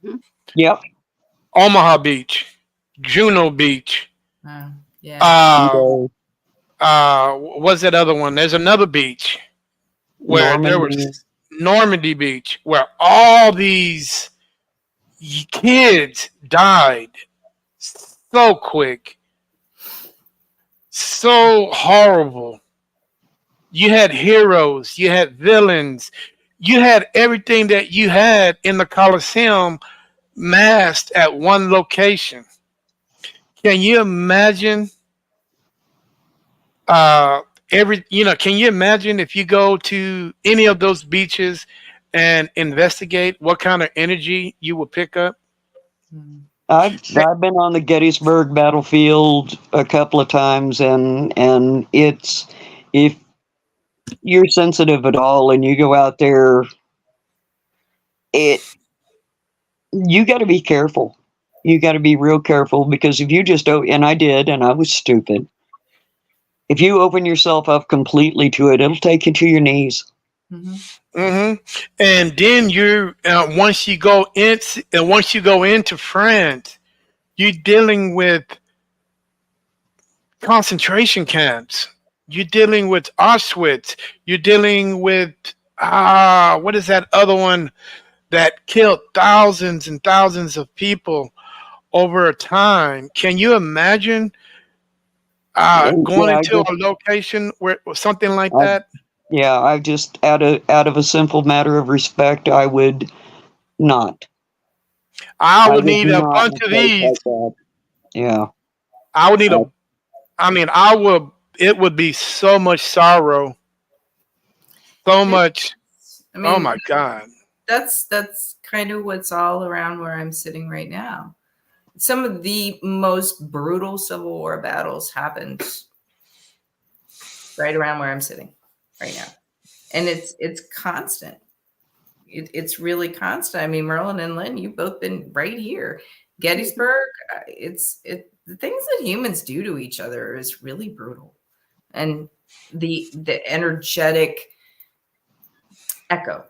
S2: Mhm.
S4: Yep.
S1: Omaha Beach, Juno Beach.
S3: Yeah.
S1: Uh,
S4: No,
S1: what's that other one? There's another beach where there
S4: Normandy.
S1: was Normandy Beach, where all these kids died so quick, so horrible. You had heroes, you had villains, you had everything that you had in the Coliseum massed at one location. Can you imagine uh can you imagine if you go to any of those beaches and investigate what kind of energy you will pick up?
S3: Mhm.
S4: I've been on the Gettysburg battlefield a couple of times, and it's if you're sensitive at all and you go out there, it you got to be careful. You got to be real careful because if you just and I did, and I was stupid. If you open yourself up completely to it, it'll take you to your knees.
S3: Mhm.
S1: Hmm. And then you once you go into France, you're dealing with concentration camps. You're dealing with Auschwitz. You're dealing with what is that other one that killed thousands and thousands of people over a time? Can you imagine
S4: And
S1: going into a location where something like
S4: I,
S1: that?
S4: yeah, I just out of a simple matter of respect, I would not.
S1: I
S4: I
S1: would
S4: would
S1: need a
S4: not in
S1: bunch
S4: a
S1: of
S4: place
S1: these.
S4: like that. Yeah.
S1: I would need
S4: I,
S1: a. I mean, I would. It would be so much sorrow, so
S3: It,
S1: much.
S3: I
S1: Oh
S3: mean,
S1: my God.
S3: that's kind of what's all around where I'm sitting right now. Some of the most brutal Civil War battles happened right around where I'm sitting right now, and it's constant. It's really constant. I mean, Merlin and Lynn, you've both been right here. Gettysburg, the things that humans do to each other is really brutal, and the energetic echo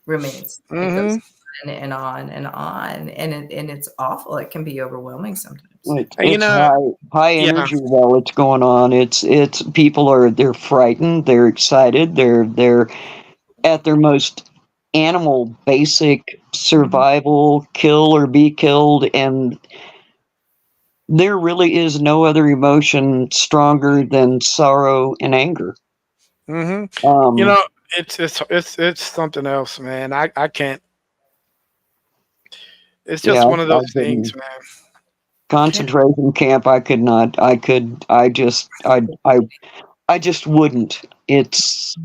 S3: remains. It
S1: Hmm.
S3: goes and on and on, and it's awful. It can be overwhelming sometimes.
S1: You
S4: it's
S1: know,
S4: high
S1: yeah.
S4: energy while it's going on. It's people they're frightened, they're excited, they're at their most animal basic
S3: Mhm.
S4: survival, kill or be killed, and there really is no other emotion stronger than sorrow and anger.
S1: Hmm. You
S4: Um,
S1: know, it's something else, man. I can't. It's
S4: yeah,
S1: just one of those
S4: I've
S1: things,
S4: been
S1: man.
S3: Yeah.
S4: concentration camp. I could not. I just wouldn't. It's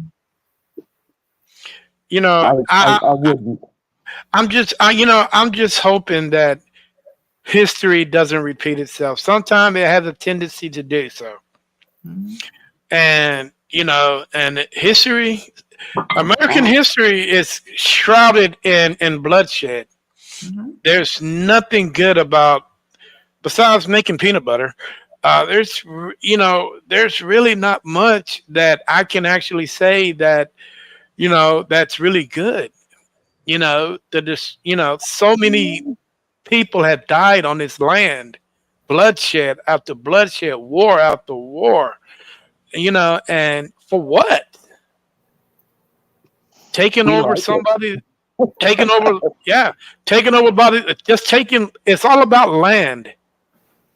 S1: You know,
S4: I wouldn't.
S1: I'm just hoping that history doesn't repeat itself. Sometimes it has a tendency to do so.
S3: Mhm.
S1: And American history is shrouded in bloodshed.
S3: Mhm.
S1: There's nothing good about besides making peanut butter. There's really not much that I can actually say that that's really good. So many people have died on this land, bloodshed after bloodshed, war after war. And for what? Taking
S4: We
S1: over
S4: like it.
S1: somebody. taking over. Yeah, taking over about it. Just taking. It's all about land.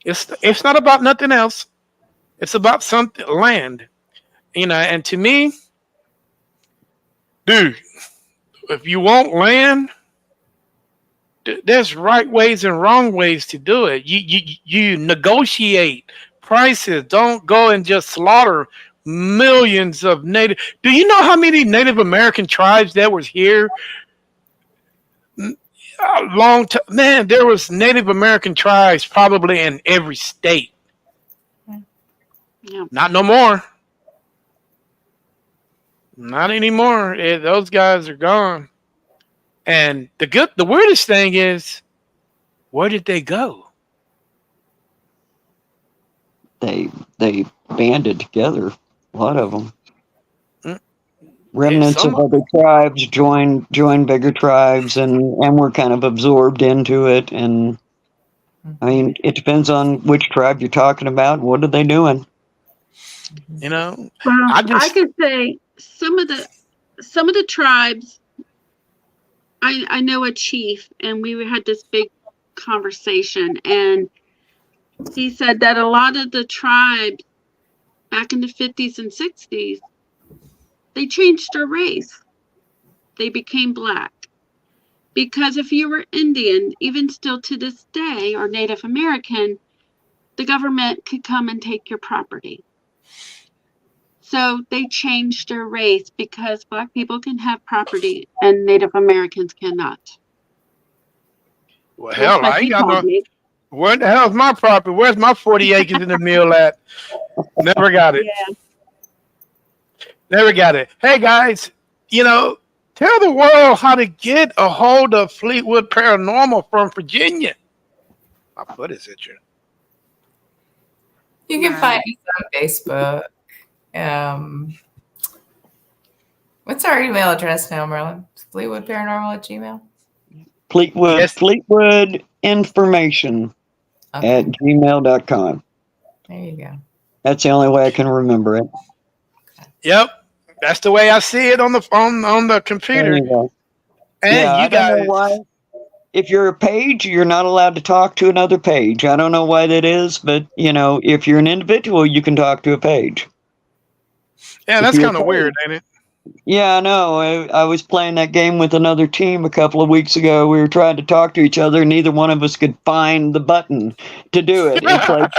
S1: It's not about nothing else. It's about something land. And to me, dude, if you want land, there's right ways and wrong ways to do it. You negotiate prices. Don't go and just slaughter millions of native. Do you know how many Native American tribes that was here a long time? Man, there was Native American tribes probably in every state.
S2: Yeah.
S1: Not no more. Not anymore. Those guys are gone. And the weirdest thing is, where did they go?
S4: They banded together. A lot of them.
S1: Mm,
S4: Remnants of
S1: some
S4: other tribes joined bigger tribes, and were kind of absorbed into it. And I mean, it depends on which tribe you're talking about. What are they doing?
S2: Well,
S1: I
S2: I
S1: just
S2: could say some of the tribes. I know a chief, and we had this big conversation, and he said that a lot of the tribes back in the 50s and 60s, they changed their race. They became black. Because if you were Indian, even still to this day, or Native American, the government could come and take your property. So they changed their race because black people can have property and Native Americans cannot.
S1: well,
S2: That's
S1: hell,
S2: what
S1: I ain't
S2: he
S1: got
S2: told
S1: no.
S2: me.
S1: Where the hell's my property? Where's my 40 acres in the mill at? Never got it.
S2: Yeah.
S1: Never got it. Hey guys, tell the world how to get a hold of Fleetwood Paranormal from Virginia. My foot is itching.
S3: You can
S2: Right.
S3: find us on Facebook. What's our email address now, Merlin? FleetwoodParanormal@gmail.
S1: Yes.
S4: Fleetwood information
S3: Okay,
S4: at gmail.com.
S3: there you go.
S4: That's the only way I can remember it.
S1: Yep. That's the way I see it on the
S4: There
S1: computer.
S4: you go.
S1: And
S4: Yeah,
S1: you
S4: I don't know
S1: guys,
S4: why. If you're a page, you're not allowed to talk to another page. I don't know why that is, but if you're an individual, you can talk to a page.
S1: yeah,
S4: If
S1: that's
S4: you're a
S1: kind of
S4: page,
S1: weird, ain't it?
S4: yeah, I know. I was playing that game with another team a couple of weeks ago. We were trying to talk to each other, and neither one of us could find the button to do it. It's like,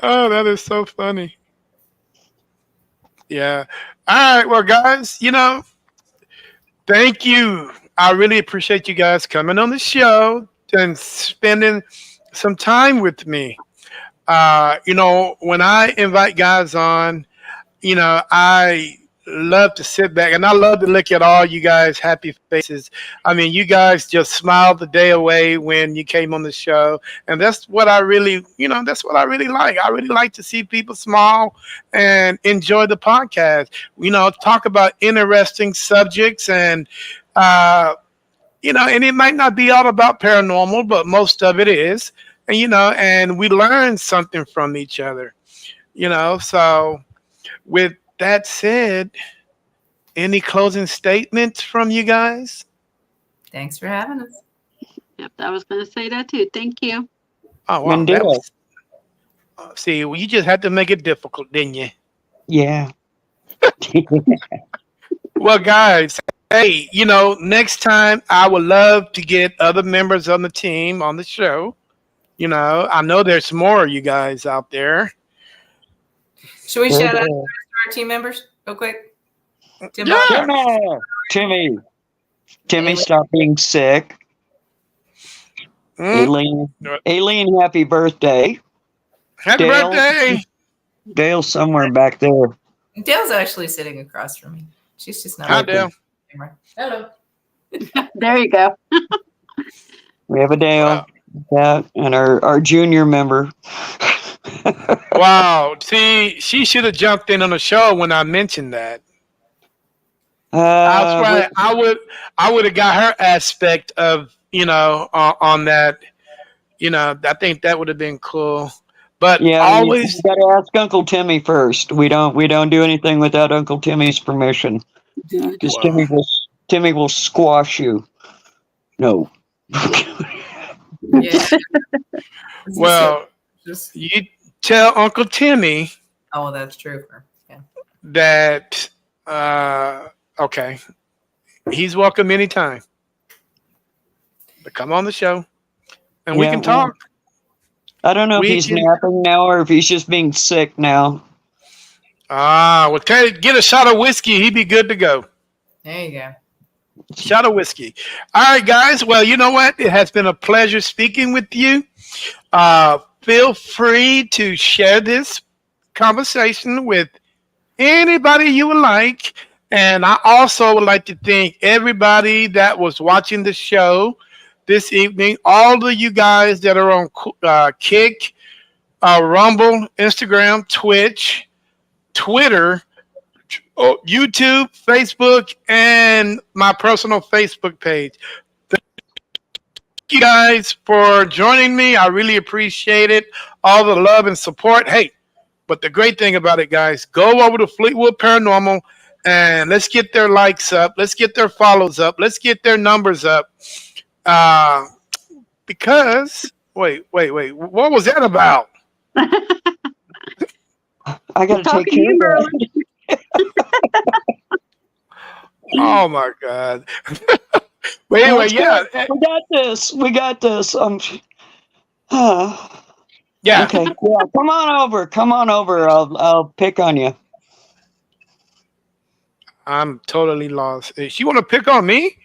S1: Oh, that is so funny. Yeah. All right. Well, guys, thank you. I really appreciate you guys coming on the show and spending some time with me. When I invite guys on, I love to sit back and I love to look at all you guys' happy faces. I mean, you guys just smiled the day away when you came on the show. And that's what I really, that's what I really like. I really like to see people smile and enjoy the podcast, talk about interesting subjects and it might not be all about paranormal, but most of it is. And we learn something from each other, so with that said, any closing statements from you guys?
S3: Thanks for having us.
S2: Yep, I was going to say that too. Thank you.
S1: Oh, wow.
S4: Mandela.
S1: That was, see, well, you just had to make it difficult, didn't you?
S4: yeah.
S1: Well, guys, hey, next time I would love to get other members on the team on the show. I know there's more of you guys out there.
S3: Should we
S4: There
S3: shout
S4: it
S3: out
S4: is.
S3: to our team members real quick? Tim
S1: Yeah.
S4: Timmy,
S3: Aileen.
S4: stop being sick.
S1: Mm?
S4: Aileen, happy birthday.
S1: Happy
S4: Dale.
S1: birthday.
S4: Dale's somewhere back there.
S3: Dale's actually sitting across from me. She's just not
S1: Hi,
S3: on
S1: Dale.
S3: camera. Hello.
S2: There you go.
S4: We have a Dale.
S1: Wow.
S4: And our junior member.
S1: Wow. See, she should have jumped in on the show when I mentioned that. That's right. I would have got her aspect of, on that. I think that would have been cool. But
S4: Yeah,
S1: always,
S4: you got to ask Uncle Timmy first. We don't do anything without Uncle Timmy's permission. Because
S1: Wow.
S4: Timmy Timmy will squash you. No.
S3: Yeah.
S1: Well,
S3: Just
S1: you tell Uncle Timmy
S3: oh, that's true. Yeah.
S1: that okay, he's welcome anytime to come on the show and we
S4: Yeah,
S1: can talk.
S4: I don't know if
S1: We
S4: he's
S1: can
S4: napping now or if he's just being sick now.
S1: well get a shot of whiskey, he'd be good to go.
S3: There you go.
S1: Shot of whiskey. All right, guys. Well, you know what? It has been a pleasure speaking with you. Feel free to share this conversation with anybody you would like. And I also would like to thank everybody that was watching the show this evening. All of you guys that are on Kick, Rumble, Instagram, Twitch, Twitter, YouTube, Facebook, and my personal Facebook page. Thank you guys for joining me. I really appreciate it. All the love and support. Hey, but the great thing about it, guys, go over to Fleetwood Paranormal and let's get their likes up. Let's get their follows up. Let's get their numbers up. Uh, because, wait. What was that about?
S4: I got to take
S2: Talking to
S4: care
S2: you,
S4: of
S2: Merlin.
S4: that.
S1: Oh, my God. But anyway,
S4: Let's
S1: yeah.
S4: go. We got this. We got this.
S1: Yeah.
S4: Okay. Yeah. Come on over. Come on over. I'll pick on you.
S1: I'm totally lost. She want to pick on me?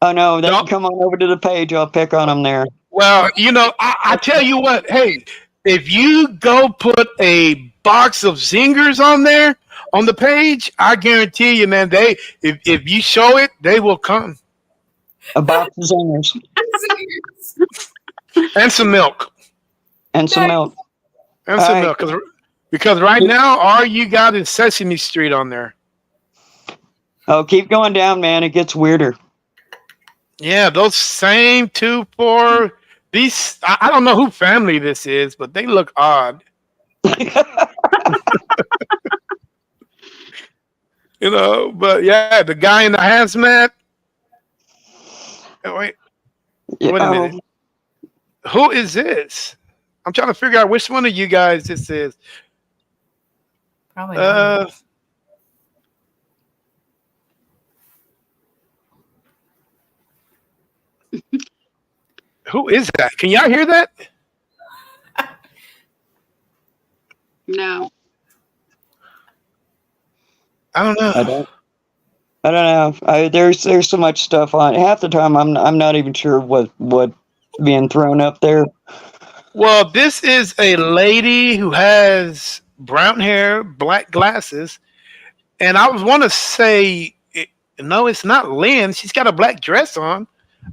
S4: Oh no, they
S1: No.
S4: can come on over to the page. I'll pick on them there.
S1: Well, I tell you what. Hey, if you go put a box of zingers on there on the page, I guarantee you, man. If you show it, they will come
S4: A box of zingers
S1: and some milk
S4: and some milk.
S1: and
S4: All
S1: some
S4: right.
S1: milk because right now all you got is Sesame Street on there.
S4: Oh, keep going down, man. It gets weirder.
S1: Yeah, those same 2-4. These I don't know who family this is, but they look odd. But yeah, the guy in the hazmat. Oh, wait a minute. Who is this? I'm trying to figure out which one of you guys this is.
S3: Probably not.
S1: Who is that? Can y'all hear that?
S2: No.
S1: I don't know.
S4: I don't know. There's so much stuff on. Half the time, I'm not even sure what being thrown up there.
S1: Well, this is a lady who has brown hair, black glasses, and I was want to say, no, it's not Lynn. She's got a black dress on.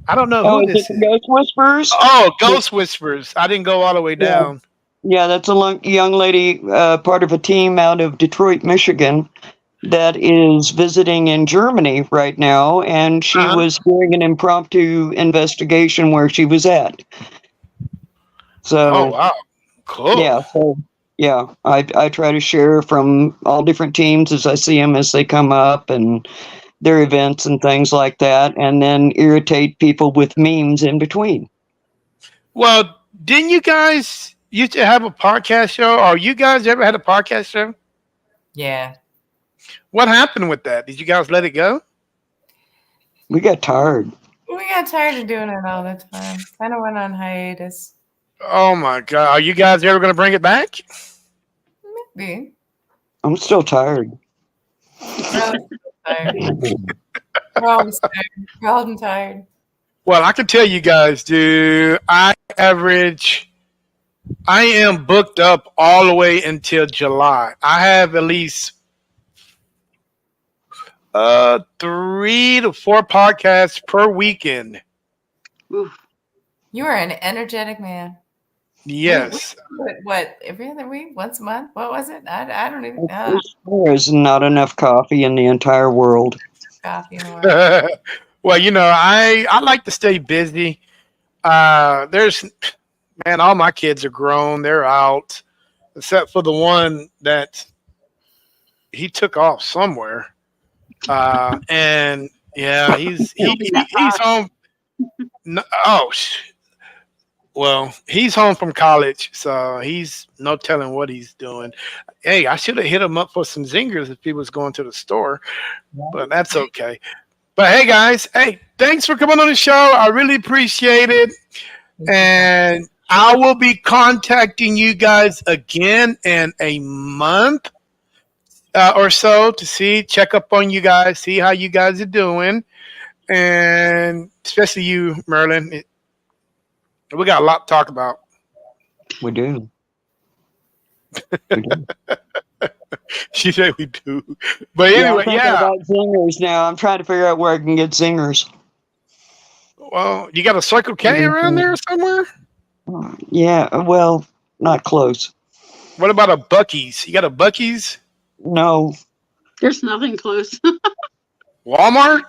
S1: I don't know
S4: Oh,
S1: who
S4: is
S1: this
S4: it
S1: is.
S4: Ghost Whisperers?
S1: Oh, Ghost Whispers. I didn't go all the way down.
S4: Yeah, that's a young lady, part of a team out of Detroit, Michigan, that is visiting in Germany right now, and she was doing an impromptu investigation where she was at. So,
S1: Oh, wow. Cool.
S4: I try to share from all different teams as I see them as they come up and their events and things like that, and then irritate people with memes in between.
S1: Well, didn't you guys used to have a podcast show? Or you guys ever had a podcast show?
S3: Yeah.
S1: What happened with that? Did you guys let it go?
S4: We got tired.
S3: We got tired of doing it all the time. Kind of went on hiatus.
S1: Oh my God. Are you guys ever going to bring it back?
S3: Maybe.
S4: I'm still tired.
S3: We're always tired. We're always tired. We're all tired.
S1: Well, I can tell you guys, dude, I am booked up all the way until July. I have at least 3 to 4 podcasts per weekend.
S2: Oof.
S3: You are an energetic man.
S1: Yes.
S3: What, every other week? Once a month? What was it? I don't even know.
S4: There is not enough coffee in the entire world.
S3: Coffee in the world.
S1: Well, I like to stay busy. All my kids are grown. They're out, except for the one that he took off somewhere. And Yeah,
S2: He'll be that
S1: he's home. No, oh, well, he's home from college, so he's no telling what he's doing. Hey, I should have hit him up for some zingers if he was going to the store, but that's okay. But hey, guys, hey, thanks for coming on the show. I really appreciate it. And I will be contacting you guys again in a month or so to check up on you guys, see how you guys are doing. And especially you, Merlin. We got a lot to talk about.
S4: We do. We do.
S1: She said we do. But
S4: Yeah, I'm
S1: anyway,
S4: thinking
S1: yeah.
S4: about zingers now. I'm trying to figure out where I can get zingers.
S1: Well, you got a Circle K around there somewhere?
S4: Yeah, well, not close.
S1: What about a Bucky's? You got a Bucky's?
S4: No.
S2: There's nothing close.
S1: Walmart?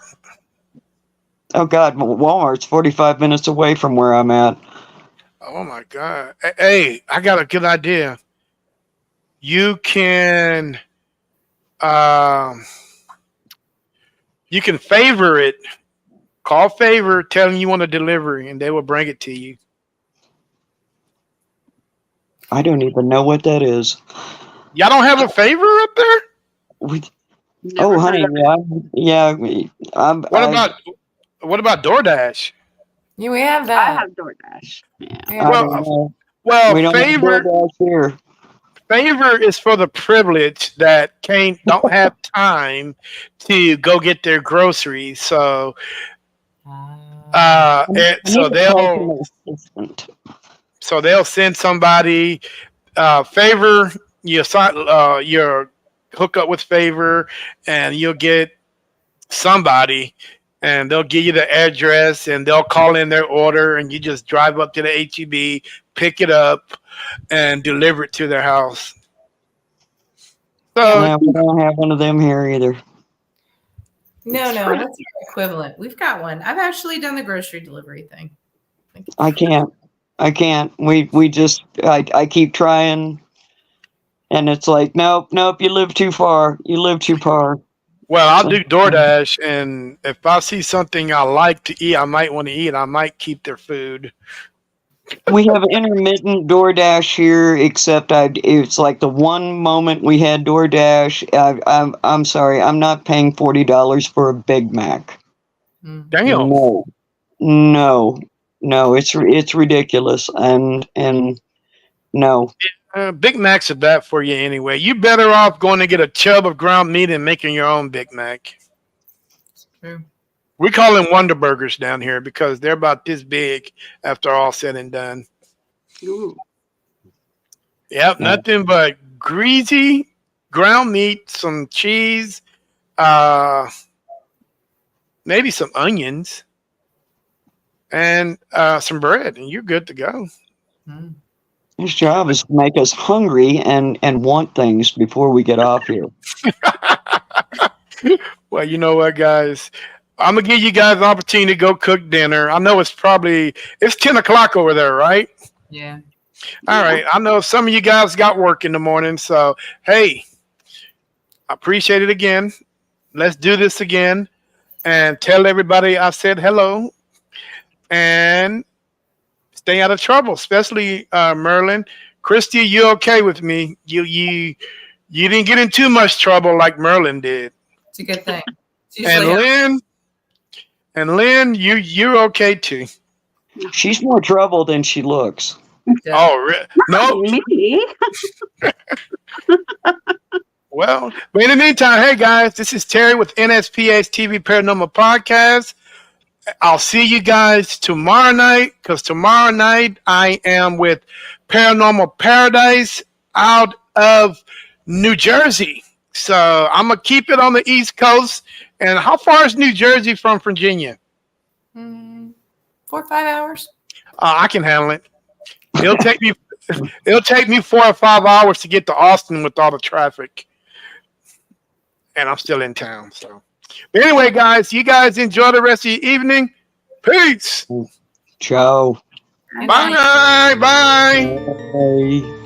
S4: Oh God, Walmart's 45 minutes away from where I'm at.
S1: Oh my God. Hey, I got a good idea. You can favor it. Call favor, tell them you want a delivery, and they will bring it to you.
S4: I don't even know what that is.
S1: Y'all don't have a favor up there?
S2: Never
S4: Oh,
S2: heard
S4: honey,
S2: of it.
S4: yeah.
S1: What about DoorDash?
S3: Yeah, we have
S2: I
S3: that.
S2: have DoorDash. Yeah.
S4: I
S1: Well,
S4: don't know.
S1: Well,
S4: We don't have
S1: favor
S4: DoorDash here.
S1: favor is for the privileged that don't have time to go get their groceries. So
S3: Ah.
S1: and
S4: I need a personal assistant.
S1: so they'll send somebody favor your hook up with favor, and you'll get somebody, and they'll give you the address, and they'll call in their order, and you just drive up to the HEB, pick it up, and deliver it to their house. So
S4: No, we don't have one of them here either.
S3: No, what's your equivalent? We've got one. I've actually done the grocery delivery thing.
S4: I can't. We just I keep trying, and it's like nope. You live too far. You live too far.
S1: well, I'll do DoorDash, and if I see something I like to eat, I might want to eat. I might keep their food.
S4: We have intermittent DoorDash here, except it's like the one moment we had DoorDash. I'm sorry, I'm not paying $40 for a Big Mac.
S1: Damn.
S4: No, it's ridiculous, and no.
S1: Big Macs are bad for you anyway. You better off going to get a chub of ground meat and making your own Big Mac.
S3: True.
S1: We call them Wonder Burgers down here because they're about this big after all said and done.
S2: Ooh.
S1: Yep, nothing but greasy ground meat, some cheese, maybe some onions, and some bread, and you're good to go.
S4: His job is to make us hungry and want things before we get off here.
S1: Well, you know what, guys? I'm gonna give you guys an opportunity to go cook dinner. I know it's 10 o'clock over there, right?
S3: Yeah.
S1: All right. I know some of you guys got work in the morning, so hey, I appreciate it again. Let's do this again, and tell everybody I said hello, and stay out of trouble, especially Merlin. Christy, you okay with me? You didn't get in too much trouble like Merlin did.
S3: It's a good thing.
S1: And Lynn, you're okay too.
S4: She's more trouble than she looks.
S1: Oh, no.
S2: Me?
S1: Well, but in the meantime, hey guys, this is Terry with NSPA's TV Paranormal Podcast. I'll see you guys tomorrow night, because tomorrow night I am with Paranormal Paradise out of New Jersey. So I'm going to keep it on the East Coast. And how far is New Jersey from Virginia?
S3: 4 or 5 hours.
S1: I can handle it. It'll take me 4 or 5 hours to get to Austin with all the traffic. And I'm still in town. So, but anyway, guys, you guys enjoy the rest of your evening. Peace.
S4: Ciao.
S1: Bye. Bye.
S4: Bye.